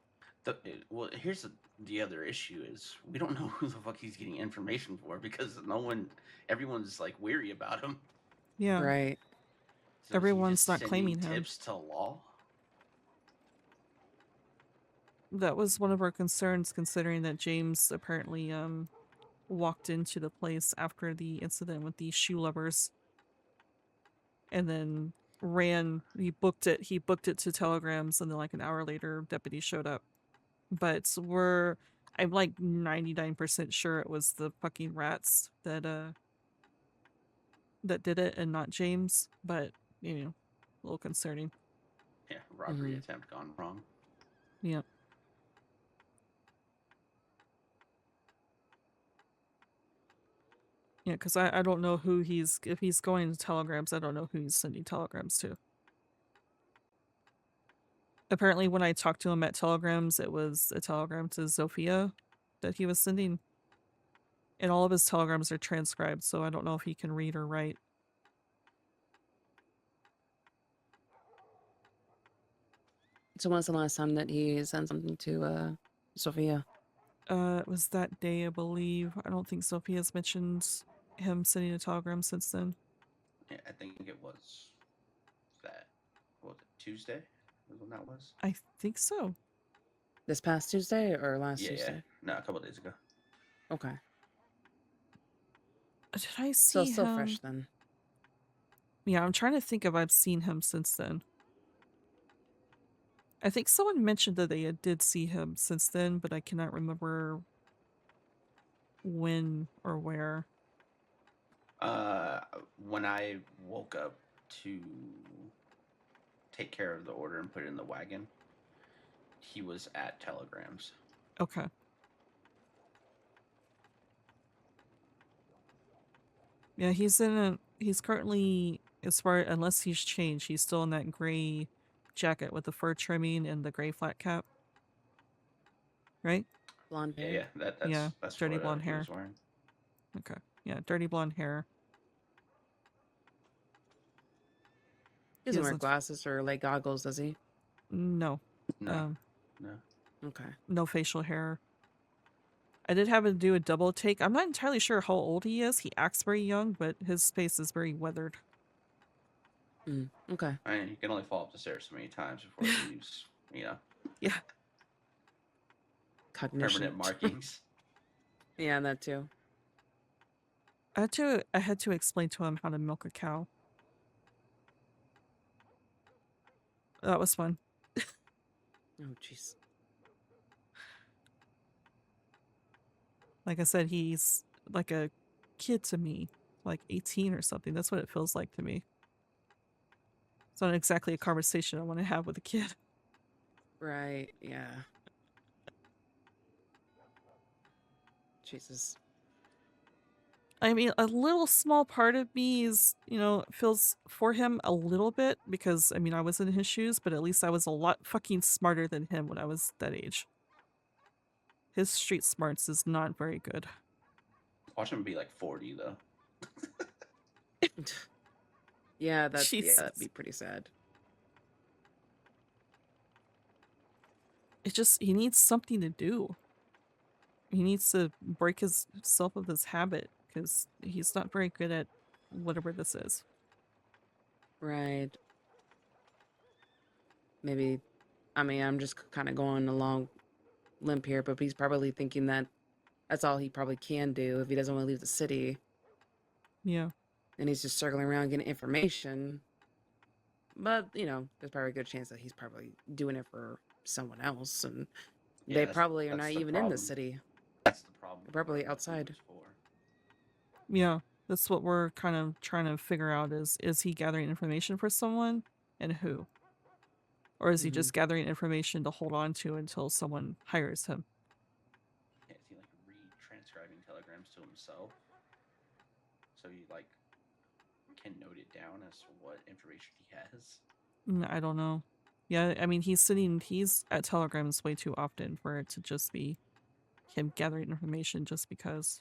Well, here's the other issue is we don't know who the fuck he's getting information for because everyone's like weary about him. Yeah. Right. So is he Everyone's just not sending claiming him. tips to law. That was one of our concerns, considering that James apparently walked into the place after the incident with the shoe lovers, and then ran. He booked it to telegrams, and then like an hour later, deputy showed up. But I'm like 99% sure it was the fucking rats that did it, and not James. But you know, a little concerning. Yeah, robbery attempt gone wrong. Yeah. Yeah, because I don't know who if he's going to telegrams, I don't know who he's sending telegrams to. Apparently, when I talked to him at telegrams, it was a telegram to Zofia that he was sending. And all of his telegrams are transcribed, so I don't know if he can read or write. So when's the last time that he sent something to Sophia? It was that day, I believe. I don't think Sophia's mentioned him sending a telegram since then. Yeah, I think it was what was it, Tuesday? Was when that was? I think so. This past Tuesday or last Tuesday? No, a couple days ago. Okay. Did I So see still him? fresh then. Yeah, I'm trying to think if I've seen him since then. I think someone mentioned that they did see him since then, but I cannot remember when or where. When I woke up to take care of the order and put it in the wagon, he was at telegrams. Okay. Yeah, he's currently, unless he's changed, he's still in that gray jacket with the fur trimming and the gray flat cap. Right? Blonde hair. Yeah, that's dirty what, blonde he hair. was wearing. Okay. Yeah, dirty blonde hair. He doesn't wear doesn't- glasses or like goggles, does he? No. No, no. Okay. No facial hair. I did have him do a double take. I'm not entirely sure how old he is. He acts very young, but his face is very weathered. Okay. I mean, you can only fall up the stairs so many times before you use, Yeah. Cognition. permanent markings. Yeah, that too. I had to explain to him how to milk a cow. That was fun. Oh, jeez. Like I said, he's like a kid to me, like 18 or something. That's what it feels like to me. It's not exactly a conversation I want to have with a kid. Right. Yeah. Jesus. I mean, a little small part of me is, feels for him a little bit because, I mean, I was in his shoes, but at least I was a lot fucking smarter than him when I was that age. His street smarts is not very good. Watch him be like 40 though. Yeah, that'd Jesus. be pretty sad. He needs something to do. He needs to break himself of this habit because he's not very good at whatever this is. Right. Maybe, I mean, I'm just kind of going along limp here, but he's probably thinking that that's all he probably can do if he doesn't want to leave the city. Yeah. And he's just circling around getting information. But, you know, there's probably a good chance that he's probably doing it for someone else. And Yeah, they that's- probably are that's not the even in the problem. city. That's the problem. They're probably with what outside. Uber's for. Yeah. That's what we're kind of trying to figure out is he gathering information for someone and who? Or is he just gathering information to hold on to until someone hires him? Yeah, is he like re-transcribing telegrams to himself? So he like can note it down as to what information he has. I don't know. Yeah, I mean, he's at Telegrams way too often for it to just be him gathering information just because.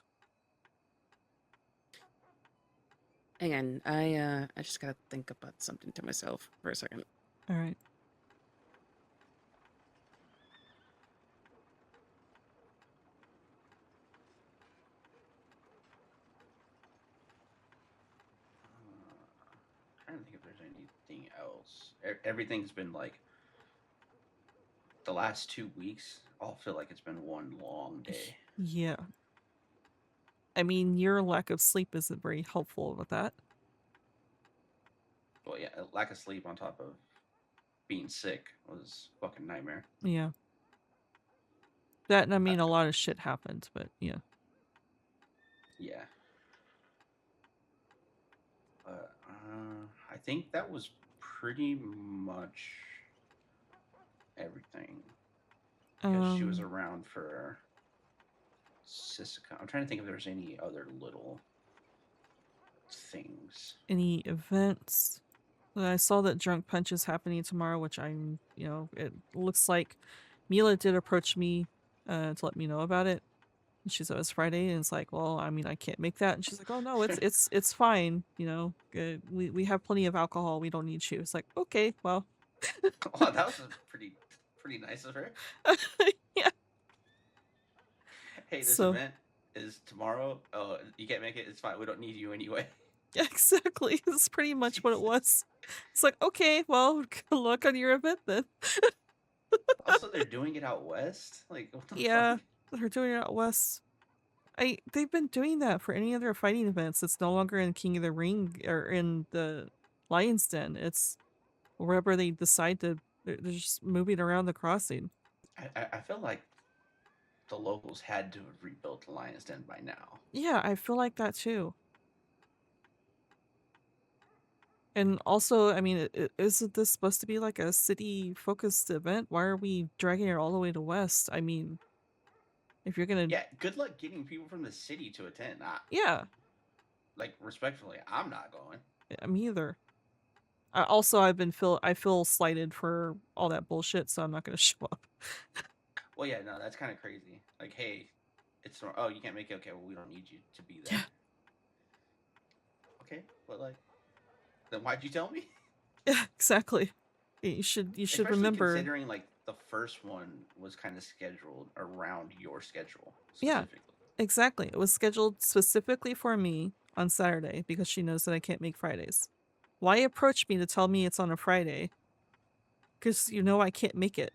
Hang on, I just gotta think about something to myself for a second. All right. Trying to think if there's anything else. Everything's been like the last 2 weeks. All feel like it's been one long day. Yeah. I mean, your lack of sleep isn't very helpful with that. Well, yeah, lack of sleep on top of being sick was a fucking nightmare. Yeah. That, and I mean, a lot of shit happened, but yeah. Yeah. But I think that was pretty much everything. Because she was around for Sisika. I'm trying to think if there's any other little things. Any events? I saw that Drunk Punch is happening tomorrow, which I'm, it looks like Mila did approach me to let me know about it. And she said it was Friday, and it's like, well, I mean, I can't make that. And she's like, oh no, it's fine. We have plenty of alcohol. We don't need you. It's like, okay, well. Oh, that was pretty nice of her. Yeah. Hey, this event is tomorrow. Oh, you can't make it. It's fine. We don't need you anyway. Yeah, exactly. That's pretty much what it was. It's like, okay, well, good luck on your event then. Also, they're doing it out west. Like, what the fuck? They're doing it out west. They've been doing that for any other fighting events. It's no longer in King of the Ring or in the Lion's Den. It's wherever they decide to. They're just moving around the crossing. I feel like the locals had to have rebuilt the Lion's Den by now. Yeah, I feel like that too. And also, I mean, isn't this supposed to be like a city-focused event? Why are we dragging it all the way to West? I mean, if you're gonna... Yeah, good luck getting people from the city to attend. Yeah. Like, respectfully, I'm not going. Me either. Also, I feel slighted for all that bullshit, so I'm not gonna show up. Well, yeah, no, that's kind of crazy. Like, hey, it's... Oh, you can't make it? Okay, well, we don't need you to be there. Yeah. Okay, but like... Then why'd you tell me? Yeah, exactly. You should Especially remember. Considering like the first one was kind of scheduled around your schedule. Yeah, exactly. It was scheduled specifically for me on Saturday because she knows that I can't make Fridays. Why approach me to tell me it's on a Friday? Because I can't make it.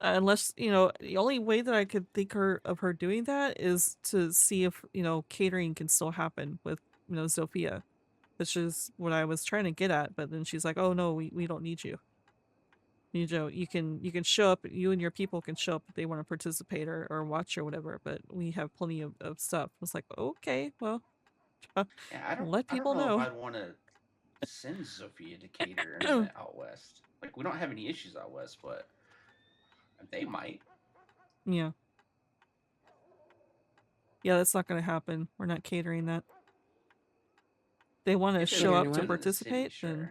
Unless, the only way that I could think of her doing that is to see if, catering can still happen with, Sophia. Which is what I was trying to get at, but then she's like, oh no, we don't need you. You can show up, you and your people can show up if they want to participate or watch or whatever, but we have plenty of stuff. I was like, okay, well, yeah, I don't know. If I'd want to send Sophia to cater an event out west. Like, we don't have any issues out west, but they might. Yeah. Yeah, that's not going to happen. We're not catering that. They want to show up to participate, then...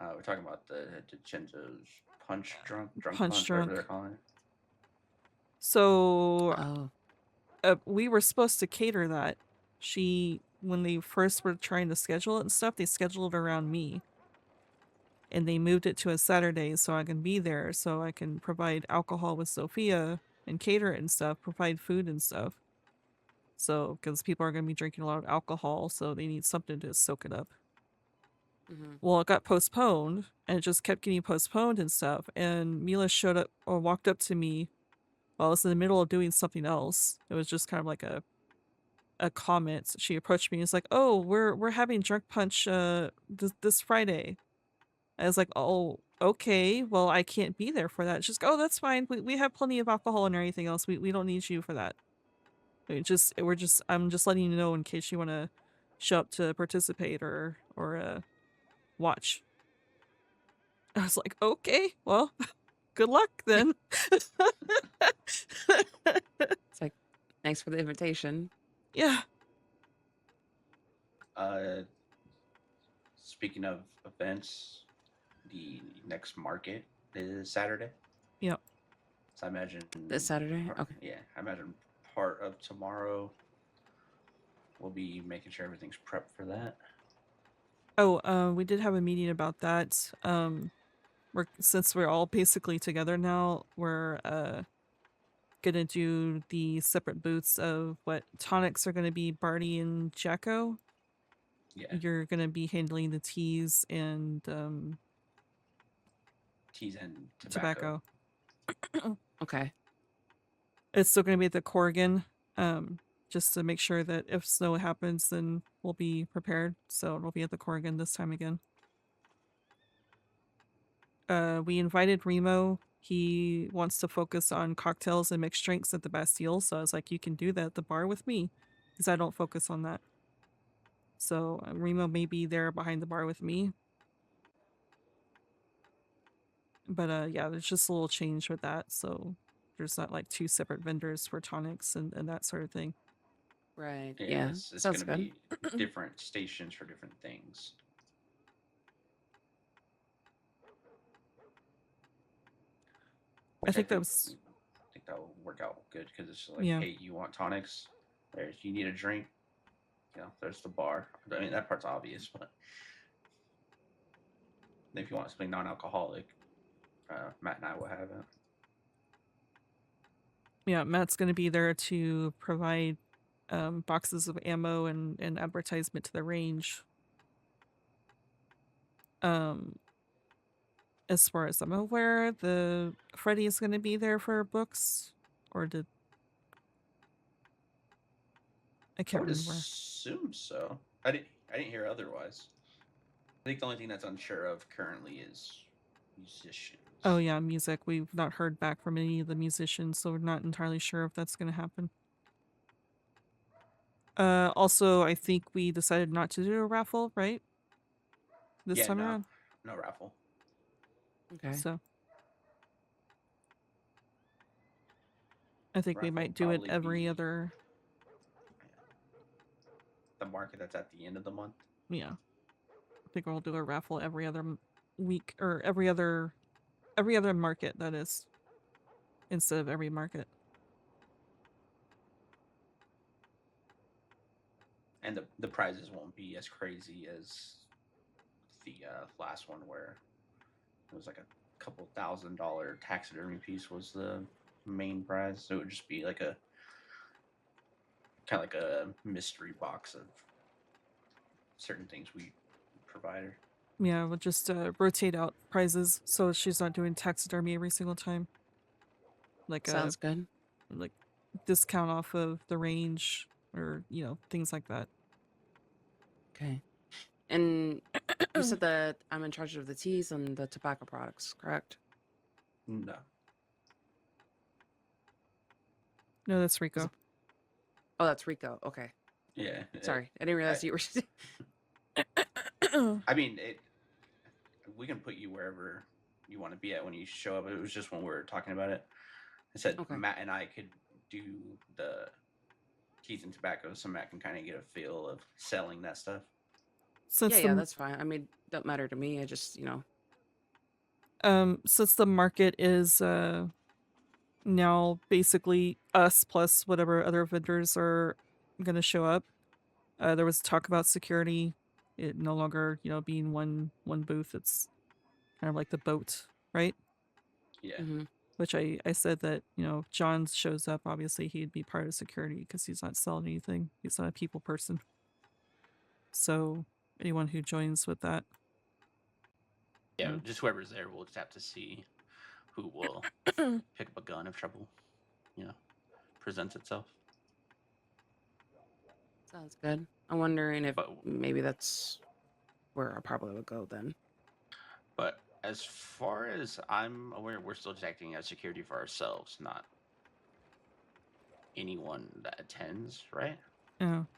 we're talking about the DiCenzo's punch drunk, whatever they're calling it. So, we were supposed to cater that, when they first were trying to schedule it and stuff, they scheduled it around me. And they moved it to a Saturday so I can be there, so I can provide alcohol with Sophia and cater it and stuff, provide food and stuff. So, because people are going to be drinking a lot of alcohol, so they need something to soak it up. Mm-hmm. Well, it got postponed, and it just kept getting postponed and stuff. And Mila showed up or walked up to me while I was in the middle of doing something else. It was just kind of like a comment. She approached me and was like, "Oh, we're having drunk punch this Friday." I was like, "Oh, okay. Well, I can't be there for that." She's like, "Oh, that's fine. We have plenty of alcohol and everything else. We don't need you for that. I'm just letting you know in case you want to show up to participate or watch." I was like, "Okay, well, good luck then." It's like, thanks for the invitation. Yeah. Speaking of events, the next market is Saturday. Yep. So I imagine This Saturday? part- Okay. Yeah, I imagine part of tomorrow we'll be making sure everything's prepped for that. Oh, we did have a meeting about that. Since we're all basically together now, we're gonna do the separate booths of what tonics are gonna be Barty and Jacko. Yeah, You're gonna be handling the teas and teas and tobacco. Okay. It's still gonna be at the Corrigan, just to make sure that if snow happens, then we'll be prepared. So it'll be at the Corrigan this time again. We invited Remo. He wants to focus on cocktails and mixed drinks at the Bastille, so I was like, you can do that at the bar with me, because I don't focus on that. So Remo may be there behind the bar with me. But yeah, there's just a little change with that, so there's not like 2 separate vendors for tonics and that sort of thing. Right. Yeah, Yeah. it's Sounds gonna good. be different stations for different things. I think that was I think that will work out good because it's like, Yeah. hey, you want tonics? You need a drink. There's the bar. I mean, that part's obvious, but if you want something non-alcoholic, Matt and I will have it. Yeah, Matt's going to be there to provide boxes of ammo and advertisement to the range. As far as I'm aware, the Freddy is going to be there for books, or did I I can't would remember. assume so. I didn't hear otherwise. I think the only thing that's unsure of currently is musicians. Oh yeah, music. We've not heard back from any of the musicians, so we're not entirely sure if that's going to happen. Also, I think we decided not to do a raffle, right? This time around. No raffle. Okay. So I think we Raffle might do it probably every be- other. The market that's at the end of the month. Yeah, I think we'll do a raffle every other week or every other market, that is, instead of every market. And the prizes won't be as crazy as the last one, where it was like a couple $1,000 taxidermy piece was the main prize. So it would just be like a kind of like a mystery box of certain things we provided. Yeah, we'll just rotate out prizes so she's not doing taxidermy every single time. Like Sounds good. like discount off of the range or things like that. Okay. And you said that I'm in charge of the teas and the tobacco products, correct? No. No, that's Rico. Oh, that's Rico. Okay. Yeah. Sorry, I didn't realize you were. I mean, we can put you wherever you want to be at when you show up. It was just when we were talking about it. I said Okay. Matt and I could do the teas and tobacco, so Matt can kind of get a feel of selling that stuff. Since Yeah, that's fine. I mean, don't matter to me. I just, since the market is now basically us plus whatever other vendors are gonna show up, There was talk about security. It no longer, being one booth. It's kind of like the boat, right? Yeah. Mm-hmm. Which I said that, if John shows up, obviously he'd be part of security because he's not selling anything. He's not a people person. So anyone who joins with that. Yeah, Mm. just whoever's there, we'll just have to see who will pick up a gun if trouble, presents itself. Sounds good. I'm wondering if But maybe that's where I probably would go then. But as far as I'm aware, we're still just acting as security for ourselves, not anyone that attends, right?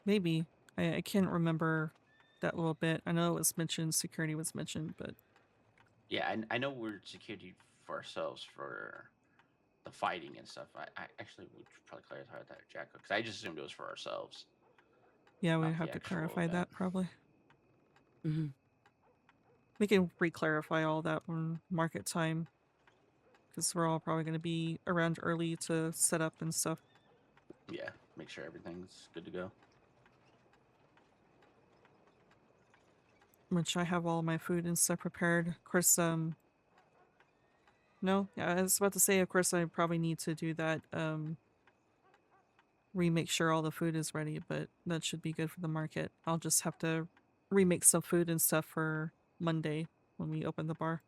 Maybe. I can't remember that little bit. I know it was mentioned, security was mentioned, but Yeah, I know we're security for ourselves for the fighting and stuff. I actually would probably clarify that, Jack, because I just assumed it was for ourselves. yeah, we'd Not the have to actual clarify event. that probably. Mm-hmm. We can re-clarify all that when market time, because we're all probably going to be around early to set up and stuff. Yeah, make sure everything's good to go. Which I have all my food and stuff prepared. Of course, no, yeah, I was about to say, of course, I probably need to do that, remake sure all the food is ready, but that should be good for the market. I'll just have to remake some food and stuff for Monday when we open the bar.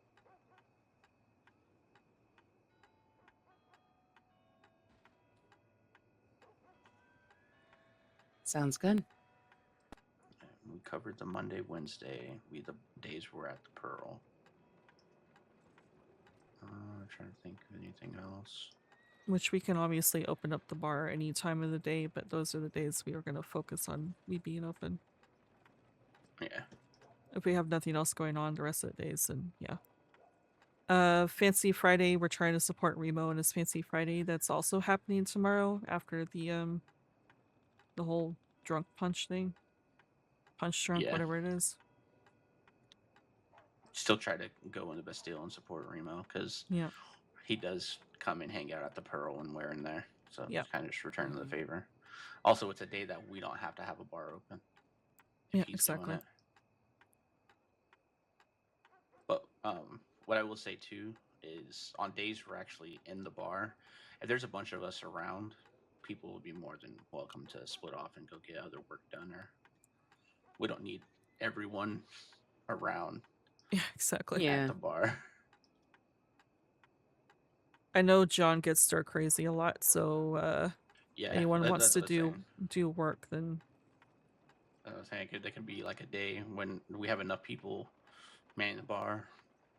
Sounds good. We covered the Monday, Wednesday. The days we're at the Pearl. I'm trying to think of anything else. Which we can obviously open up the bar any time of the day, but those are the days we are going to focus on we being open. Yeah. If we have nothing else going on the rest of the days, then yeah. Fancy Friday, we're trying to support Remo and his Fancy Friday. That's also happening tomorrow after the whole drunk punch thing. Punch drunk, Yeah. whatever it is. Still try to go in the Bastille and support Remo because Yeah. he does come and hang out at the Pearl when we're in there. So Yeah. it's kind of just returning the favor. Also, it's a day that we don't have to have a bar open. Yeah, He's exactly. doing it. But what I will say too is on days we're actually in the bar, if there's a bunch of us around, people will be more than welcome to split off and go get other work done. Or we don't need everyone around. Yeah, exactly. At the bar. I know John gets stir crazy a lot, so yeah, anyone wants to what I was saying. do work, then I was saying there could be like a day when we have enough people manning the bar.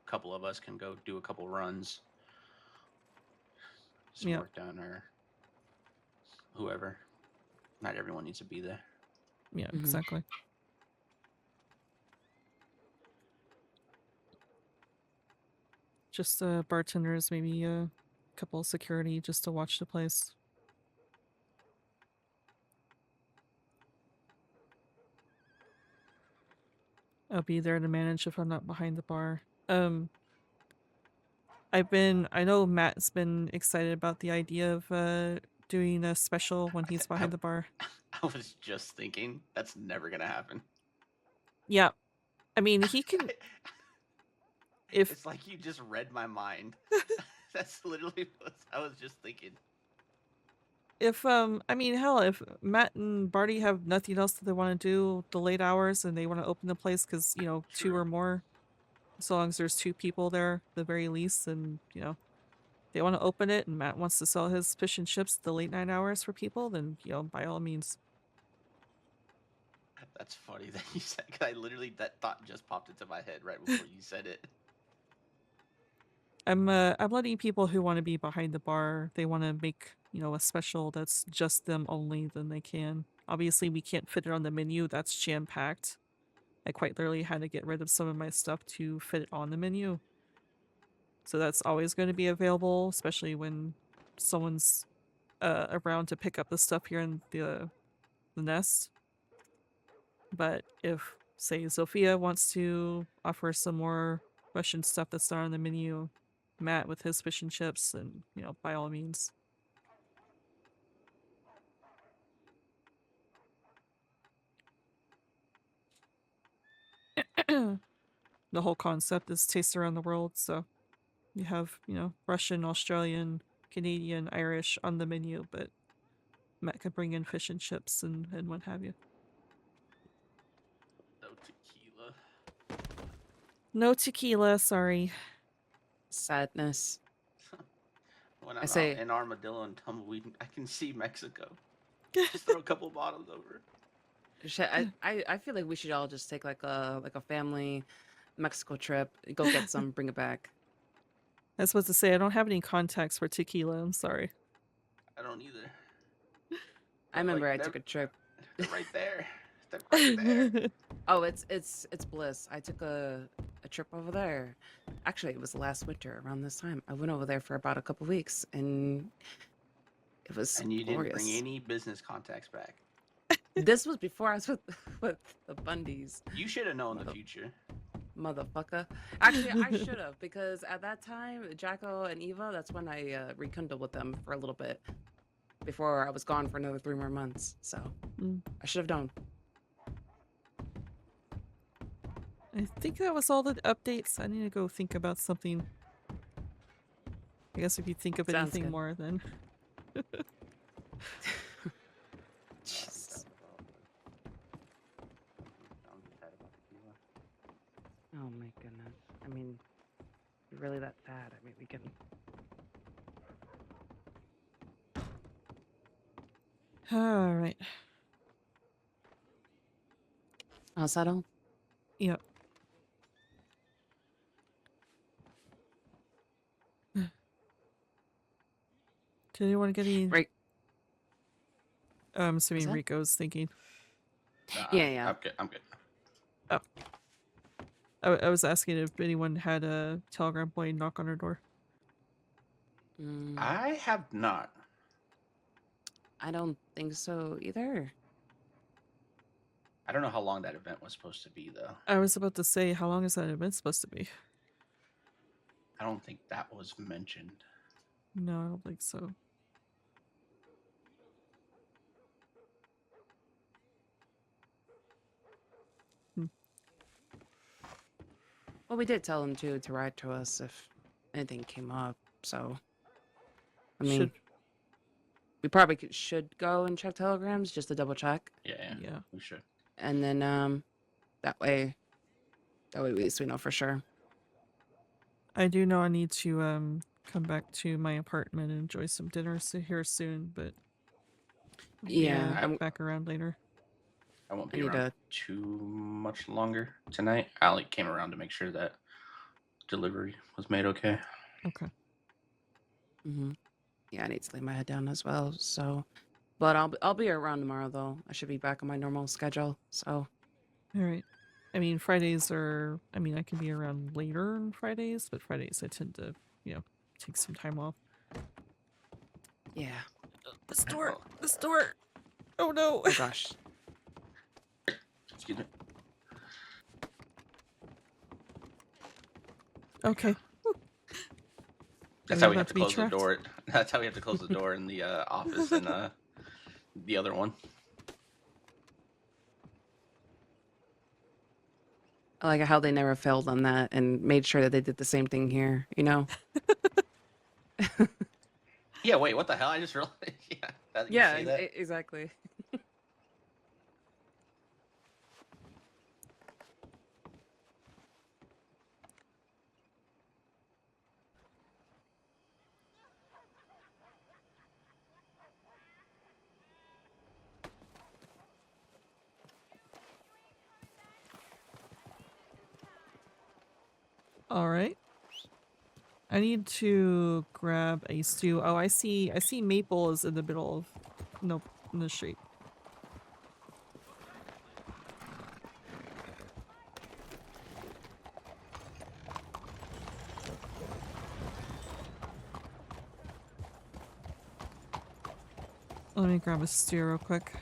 A couple of us can go do a couple runs, some work done, or whoever. Not everyone needs to be there. Yeah, exactly. Just bartenders, maybe a couple of security just to watch the place. I'll be there to manage if I'm not behind the bar. I know Matt's been excited about the idea of doing a special when he's behind the bar. I was just thinking that's never gonna happen. Yeah. I mean, he can It's like you just read my mind. That's literally what I was just thinking. I mean, hell, if Matt and Barty have nothing else that they want to do the late hours and they want to open the place because, two or more, so long as there's two people there, the very least, and, they want to open it and Matt wants to sell his fish and chips the late night hours for people, then, by all means. That's funny that you said, because that thought just popped into my head right before you said it. I'm letting people who want to be behind the bar, they want to make, a special that's just them only, then they can. Obviously, we can't fit it on the menu. That's jam-packed. I quite literally had to get rid of some of my stuff to fit it on the menu. So that's always going to be available, especially when someone's around to pick up the stuff here in the nest. But if, say, Sophia wants to offer some more Russian stuff that's not on the menu, Matt with his fish and chips, and, by all means. the whole concept is taste around the world. So you have, Russian, Australian, Canadian, Irish on the menu, but Matt could bring in fish and chips and what have you. No tequila. No tequila, sorry. Sadness. When I I'm say- out in Armadillo and Tumbleweed, I can see Mexico. Just throw a couple bottles over. I feel like we should all just take like a family Mexico trip, go get some, bring it back. I was supposed to say I don't have any contacts for tequila. I'm sorry. I don't either. I remember I they're- took a trip. They're right there. They're right there. Oh, it's bliss. I took a trip over there. Actually, it was last winter around this time. I went over there for about a couple weeks, and it was And you glorious. didn't bring any business contacts back. This was before I was with the Bundys. You should have known the future. Motherfucker. Actually, I should have, because at that time, Jacko and Eva, that's when I rekindled with them for a little bit before I was gone for another 3 more months. So I should have known. I think that was all the updates. I need to go think about something. I guess if you think of Sounds anything good. more, then. Jesus. Oh my goodness. I mean, you're really that sad. I mean, we can. All right. All settled? Yep. Did anyone get any? Right. I'm assuming What's that? Rico's thinking. Yeah. I'm good. I was asking if anyone had a Telegram boy knock on her door. I have not. I don't think so either. I don't know how long that event was supposed to be, though. I was about to say, how long is that event supposed to be? I don't think that was mentioned. No, I don't think so. Well, we did tell him to write to us if anything came up. So, I mean, Should- we probably should go and check telegrams just to double check, Yeah. We should. and then that way at least we know for sure. I do know I need to come back to my apartment and enjoy some dinner here soon, but Yeah, I'll back around later. I won't I be need around too much longer tonight. Allie came around to make sure that delivery was made okay. Okay. Yeah, I need to lay my head down as well. So, but I'll be around tomorrow though. I should be back on my normal schedule. So, All right. I mean, Fridays are. I mean, I can be around later on Fridays, but Fridays I tend to, take some time off. yeah. This door. This door. Oh no. Oh gosh. Excuse me. Okay. That's Are how we we have about to to be close the trapped? door. That's how we have to close the door in the office and the other one. I like how they never failed on that and made sure that they did the same thing here. You know. Yeah, wait, what the hell? I just realized. Yeah, that, you Yeah. say that? Exactly. All right. I need to grab a stew. Oh, I see Maple is in the middle of nope, in the street. Let me grab a stew real quick.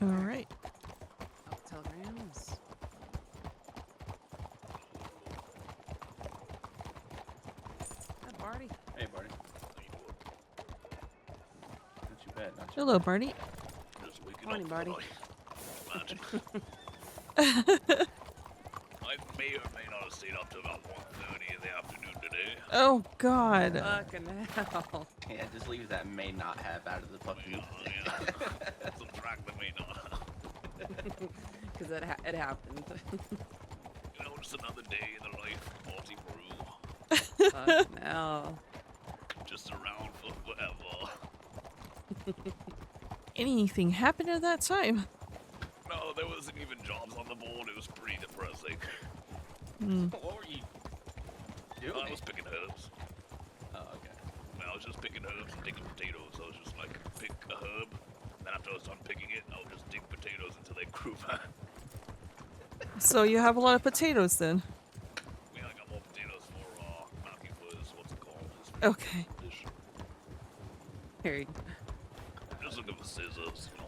All right. Oh, telegrams. Hi, Barty. Hey, Barty. Not too bad. Not too Hello, Barney. Just waking Morning, up, Barty. Imagine. I may or may not have stayed up to about 1:30 in the afternoon today. Oh God. Fucking hell. Yeah, just leave that may not have out of the fucking. Yeah. Subtract the may not have. Because it happened. You know, just another day in the life of Balti Brew. Fuck no. Just around for forever. Anything happened at that time? No, there wasn't even jobs on the board. It was pretty depressing. Hmm. What were you doing? I was picking herbs. Oh, okay. I was just picking herbs and digging potatoes. I was just like, pick a herb, and then after I was done picking it, I would just dig potatoes until they grew back. So you have a lot of potatoes then? I mean, I got more potatoes for Matthew was, what's it called? Okay. Dish. Here. Just looking for scissors, you know.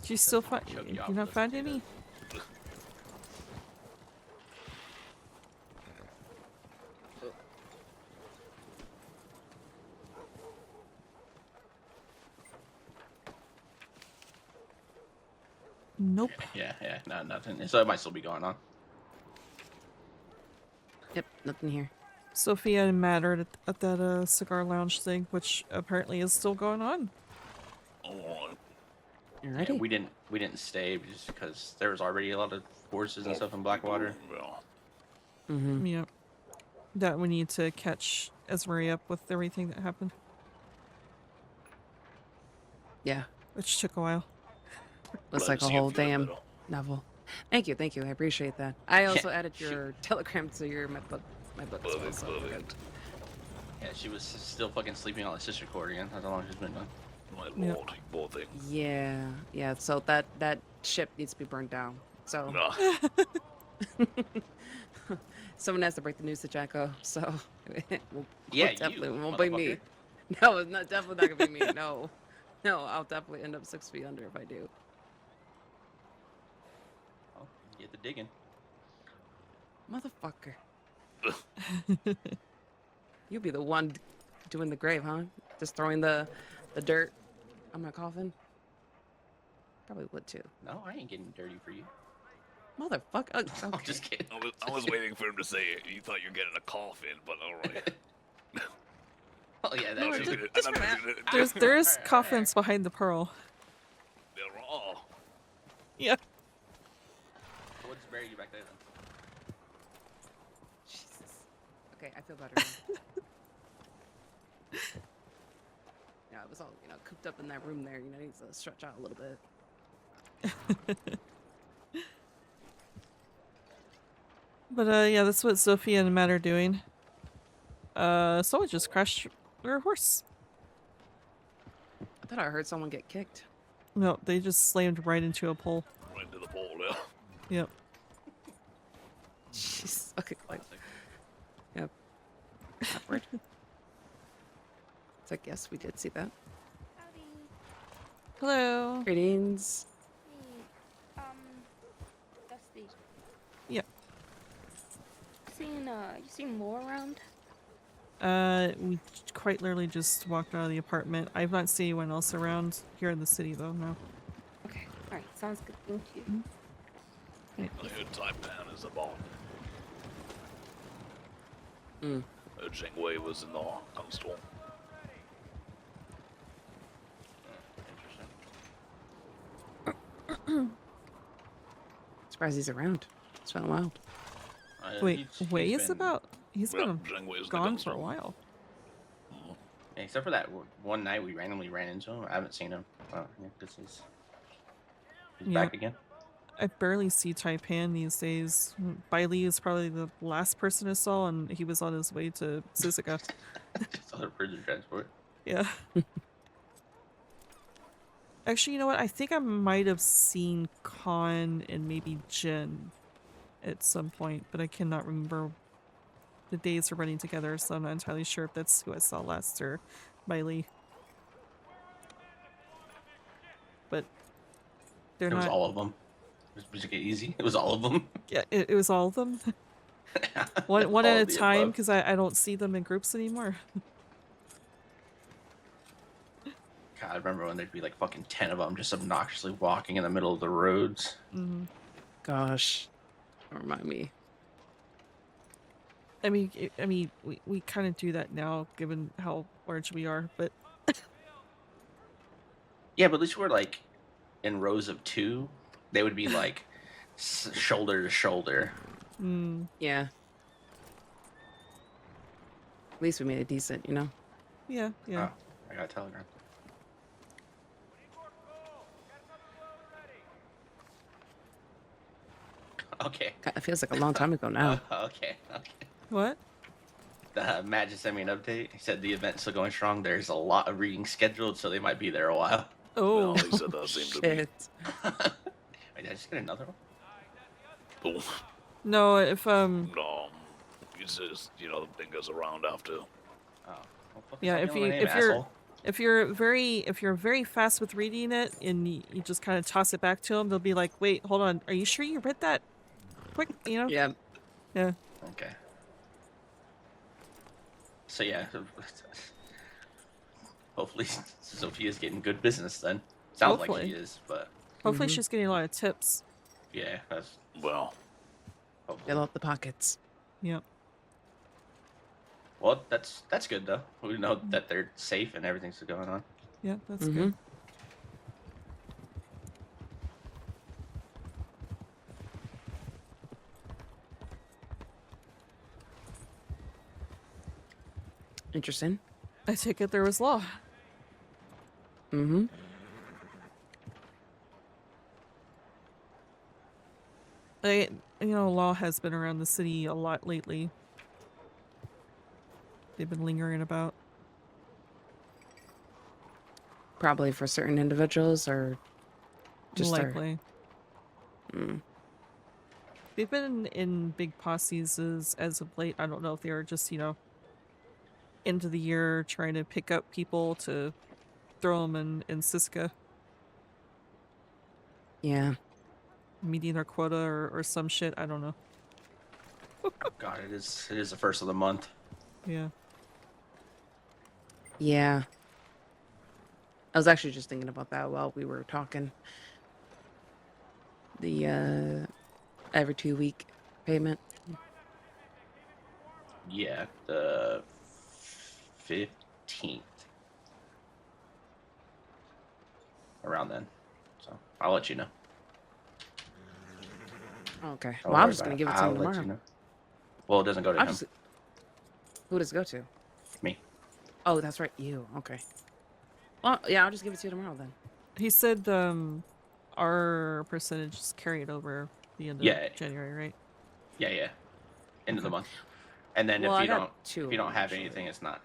Did you still find? Choke You you off not with a find potato. any? Nope. Yeah, nothing. So it might still be going on. Yep, nothing here. Sophia and Matt are at that cigar lounge thing, which apparently is still going on. Oh, Alrighty. Yeah, we didn't stay just because there was already a lot of horses and stuff in Blackwater. well, Mm-hmm. Yeah. That we need to catch Esmeray up with everything that happened, Yeah. which took a while. Looks glad like to a see you whole feeling damn better. novel. Thank you. I appreciate that. I also added she- your telegram to my book as well. Perfect, So we're good. perfect. Yeah, she was still fucking sleeping on the sister cord again. That's how long she's been done. My Yep. lord, poor thing. Yeah. So that ship needs to be burned down. So Nah, someone has to break the news to Jacko. So we'll, Yeah, it definitely you, won't be me. motherfucker. No, it's not definitely not gonna be me. No, I'll definitely end up 6 feet under if I do. Oh, get the digging. Motherfucker. You'll be the one doing the grave, huh? Just throwing the dirt on my coffin? Probably would too. No, I ain't getting dirty for you. Motherfucker. Oh, I'm okay. just kidding. I was waiting for him to say it. You thought you were getting a coffin, but alright. Oh yeah, No, that's just- it. just for that. There's Alright. coffins behind the pearl. They're all. Yeah. We'll just bury you back there then. Jesus. Okay, I feel better now. Yeah, I was all, cooped up in that room there. Needs to stretch out a little bit. But yeah, that's what Sophia and Matt are doing. Someone just crashed their horse. I thought I heard someone get kicked. No, they just slammed right into a pole. Right into the pole there. Yep. Jeez. Okay, like, Classic. yep. Awkward. It's like, yes, we did see that. Howdy. Hello. Greetings. Hey, Dusty. Yeah. You seen Law around? We quite literally just walked out of the apartment. I've not seen anyone else around here in the city though, no. Okay, alright, sounds good. Thank you. I heard Taipan is a bomb. Mm. Cheng Wei was in the gun store. Interesting. Surprised he's around. It's been a while. Wait, He's Wei is been- about? He's Yeah, been Cheng Wei is in the gone gun for a store. while. Yeah, except for that one night we randomly ran into him. I haven't seen him. Oh, yeah, this is. He's Yeah. back again. I barely see Taipan these days. Bai Li is probably the last person I saw, and he was on his way to Suzuka. Just other prison transport. Yeah. Actually, you know what? I think I might have seen Khan and maybe Jin at some point, but I cannot remember. The days are running together, so I'm not entirely sure if that's who I saw last or Bai Li. But They're It was not. all of them. Was it easy? It was all of them. Yeah, it was all of them. one All at a of the time, above. because I don't see them in groups anymore. God, I remember when there'd be like fucking 10 of them just obnoxiously walking in the middle of the roads. Hmm. Gosh, don't remind me. I mean, we kind of do that now, given how large we are. But Yeah, but at least we're like in rows of 2. They would be like shoulder to shoulder. Yeah. At least we made it decent, you know? yeah. Oh, I got a telegram. Okay. God, it feels like a long time ago now. Okay. What? Matt just sent me an update. He said the event's still going strong. There's a lot of reading scheduled, so they might be there a while. Oh. Well, he said that seemed to be. Shit. Wait, did I just get another one? Oh, No, if no. It's just, you know, the thing goes around after. Oh. Well, fucking Yeah, tell if me you my name, if you're asshole. if you're very fast with reading it and you just kind of toss it back to them, they'll be like, "Wait, hold on, are you sure you read that? Quick, you know?" Yeah. Yeah. Okay. So yeah, hopefully Sophia's getting good business then. Sounds like Hopefully. she is, but Hopefully, she's getting a lot of tips. yeah, that's Well, hopefully. Fill up the pockets. Yep. Well, that's good though. We know that they're safe and everything's going on. Yeah, that's Mhm. good. Interesting. I take it there was law. Mm-hmm. Law has been around the city a lot lately. They've been lingering about. Probably for certain individuals or just Likely. Mm. They've been in big posses as of late. I don't know if they were just, end of the year trying to pick up people to throw them in Siska, Yeah. meeting their quota or some shit. I don't know. God, it is the first of the month. Yeah. Yeah. I was actually just thinking about that while we were talking. The every 2-week payment. Yeah, the 15th. Around then. So I'll let you know. Okay. Don't Well, I'm worry just about gonna give it to I'll him let tomorrow. you know. Well, it doesn't go to I'll him. just... Who does it go to? Me. Oh, that's right. You. Okay. Well, yeah, I'll just give it to you tomorrow then. He said our percentage is carried over the end of Yeah. January, right? Yeah. End of the month. And then Well, if I you got don't 2 if of you don't them, have actually. anything, it's not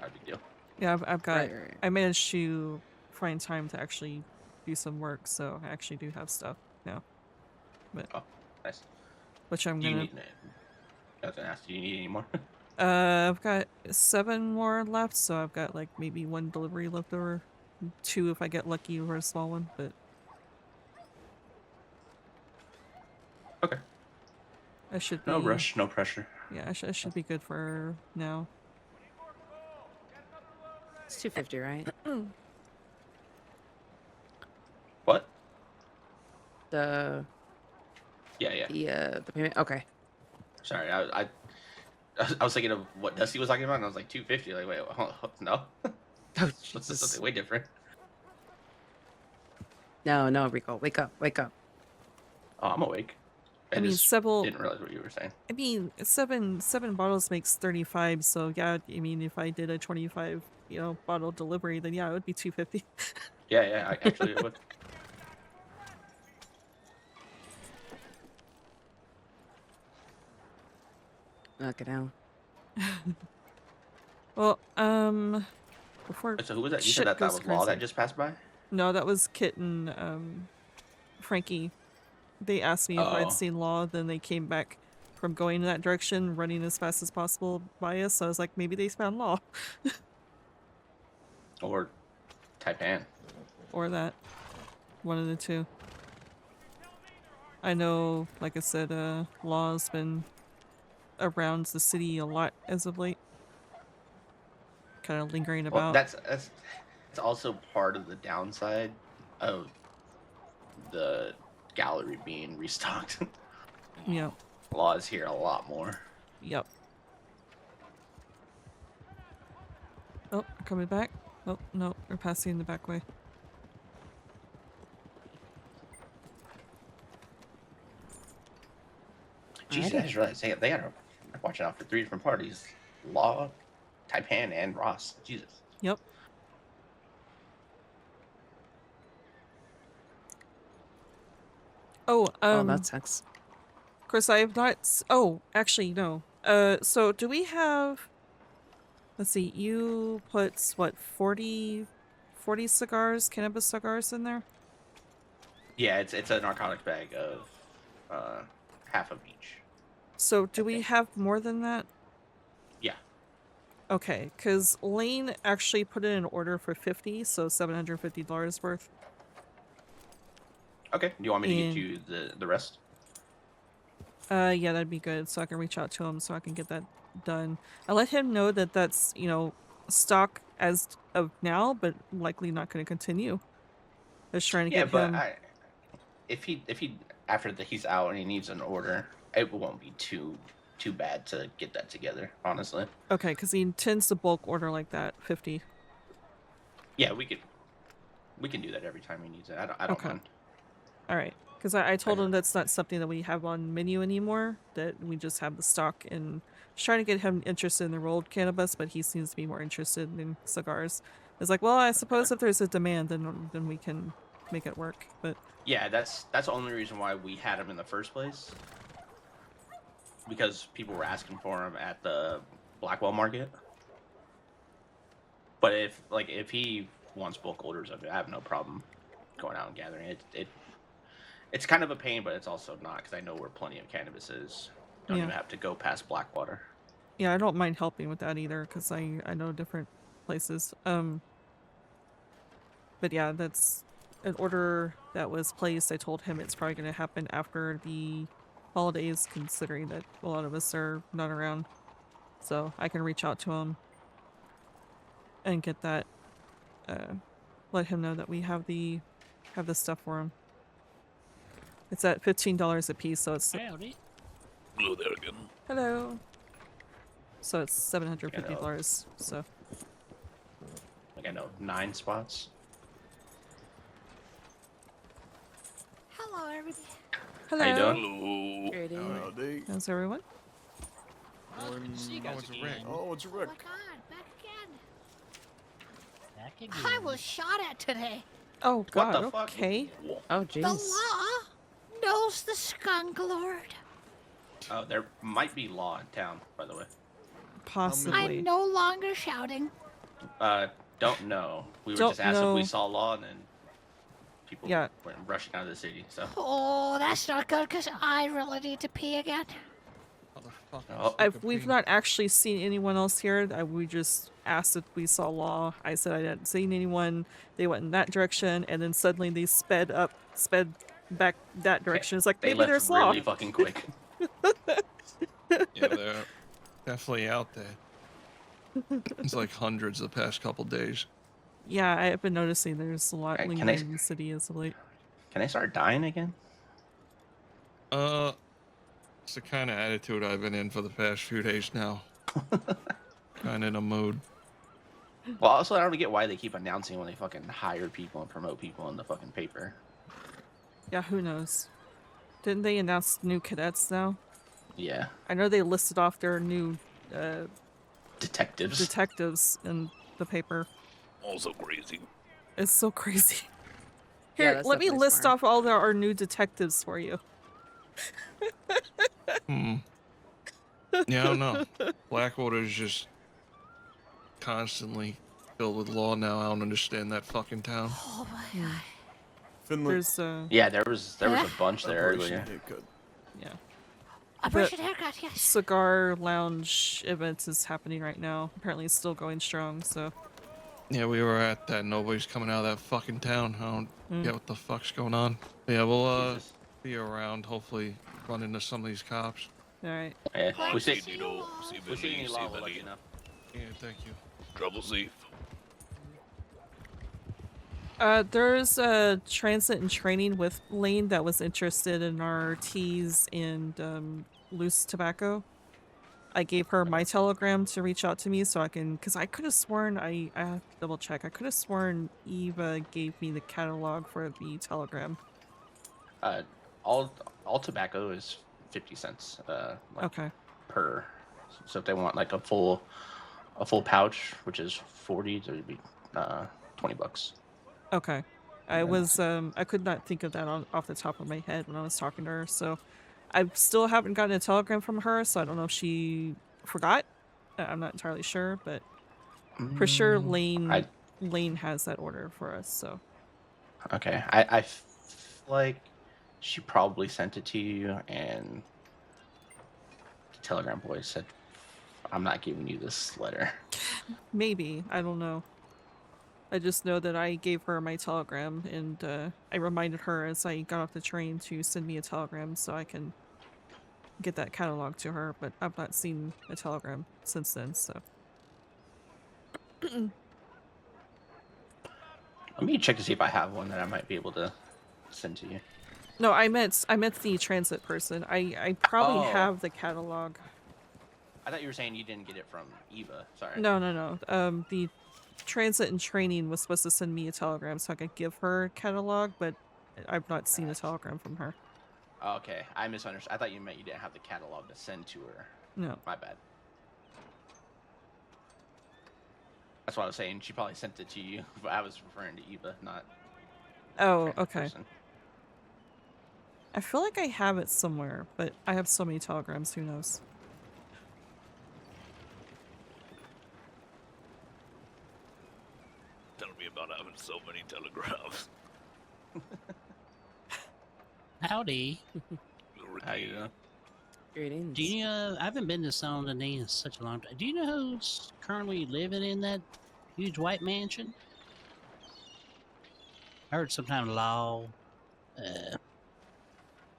a big deal. Yeah, I've got. Right. I managed to find time to actually do some work, so I actually do have stuff now. But Oh, nice. which I'm Do you gonna. need I was gonna ask, do you need any more? I've got 7 more left, so I've got like maybe 1 delivery left over, 2 if I get lucky or a small one. But Okay. I should be. No rush, no pressure. Yeah, I should be good for now. It's $250, right? What? The Yeah. the payment. Okay. Sorry, I was thinking of what Dusty was talking about, and I was like 250. Like, wait, no. Oh, What's this? Jesus. Something way different. No, Rico, wake up. Oh, I'm awake. I mean, just several. didn't realize what you were saying. I mean, seven bottles makes 35. So yeah, I mean, if I did a 25, bottle delivery, then yeah, it would be 250. Yeah, actually it would. Knock it out. Well, before. So who was that? You shit said that goes was Law that crazy. just passed by? No, that was Kit and Frankie. They asked me if Oh. I'd seen Law, then they came back from going in that direction, running as fast as possible by us. So I was like, maybe they found Law. Or Taipan. Or that. One of the two. I know, like I said, law's been around the city a lot as of late. Kind of lingering Well, about. that's also part of the downside of the gallery being restocked. Yep. Law is here a lot more. Yep. Oh, coming back. Oh, no, we're passing the back way. Jesus, I just realized they gotta watch out for 3 different parties: Law, Taipan, and Ross. Jesus. Yep. Oh, Oh, that sucks. Chris, I have not. Oh, actually, no. So do we have? Let's see. You put what 40 cigars, cannabis cigars in there? Yeah, it's a narcotics bag of half of each. So do we have more than that? Yeah. Okay, because Lane actually put in an order for 50, so $750 worth. Okay. Do you want me to And- get you the rest? Yeah, that'd be good. So I can reach out to him so I can get that done. I let him know that that's, you know, stock as of now, but likely not going to continue. Just trying to Yeah, get but him. if he after he's out and he needs an order, it won't be too bad to get that together. Honestly. Okay, because he tends to bulk order like that, 50. Yeah, we can do that every time he needs it. I don't Okay. mind. All right, because I told him that's not something that we have on menu anymore. That we just have the stock, and just trying to get him interested in the rolled cannabis, but he seems to be more interested in cigars. It's like, well, I suppose if there's a demand, then we can make it work. But Yeah, that's the only reason why we had him in the first place. Because people were asking for him at the Blackwell market. But if he wants bulk orders of it, I have no problem going out and gathering it. It's kind of a pain, but it's also not, because I know where plenty of cannabis is. Don't Yeah. even have to go past Blackwater. yeah, I don't mind helping with that either, because I know different places. But yeah, that's an order that was placed. I told him it's probably going to happen after the holidays, considering that a lot of us are not around. So I can reach out to him and get that. Let him know that we have the stuff for him. It's at $15 a piece, so it's Howdy. Hello there again. hello. So it's $750. So Like, I know 9 spots. Hello, everybody. hello. How you doing? Hello. Howdy. How's everyone? Oh, good to see you guys again. Oh, it's Oh Rick. my god, back again. Back again. I was shot at today. Oh What God. the fuck? Okay. Oh, The jeez. law knows the skunk lord. Oh, there might be law in town, by the way. Possibly. I'm no longer shouting. Don't know. We were Don't just asked if we know. saw law, and then people Yeah. went rushing out of the city. So, Oh, that's not good because I really need to pee again. oh, We've not actually seen anyone else here. We just asked if we saw law. I said I hadn't seen anyone. They went in that direction, and then suddenly they sped back that direction. It's like they maybe left there's really law. fucking quick. Yeah, they're definitely out there. It's like hundreds the past couple days. Yeah, I have been noticing there's a lot Can I- lingering in the city as of late. Can I start dying again? It's the kind of attitude I've been in for the past few days now. Kind of in a mood. Well, also, I don't get why they keep announcing when they fucking hire people and promote people in the fucking paper. Yeah, who knows? Didn't they announce new cadets now? Yeah, I know they listed off their new detectives. detectives in the paper. Also crazy. It's so crazy. Yeah, Here, that's let me definitely list smart. off all our new detectives for you. Hmm. Yeah, I don't know. Blackwater is just constantly filled with law now. I don't understand that fucking town. Oh my god. Finley. There's Yeah, there was a bunch there Operation earlier. Haircut. yeah. Operation haircut, yes. Cigar lounge events is happening right now. Apparently it's still going strong, so Yeah, we were at that. Nobody's coming out of that fucking town. I don't Mm. get what the fuck's going on. Yeah, well, Jesus. be around. Hopefully, run into some of these cops. All right. Yeah, we see, See if we see any law, if we'll let any you know. Yeah, thank you. trouble safe. There's a transit and training with Lane that was interested in our teas and loose tobacco. I gave her my telegram to reach out to me so I can, because I could have sworn, I have to double check. I could have sworn Eva gave me the catalog for the telegram. All tobacco is 50 cents. Like, Okay. per. So if they want like a full pouch, which is 40, so it'd be $20. Okay. I was I could not think of that off the top of my head when I was talking to her, so I still haven't gotten a telegram from her, so I don't know if she forgot. I'm not entirely sure, but for sure Lane has that order for us, so. Okay. I feel like she probably sent it to you, and the telegram boy said, "I'm not giving you this letter." Maybe. I don't know. I just know that I gave her my telegram, and I reminded her as I got off the train to send me a telegram so I can get that catalog to her, but I've not seen a telegram since then, so. Let me check to see if I have one that I might be able to send to you. No, I meant the transit person. I probably Oh. have the catalog. I thought you were saying you didn't get it from Eva. Sorry. No. The transit and training was supposed to send me a telegram so I could give her a catalog, but I've not seen a telegram from her. Okay, I misunderstood. I thought you meant you didn't have the catalog to send to her. No. My bad. That's what I was saying. She probably sent it to you, but I was referring to Eva, not. Oh, transit okay. person. I feel like I have it somewhere, but I have so many telegrams, who knows? Tell me about having so many telegrams. Howdy. How you doing? Greetings. Do you know, I haven't been to San Denis in such a long time. Do you know who's currently living in that huge white mansion? I heard sometime Law.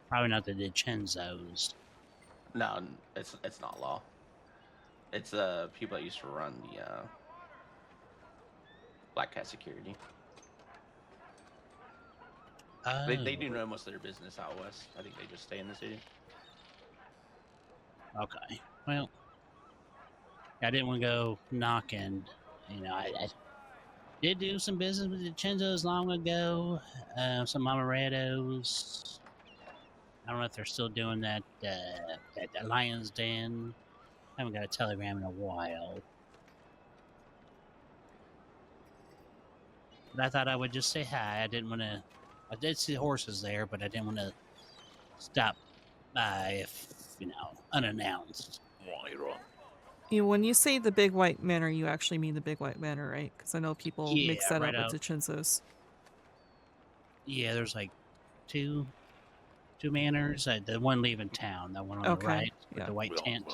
Probably not the DiCenzos. No, it's not law. It's people that used to run the Black Cat Security. They do know most of their business out west. I think they just stay in the city. Okay. Well, I didn't want to go knocking. You know, I did do some business with the DiCenzos long ago. Some Amarettos. I don't know if they're still doing that Lion's Den. I haven't got a telegram in a while. But I thought I would just say hi. I didn't want to. I did see horses there, but I didn't want to stop by if, unannounced. Right, right. When you say the Big White Manor, you actually mean the Big White Manor, right? Because I know people mix that right up out. with DiCenzos. Yeah, there's like two manors. The one leaving town, the one on the Okay, right with yeah. the white tent.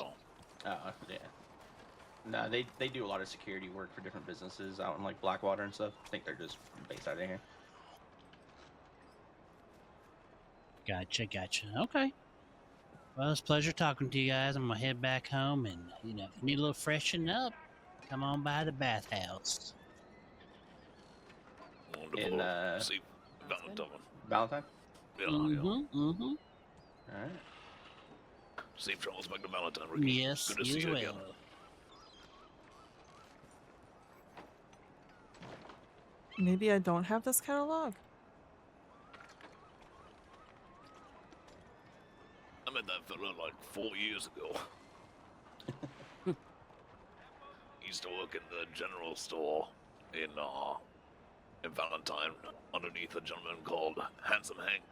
Yeah. No, they do a lot of security work for different businesses out in like Blackwater and stuff. I think they're just based out of here. Gotcha. Okay. Well, it's a pleasure talking to you guys. I'm gonna head back home, and if you need a little freshening up, come on by the bathhouse. Wonderful. In See, Valentine. Valentine? Yeah, Mm-hmm. All right. Safe travels back to Valentine, Ricky. Yes, Good to you see as you well. again. Maybe I don't have this catalog. I met that fella like 4 years ago. He used to work in the general store in Valentine underneath a gentleman called Handsome Hank.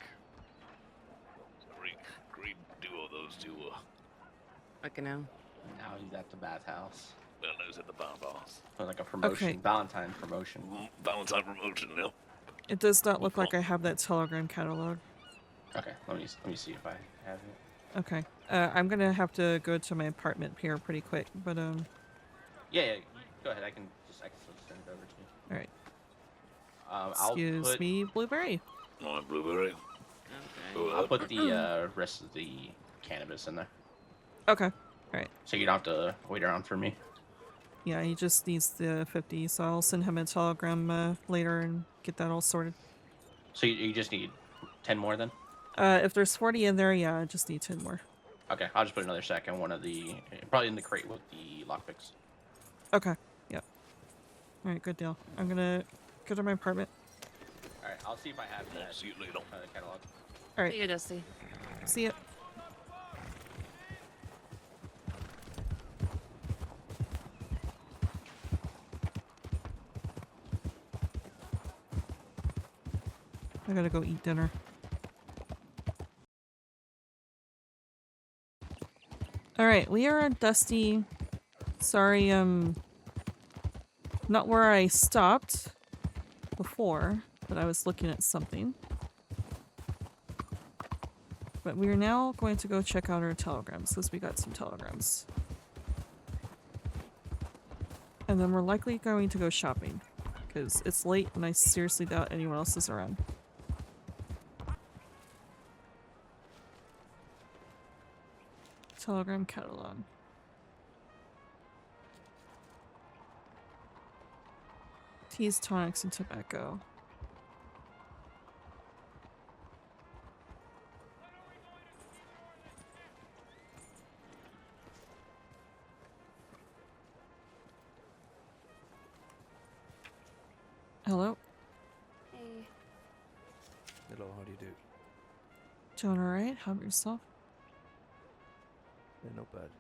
Great duo, those two. Fucking hell. Now he's at the bathhouse. Then I was at the bathhouse. Like a promotion, Okay. Valentine promotion. Valentine promotion, yeah. It does not look like I have that telegram catalog. Okay, let me see if I have it. Okay. I'm gonna have to go to my apartment here pretty quick, but Yeah, go ahead. I can still send it over to you. Alright. Excuse I'll put me, Blueberry. Oh, Blueberry. Okay. I'll put the rest of the cannabis in there, Okay. All right. so you don't have to wait around for me. Yeah, he just needs the 50, so I'll send him a telegram later and get that all sorted. So you just need 10 more then? If there's 40 in there, yeah, I just need 10 more. Okay, I'll just put another sack in one of the, probably in the crate with the lockpicks. Okay. Yep. All right, good deal. I'm gonna go to my apartment. All right, I'll see if I have that See you later. catalog. All right. See you, Dusty. See ya. I gotta go eat dinner. Alright, we are at Dusty. Sorry, not where I stopped before, but I was looking at something. But we are now going to go check out our telegrams, because we got some telegrams. And then we're likely going to go shopping, because it's late and I seriously doubt anyone else is around. Telegram catalog. Teas, tonics, and tobacco. Hello? Hey. Hello, how do you do? Doing alright? How about yourself? Yeah, not bad.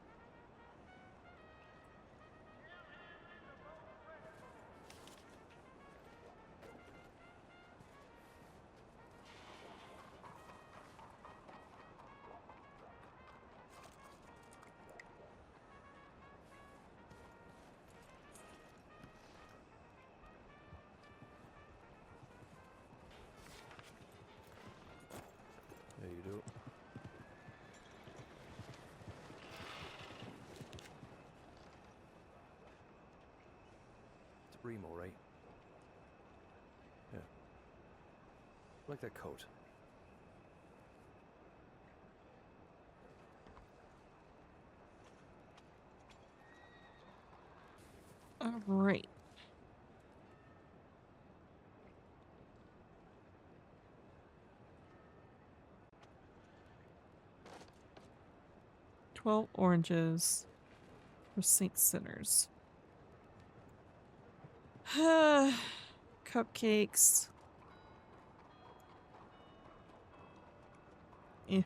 There you do. It's Remo, right? Yeah. I like that coat. Alright. $12 oranges for Saint Sinners. Cupcakes. Eh.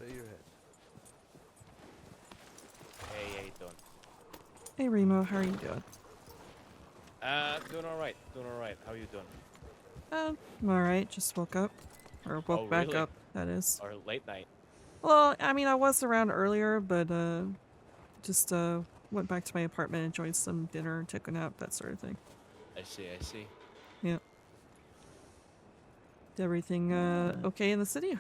Lay your head. Hey, how you doing? Hey Remo, how are you doing? Doing alright. Doing alright. How are you doing? I'm alright, just woke up. Or woke Oh, back really? up, that is. Or late night? Well, I mean, I was around earlier, but just went back to my apartment, enjoyed some dinner, took a nap, that sort of thing. I see, I see. Yeah. Is everything okay in the city?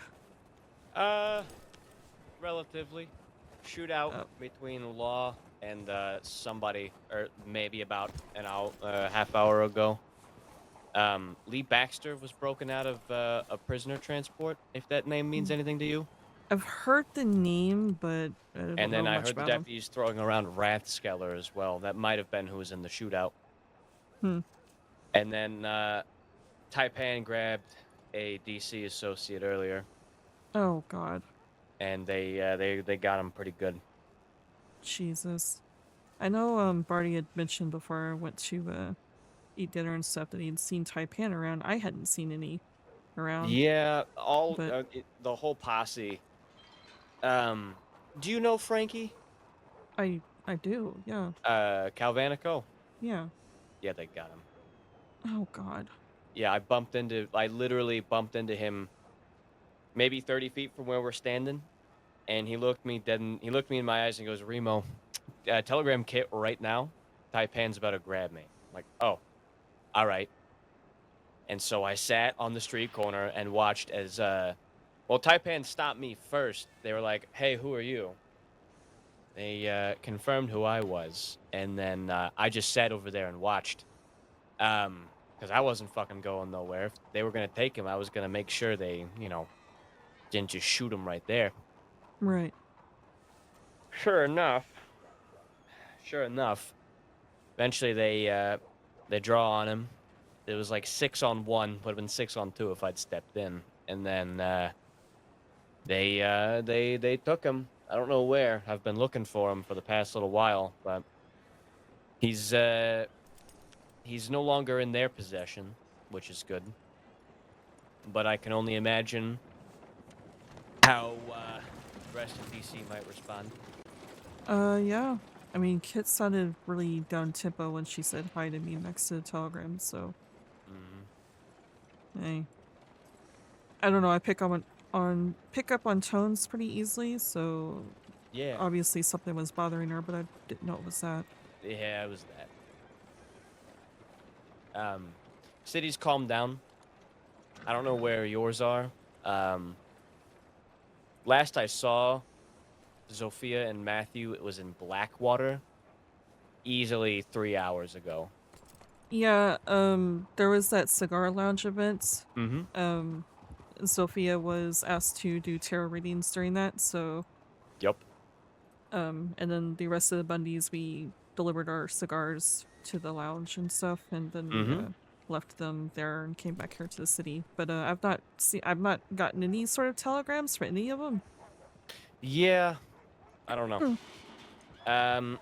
Relatively. Shootout between Law and somebody, or maybe about an hour, half hour ago. Lee Baxter was broken out of a prisoner transport, if that name means anything to you. I've heard the name, but I don't And then know I much heard the about him. deputies throwing around Rathskeller as well. That might have been who was in the shootout. Hmm. And then Taipan grabbed a DC associate earlier, Oh God, and they got him pretty good. Jesus. I know Barty had mentioned before I went to eat dinner and stuff that he'd seen Taipan around. I hadn't seen any around. Yeah, all but the whole posse. Do you know Frankie? I do, yeah. Calvanico? Yeah. Yeah, they got him. Oh God. Yeah, I literally bumped into him maybe 30 feet from where we're standing. and he looked me in my eyes and goes, "Remo, telegram Kit right now. Taipan's about to grab me." I'm like, "Oh, all right." And so I sat on the street corner and watched as Taipan stopped me first. They were like, "Hey, who are you?" They confirmed who I was, and then I just sat over there and watched. Because I wasn't fucking going nowhere. If they were gonna take him, I was gonna make sure they, didn't just shoot him right there. Right. Sure enough, eventually they draw on him. It was like 6-on-1, would have been 6-on-2 if I'd stepped in, and then they took him. I don't know where. I've been looking for him for the past little while, but he's no longer in their possession, which is good. But I can only imagine how the rest of DC might respond. Yeah. I mean, Kit sounded really down tempo when she said hi to me next to the telegram, so. Hey. I don't know, I pick up on tones pretty easily, so Yeah. obviously something was bothering her, but I didn't know it was that. Yeah, it was that. City's calmed down. I don't know where yours are. Last I saw Zofia and Matthew, it was in Blackwater. Easily 3 hours ago. Yeah, there was that cigar lounge event. Mm-hmm. Sophia was asked to do tarot readings during that, so. Yep. And then the rest of the Bundys, we delivered our cigars to the lounge and stuff, and then we left them there and came back here to the city. But I've not gotten any sort of telegrams for any of them. Yeah, I don't know. I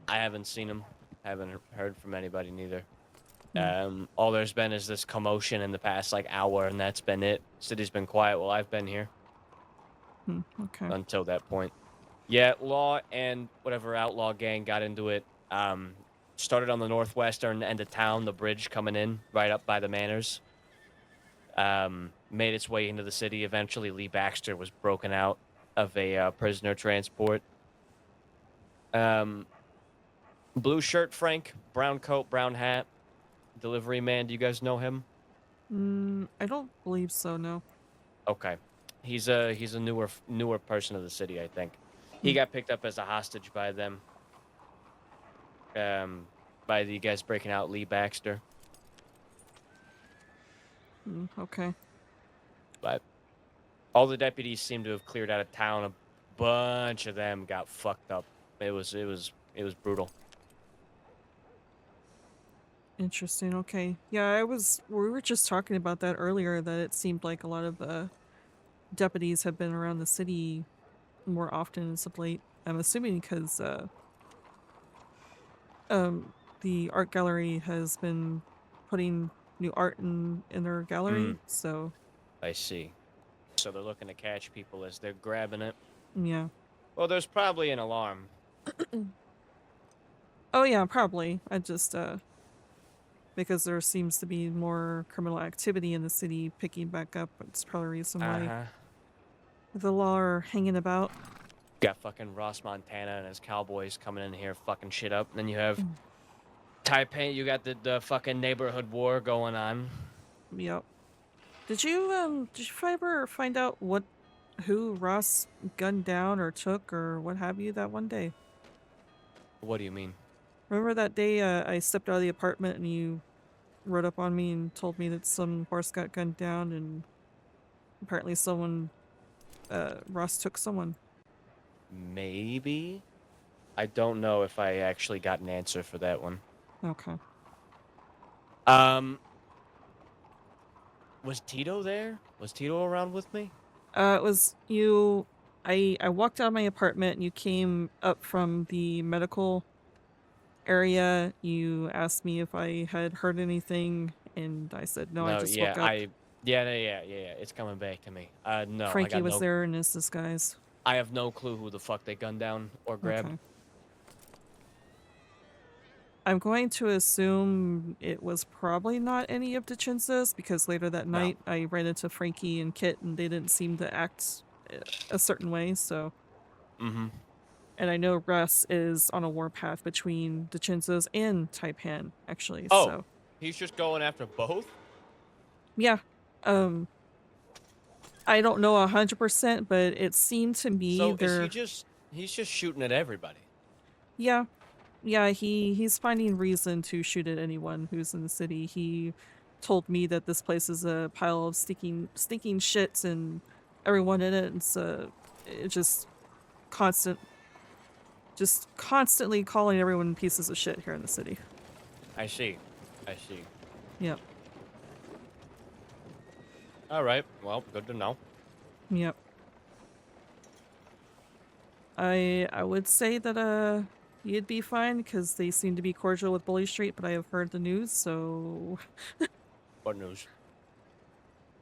haven't seen them. Haven't heard from anybody neither. All there's been is this commotion in the past hour, and that's been it. City's been quiet while I've been here. Okay. Until that point. Yeah, Law and whatever outlaw gang got into it. Started on the northwestern end of town, the bridge coming in right up by the manors. Made its way into the city. Eventually, Lee Baxter was broken out of a prisoner transport. Blue shirt Frank, brown coat, brown hat, delivery man. Do you guys know him? I don't believe so, no. Okay. He's a newer person of the city, I think. He got picked up as a hostage by them. By the guys breaking out Lee Baxter. Okay. But all the deputies seem to have cleared out of town. A bunch of them got fucked up. It was brutal. Interesting. Okay. Yeah, we were just talking about that earlier, that it seemed like a lot of deputies have been around the city more often as of late. I'm assuming because the art gallery has been putting new art in their gallery, so. I see. So they're looking to catch people as they're grabbing it. Yeah. Well, there's probably an alarm. Oh yeah, probably. I just because there seems to be more criminal activity in the city picking back up. It's probably a reason why the law are hanging about. Got fucking Ross Montana and his cowboys coming in here fucking shit up. And then you have Taipei. You got the fucking neighborhood war going on. Yep. Did you ever find out who Ross gunned down or took or what have you that one day? What do you mean? Remember that day I stepped out of the apartment and you rode up on me and told me that some horse got gunned down and apparently Ross took someone. Maybe? I don't know if I actually got an answer for that one. Okay. Was Tito there? Was Tito around with me? It was you. I walked out of my apartment and you came up from the medical area. You asked me if I had heard anything and I said no. I just woke up. Yeah. It's coming back to me. No. Frankie was there in his disguise. I have no clue who the fuck they gunned down or grabbed. Okay. I'm going to assume it was probably not any of DeChinza's because later that night I ran into Frankie and Kit and they didn't seem to act a certain way. So, Mm-hmm. and I know Russ is on a warpath between DeCinzo's and Taipan, actually. Oh, So, he's just going after both? yeah. I don't know 100%, but it seemed to me So they're he's just shooting at everybody. yeah. Yeah, he's finding reason to shoot at anyone who's in the city. He told me that this place is a pile of stinking shit and everyone in it. It's just constantly calling everyone pieces of shit here in the city. I see. Yep. All right. Well, good to know. Yep. I would say that you'd be fine because they seem to be cordial with Bully Street, but I have heard the news, so What news?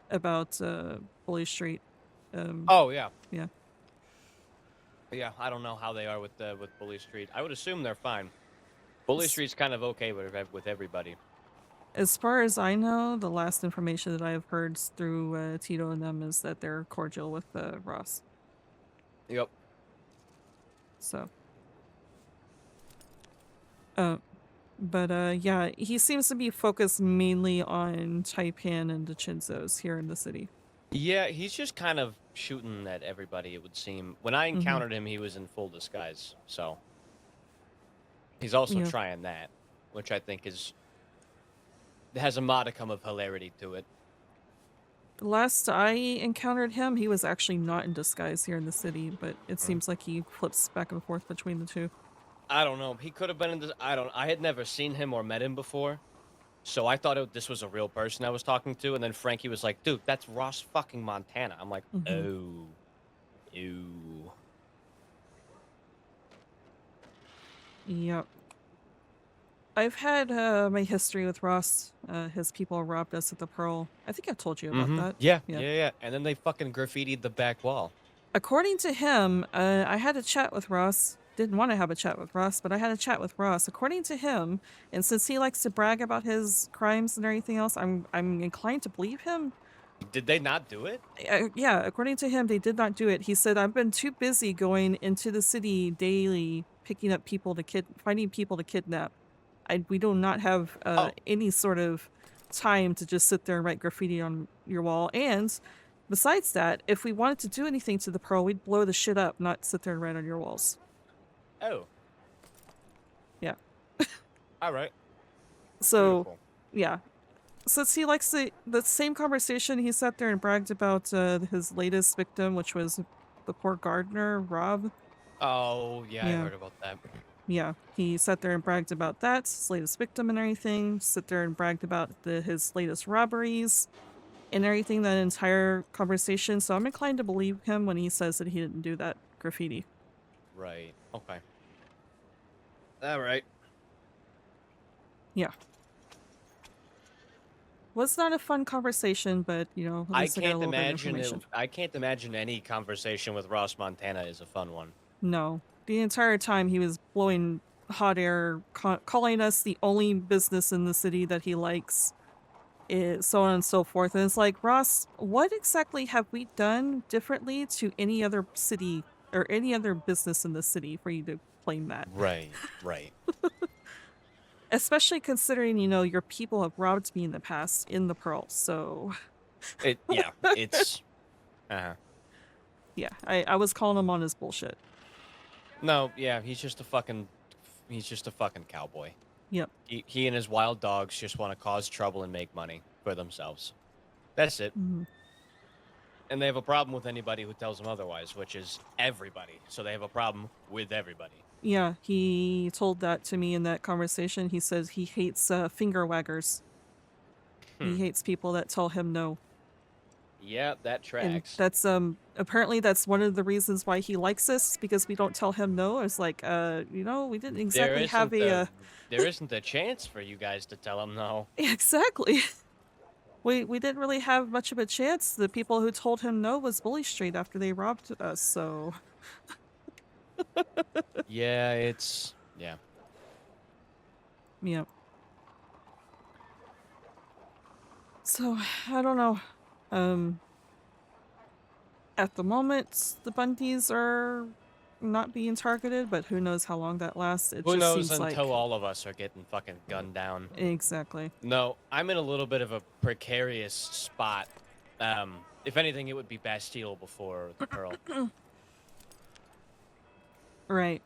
about Bully Street. Oh yeah. Yeah. Yeah, I don't know how they are with Bully Street. I would assume they're fine. Bully Street's kind of okay with everybody. As far as I know, the last information that I have heard through Tito and them is that they're cordial with Ross. Yep. So. Yeah, he seems to be focused mainly on Taipan and DeCinzo's here in the city. Yeah, he's just kind of shooting at everybody, it would seem. When I encountered him, he was in full disguise, so he's also trying that, which I think has a modicum of hilarity to it. The last I encountered him, he was actually not in disguise here in the city, but it seems like he flips back and forth between the two. I don't know. He could have been in this. I had never seen him or met him before, so I thought this was a real person I was talking to. And then Frankie was like, "Dude, that's Ross fucking Montana." I'm like, "Oh, ew." Yep. I've had my history with Ross. His people robbed us at the Pearl. I think I told you about that. Yeah. And then they fucking graffitied the back wall. According to him, I had a chat with Ross. Didn't want to have a chat with Ross, but I had a chat with Ross. According to him, and since he likes to brag about his crimes and everything else, I'm inclined to believe him. Did they not do it? Yeah, according to him, they did not do it. He said, "I've been too busy going into the city daily, picking up people finding people to kidnap. We do not have any sort of time to just sit there and write graffiti on your wall. And besides that, if we wanted to do anything to the Pearl, we'd blow the shit up, not sit there and write on your walls." Oh. Yeah. All right. So, Beautiful. yeah. Since he likes the same conversation, he sat there and bragged about his latest victim, which was the poor gardener, Rob. Oh, yeah, I heard about that. Yeah, he sat there and bragged about that, his latest victim and everything. Sit there and bragged about his latest robberies and everything, that entire conversation. So I'm inclined to believe him when he says that he didn't do that graffiti. Right. Okay. All right. Yeah. Was not a fun conversation, but at least I got a little bit of information. I can't imagine any conversation with Ross Montana is a fun one. No. The entire time he was blowing hot air, calling us the only business in the city that he likes, so on and so forth. And it's like, Ross, what exactly have we done differently to any other city or any other business in the city for you to claim that? Right. Especially considering, your people have robbed me in the past in the Pearl, so... It's... Yeah, I was calling him on his bullshit. No, yeah, he's just a fucking cowboy. Yep. He and his wild dogs just want to cause trouble and make money for themselves. That's it. Mm-hmm. And they have a problem with anybody who tells them otherwise, which is everybody. So they have a problem with everybody. Yeah, he told that to me in that conversation. He says he hates finger waggers. He hates people that tell him no. Yeah, that tracks. And that's apparently that's one of the reasons why he likes us, because we don't tell him no. It's like we didn't exactly have there isn't a chance for you guys to tell him no. Exactly. We didn't really have much of a chance. The people who told him no was Bully Street after they robbed us, so Yeah. Yeah. So, I don't know. At the moment, the Bundys are not being targeted, but who knows how long that lasts. It Who just knows seems until like... all of us are getting fucking gunned down. Exactly. No, I'm in a little bit of a precarious spot. If anything, it would be Bastille before the Pearl. Right.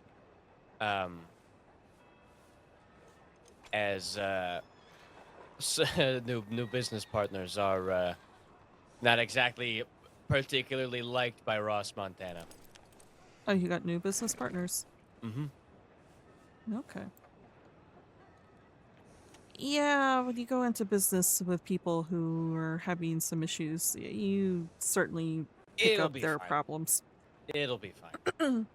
As new business partners are not exactly particularly liked by Ross Montana. Oh, you got new business partners. Mm-hmm. Okay. Yeah, when you go into business with people who are having some issues, you certainly pick It'll up be their fine. problems. It'll be fine.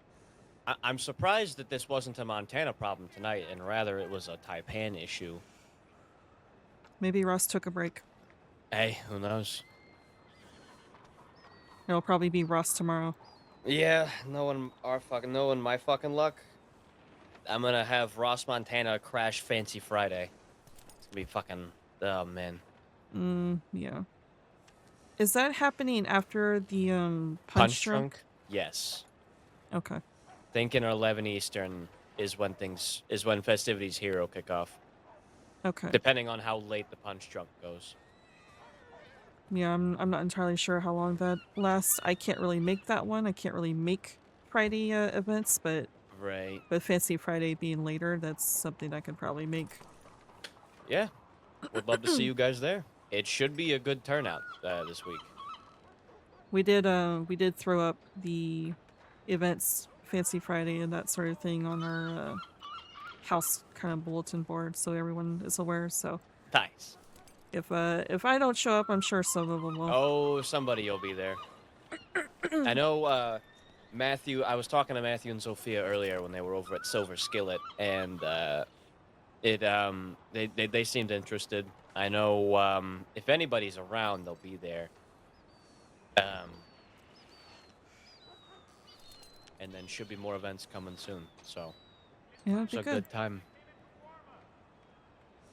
I'm surprised that this wasn't a Montana problem tonight, and rather it was a Taipan issue. Maybe Ross took a break. Hey, who knows? It'll probably be Ross tomorrow. Yeah, knowing my fucking luck, I'm gonna have Ross Montana crash Fancy Friday. It's gonna be fucking, oh man. Yeah. Is that happening after the punch drunk? Yes. Okay. Thinking 11 Eastern is when festivities here will kick off. Okay. Depending on how late the punch drunk goes. Yeah, I'm not entirely sure how long that lasts. I can't really make that one. I can't really make Friday events, but Right. But Fancy Friday being later, that's something I could probably make. Yeah. Would love to see you guys there. It should be a good turnout this week. We did throw up the events Fancy Friday and that sort of thing on our house kind of bulletin board, so everyone is aware. So nice. If I don't show up, I'm sure some of them will. Oh, somebody will be there. I know Matthew. I was talking to Matthew and Sophia earlier when they were over at Silver Skillet, and they seemed interested. I know if anybody's around, they'll be there. And then should be more events coming soon. So yeah, it's a good time.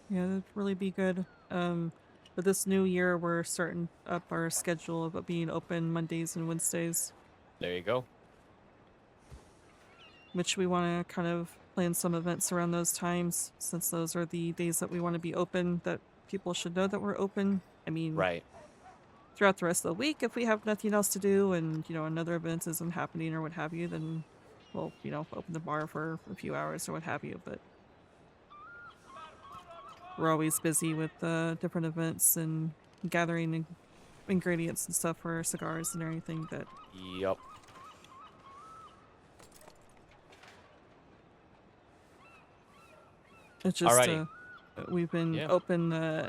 Yeah, that'd really be good. But this new year, we're starting up our schedule of it being open Mondays and Wednesdays. There you go. Which we want to kind of plan some events around those times, since those are the days that we want to be open, that people should know that we're open. I mean, right. Throughout the rest of the week, if we have nothing else to do and, another event isn't happening or what have you, then we'll, open the bar for a few hours or what have you. But we're always busy with different events and gathering ingredients and stuff for cigars and everything that... Yup. It's just, we've been open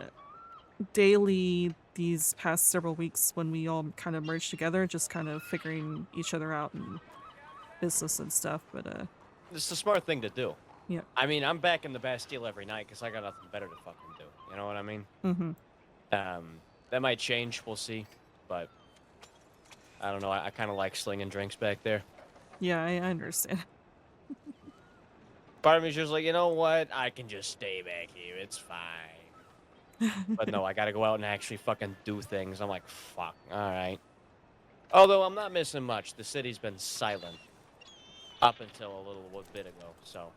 daily these past several weeks when we all kind of merged together, just kind of figuring each other out and business and stuff, but it's a smart thing to do. Yeah. I mean, I'm back in the Bastille every night because I got nothing better to fucking do. You know what I mean? Mm-hmm. That might change. We'll see. But I don't know. I kind of like slinging drinks back there. Yeah, I understand. Part of me's just like, you know what? I can just stay back here. It's fine. But no, I gotta go out and actually fucking do things. I'm like, fuck. All right. Although I'm not missing much. The city's been silent up until a little bit ago. So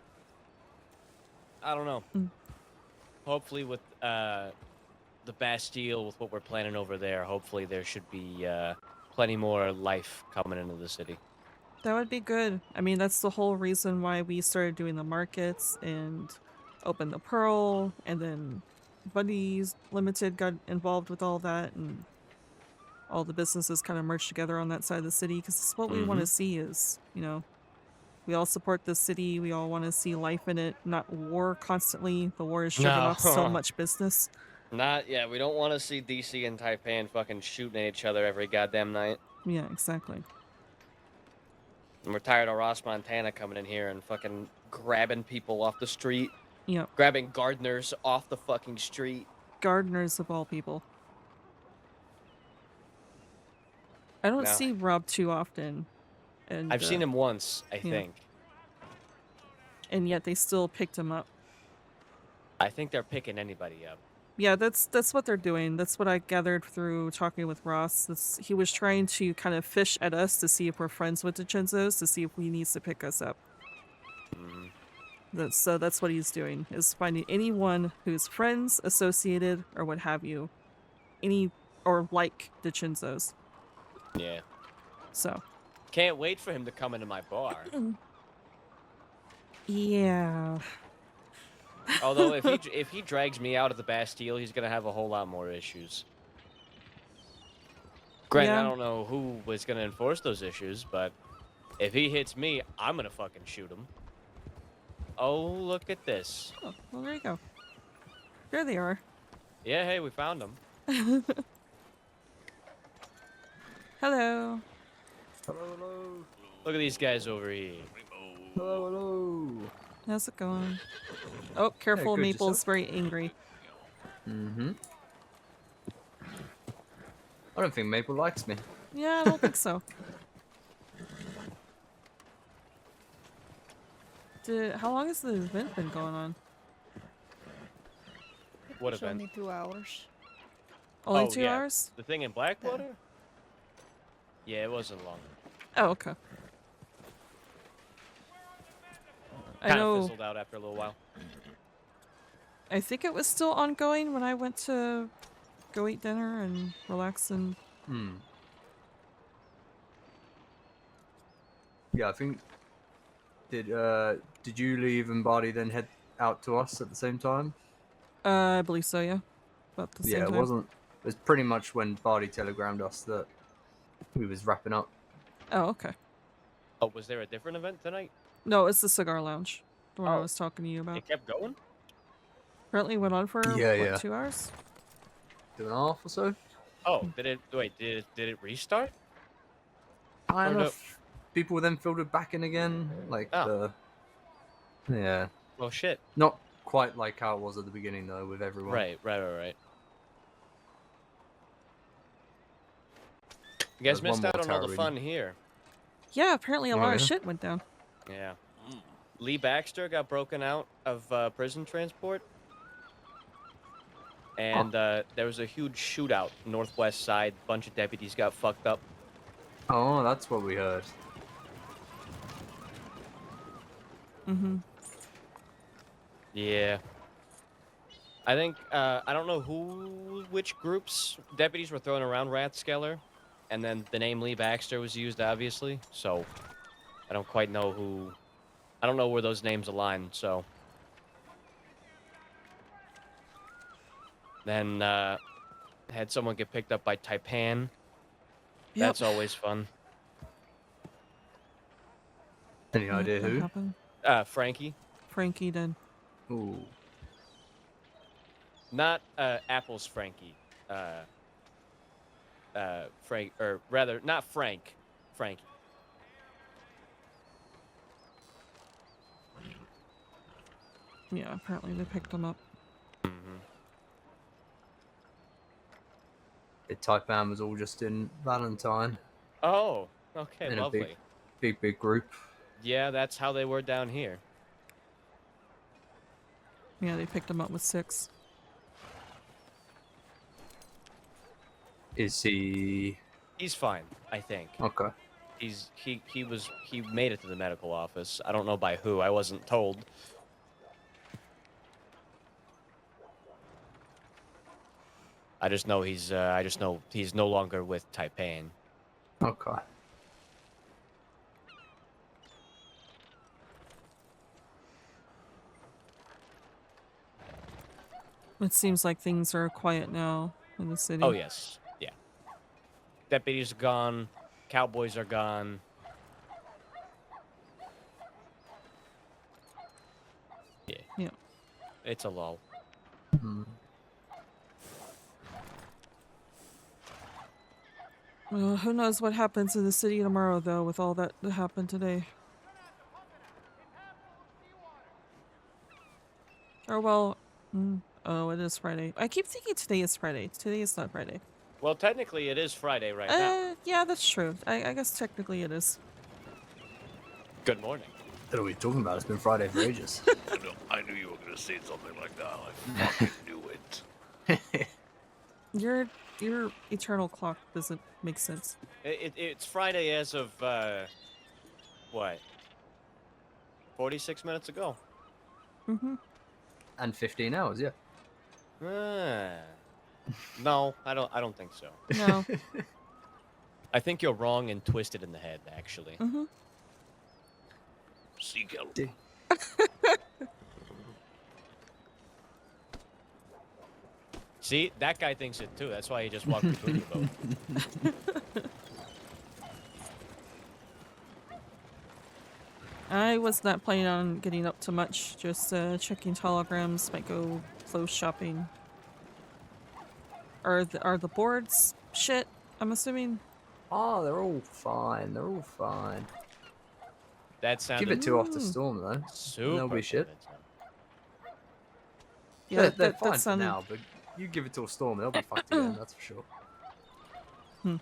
I don't know. Hopefully with the Bastille, with what we're planning over there, hopefully there should be plenty more life coming into the city. That would be good. I mean, that's the whole reason why we started doing the markets and opened the Pearl, and then Bundy's Limited got involved with all that, and all the businesses kind of merged together on that side of the city, because it's what we want to see is, we all support the city, we all want to see life in it, not war constantly. The war is driven off so much business. We don't want to see DC and Taipan fucking shooting at each other every goddamn night. Yeah, exactly. And we're tired of Ross Montana coming in here and fucking grabbing people off the street. Yep. Grabbing gardeners off the fucking street. Gardeners of all people. I don't see Rob too often. And I've seen him once, I think. And yet they still picked him up. I think they're picking anybody up. Yeah, that's what they're doing. That's what I gathered through talking with Ross. He was trying to kind of fish at us to see if we're friends with DiCenzo's, to see if he needs to pick us up. So that's what he's doing, is finding anyone who's friends, associated, or what have you. Or like DiCenzo's. Yeah. So. Can't wait for him to come into my bar. Yeah. Although if he drags me out of the Bastille, he's gonna have a whole lot more issues. Granted, Yeah. I don't know who was gonna enforce those issues, but if he hits me, I'm gonna fucking shoot him. Oh, look at this. Oh, well, there you go. There they are. Yeah, hey, we found him. Hello. Hello, hello. Look at these guys over here. Hello, hello. How's it going? Oh, careful, good, Maple's yourself? very angry. Mm-hmm. I don't think Maple likes me. Yeah, I don't think so. How long has the event been going on? What It's event? only 2 hours. Only Oh, 2 yeah. hours? The thing in Blackwater? Yeah, it wasn't long. Oh, okay. I Kind of know. fizzled out after a little while. I think it was still ongoing when I went to go eat dinner and relax and. Yeah, I think. Did you leave and Barty then head out to us at the same time? I believe so. Yeah. About the same Yeah, time. it wasn't. It was pretty much when Barty telegrammed us that we was wrapping up. Oh, okay. Oh, was there a different event tonight? No, it's the cigar lounge. The one I Oh. was talking to you about. It kept going? Apparently went on for Yeah, what, yeah. 2 hours? 2.5 or so. Oh, did it restart? Kind Or no- of. People then filtered back in again, like yeah. Well, shit. Not quite like how it was at the beginning though, with everyone. Right. You guys There's one missed out more on all tower the reading. fun here. Yeah, apparently a Oh, lot of yeah? shit went down. Yeah. Lee Baxter got broken out of prison transport. And there was a huge shootout northwest side. Bunch of deputies got fucked up. Oh, that's what we heard. Mm-hmm. Yeah. I think, I don't know which groups deputies were throwing around Rathskeller. And then the name Lee Baxter was used, obviously. So, I don't quite know who... I don't know where those names align, so... Then, had someone get picked up by Taipan. Yep. That's always fun. Any idea What who? happened? Frankie. Frankie did. Ooh. Not, Apple's Frankie. Frank, or rather, not Frank. Frankie. Yeah, apparently they picked him up. The Taipan was all just in Valentine. Oh, okay, in lovely. a big group. Yeah, that's how they were down here. Yeah, they picked him up with 6. Is he? He's fine, I think. Okay. He made it to the medical office. I don't know by who. I wasn't told. I just know he's no longer with Taipan. Okay. It seems like things are quiet now in the city. Oh yes, yeah. Deputies are gone. Cowboys are gone. Yeah. Yeah. It's a lull. Well, who knows what happens in the city tomorrow, though, with all that happened today. Or, well... oh, it is Friday. I keep thinking today is Friday. Today is not Friday. Well, technically, it is Friday right now. Yeah, that's true. I guess technically it is. Good morning. What are we talking about? It's been Friday for ages. I knew you were going to say something like that. I fucking knew it. Your eternal clock doesn't make sense. It's Friday as of what? 46 minutes ago. Mm-hmm. And 15 hours, yeah. No, I don't think so. No. I think you're wrong and twisted in the head, actually. Mm-hmm. Seagull. See, that guy thinks it too. That's why he just walked between you both. I was not planning on getting up to much. Just checking telegrams. Might go clothes shopping. Are the boards shit? I'm assuming. Oh, they're all fine. They're all fine. That sounded Give it two off the storm, though. super. And they'll be shit. Yeah, they're fine that for sounded... now, but you give it to a storm, they'll be fucked again, that's for sure. Hmm.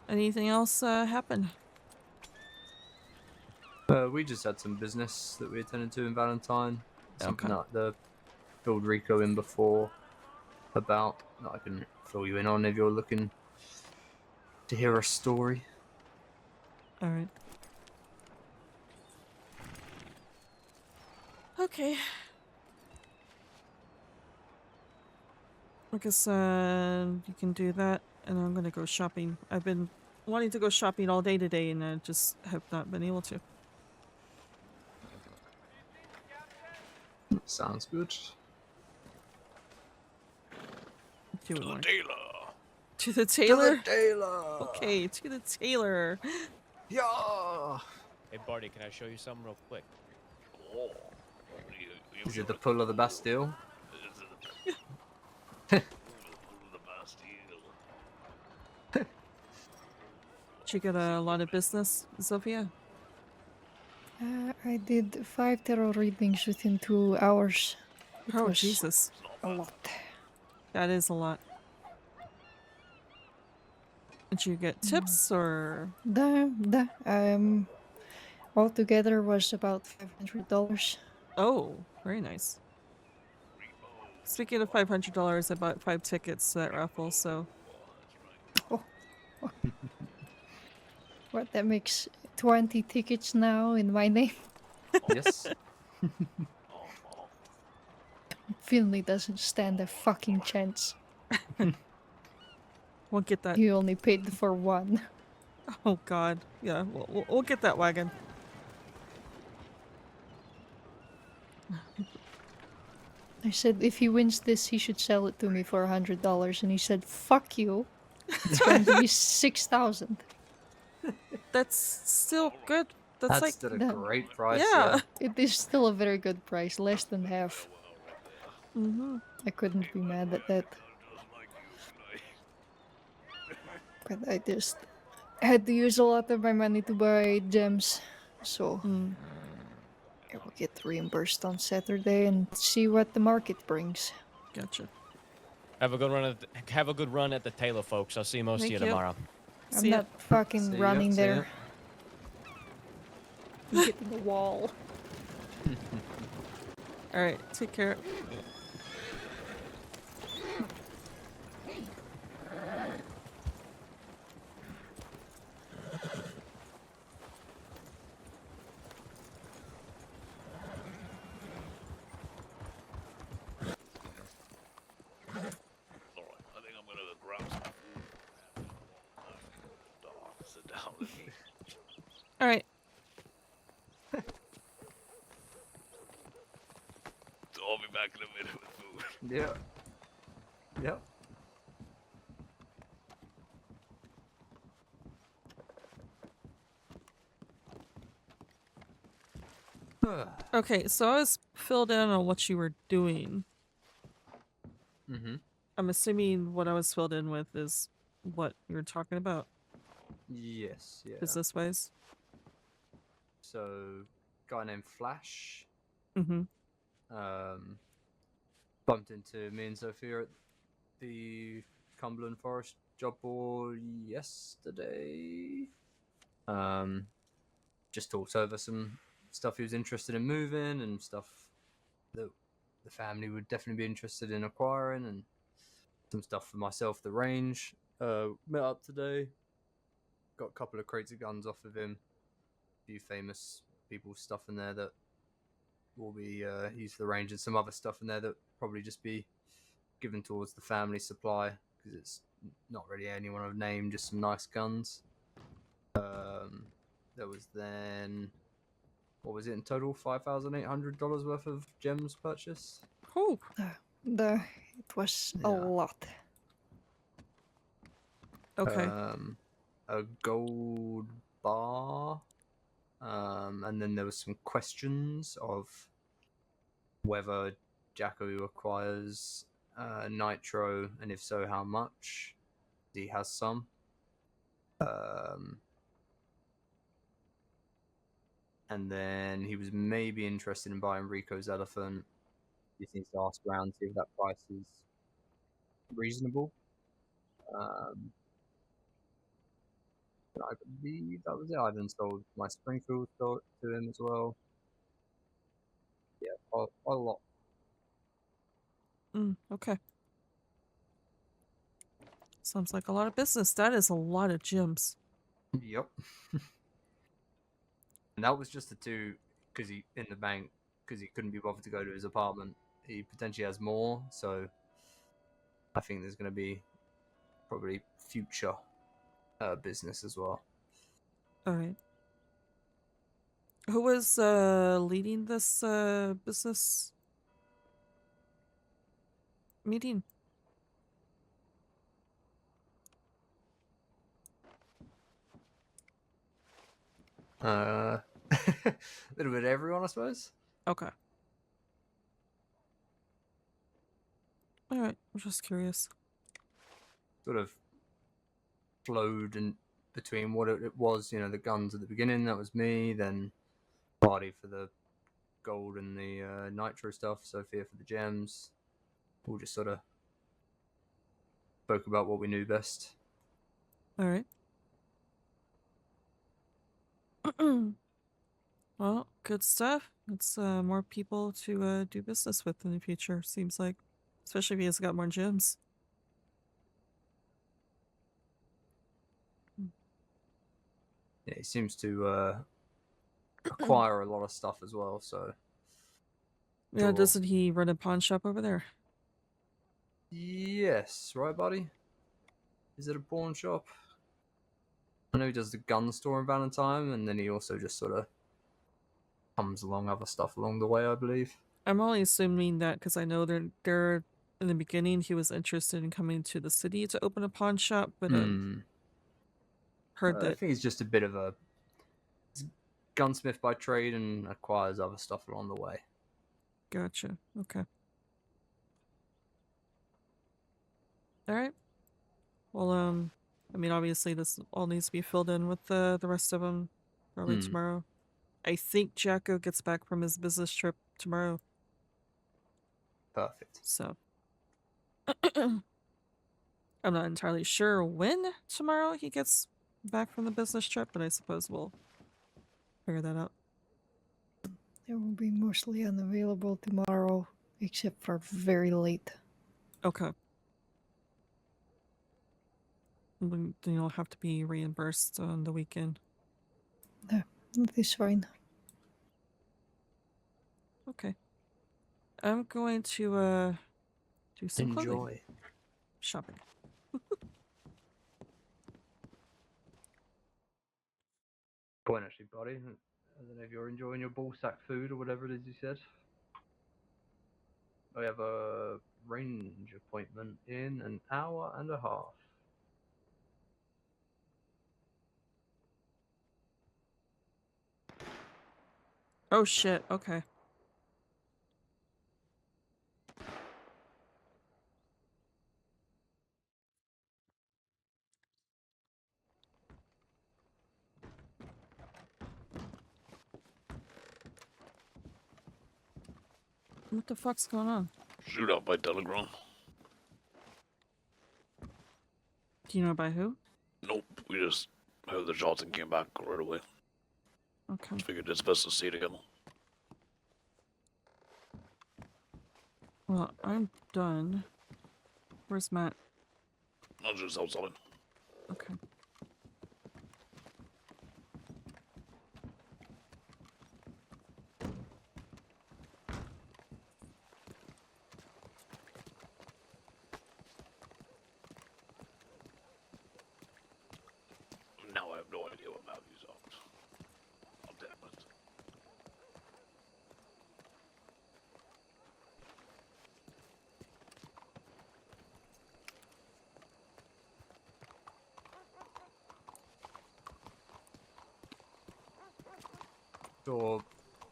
Anything else happen? We just had some business that we attended to in Valentine. Something Okay. that the filled Rico in before about that I can fill you in on if you're looking to hear a story. All right. Okay. I guess you can do that, and I'm gonna go shopping. I've been wanting to go shopping all day today, and I just have not been able to. Sounds good. To the tailor. To the tailor? To the tailor! Okay, to the tailor. Yeah! Hey, Barty, can I show you something real quick? Oh. Is it the pull of the Bastille? The Bastille. Did you get a lot of business, Sophia? I did 5 tarot readings within 2 hours. It Oh, was Jesus. a lot. That is a lot. Did you get tips or? Altogether was about $500. Oh, very nice. Speaking of $500, I bought 5 tickets to that raffle, so. What, that makes 20 tickets now in my name? Yes. Finley doesn't stand a fucking chance. We'll get that. He only paid for 1. Oh God, yeah, we'll get that wagon. I said if he wins this, he should sell it to me for $100, and he said, "Fuck you." It's going to be 6,000. That's still good. That's like still a great price. Yeah. It is still a very good price, less than half. Mm-hmm. I couldn't be mad at that. But I just had to use a lot of my money to buy gems, so I will get reimbursed on Saturday and see what the market brings. Gotcha. Have a good run at the tailor, folks. I'll see most of you Thank you. tomorrow. I'm not fucking See ya, running see ya. there. Get in the wall. All right, take care. Alright, I think I'm gonna grab some food. Sit down and eat. All right. So I'll be back in a minute with food. Yeah. Yep. Okay, so I was filled in on what you were doing. Mm-hmm. I'm assuming what I was filled in with is what you were talking about, Yes, yeah. business-wise. So, guy named Flash Mm-hmm. bumped into me and Sophia at the Cumberland Forest job board yesterday. Just talked over some stuff he was interested in moving, and stuff that the family would definitely be interested in acquiring, and some stuff for myself, the range. Met up today. Got a couple of crates of guns off of him. A few famous people's stuff in there that will be used for the range, and some other stuff in there that probably just be given towards the family supply, because it's not really anyone of name, just some nice guns. There was then, what was it in total? $5,800 worth of gems purchased. Oh, It was a lot. okay. A gold bar, and then there was some questions of whether Jacko acquires nitro, and if so, how much. He has some. And then he was maybe interested in buying Rico's elephant. He needs to ask around, see if that price is reasonable. But I believe that was it. I then sold my Springfield to him as well. Yeah, a lot. Okay. Sounds like a lot of business. That is a lot of gems. Yep. And that was just the two, because he in the bank, because he couldn't be bothered to go to his apartment. He potentially has more, so I think there's going to be probably future business as well. All right. Who was leading this business meeting? A little bit of everyone, I suppose. Okay. All right. I'm just curious. Sort of flowed in between what it was, the guns at the beginning, that was me, then Party for the gold and the nitro stuff, Sophia for the gems. All just sort of spoke about what we knew best. All right. Well, good stuff. It's more people to do business with in the future, seems like. Especially if he has got more gems. Yeah, he seems to acquire a lot of stuff as well, so... Yeah, doesn't he run a pawn shop over there? Yes, right, buddy? Is it a pawn shop? I know he does the gun store in Valentine, and then he also just sort of comes along other stuff along the way, I believe. I'm only assuming that because I know they're in the beginning he was interested in coming to the city to open a pawn shop, but heard I that think he's just a bit of a gunsmith by trade and acquires other stuff along the way. Gotcha. Okay. All right. Well, I mean, obviously this all needs to be filled in with the rest of them probably tomorrow. I think Jacko gets back from his business trip tomorrow. Perfect. So I'm not entirely sure when tomorrow he gets back from the business trip, but I suppose we'll figure that out. It will be mostly unavailable tomorrow, except for very late. Okay. Then you'll have to be reimbursed on the weekend. Yeah, that is fine. Okay. I'm going to do some clothing Enjoy. shopping. Point actually, buddy. I don't know if you're enjoying your ball sack food or whatever it is you said. I have a range appointment in an hour and a half. Oh shit, okay. What the fuck's going on? Shootout by telegram. Do you know by who? Nope, we just heard the shots and came back right away. Okay. Figured it's best to see together. Well, I'm done. Where's Matt? I'll just outside. Okay. Now I have no idea what Matthew's on. Oh, damn it. Saw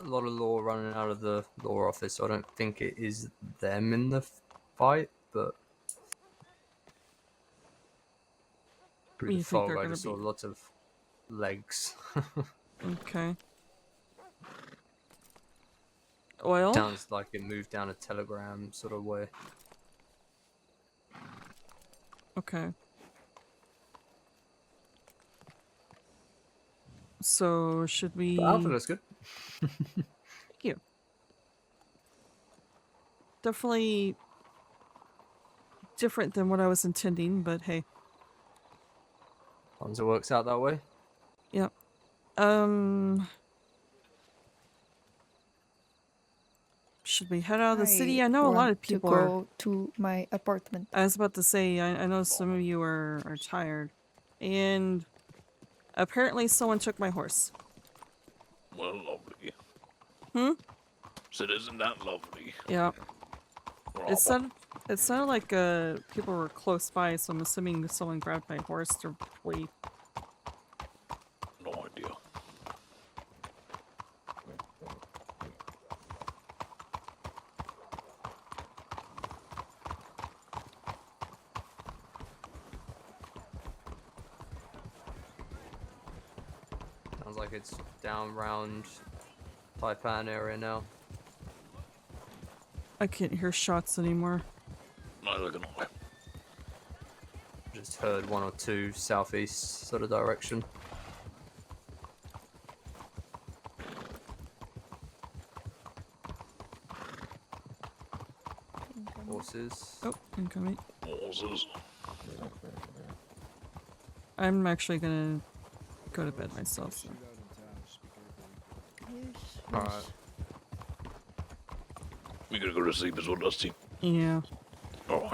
a lot of law running out of the law office, so I don't think it is them in the fight, but through the You think fog they're I gonna just saw be- lots of legs. Okay. Oil? Sounds like it moved down a telegram sort of way. Okay. So, should we... The outfit looks good. Thank you. Definitely different than what I was intending, but hey. As long as it works out that way. Yep. Should we head out of the city? I know a lot want of people to are... go to my apartment. I was about to say, I know some of you are tired. And apparently someone took my horse. Well, lovely. Hmm? Said, isn't that lovely? Yeah. Bravo. It sounded like people were close by, so I'm assuming someone grabbed my horse to flee. No idea. Sounds like it's down round Taipan area now. I can't hear shots anymore. Neither can I. Just heard one or two southeast sort of direction. Horses. Oh, incoming. Horses. I'm actually gonna go to bed myself. So. Alright. We gotta go to sleep as well, Dusty. Yeah. Alright.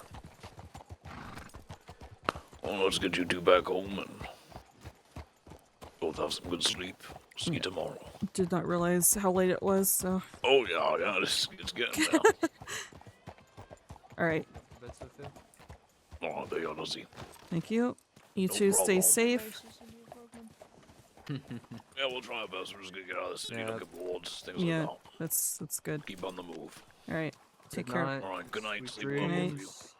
Well, let's get you two back home and both have some good sleep. See you tomorrow. Did not realize how late it was, so. Oh, yeah, it's getting down. Alright. Oh, there you are, Dusty. Thank you. You No two stay problem. safe. Yeah, we'll try our best. We're just gonna get out of the city, look at boards, things Yeah, like that. that's good. Keep on the move. Alright. Take Good care. night. Alright, good night. Sweet Sleep well, both of you. dreams.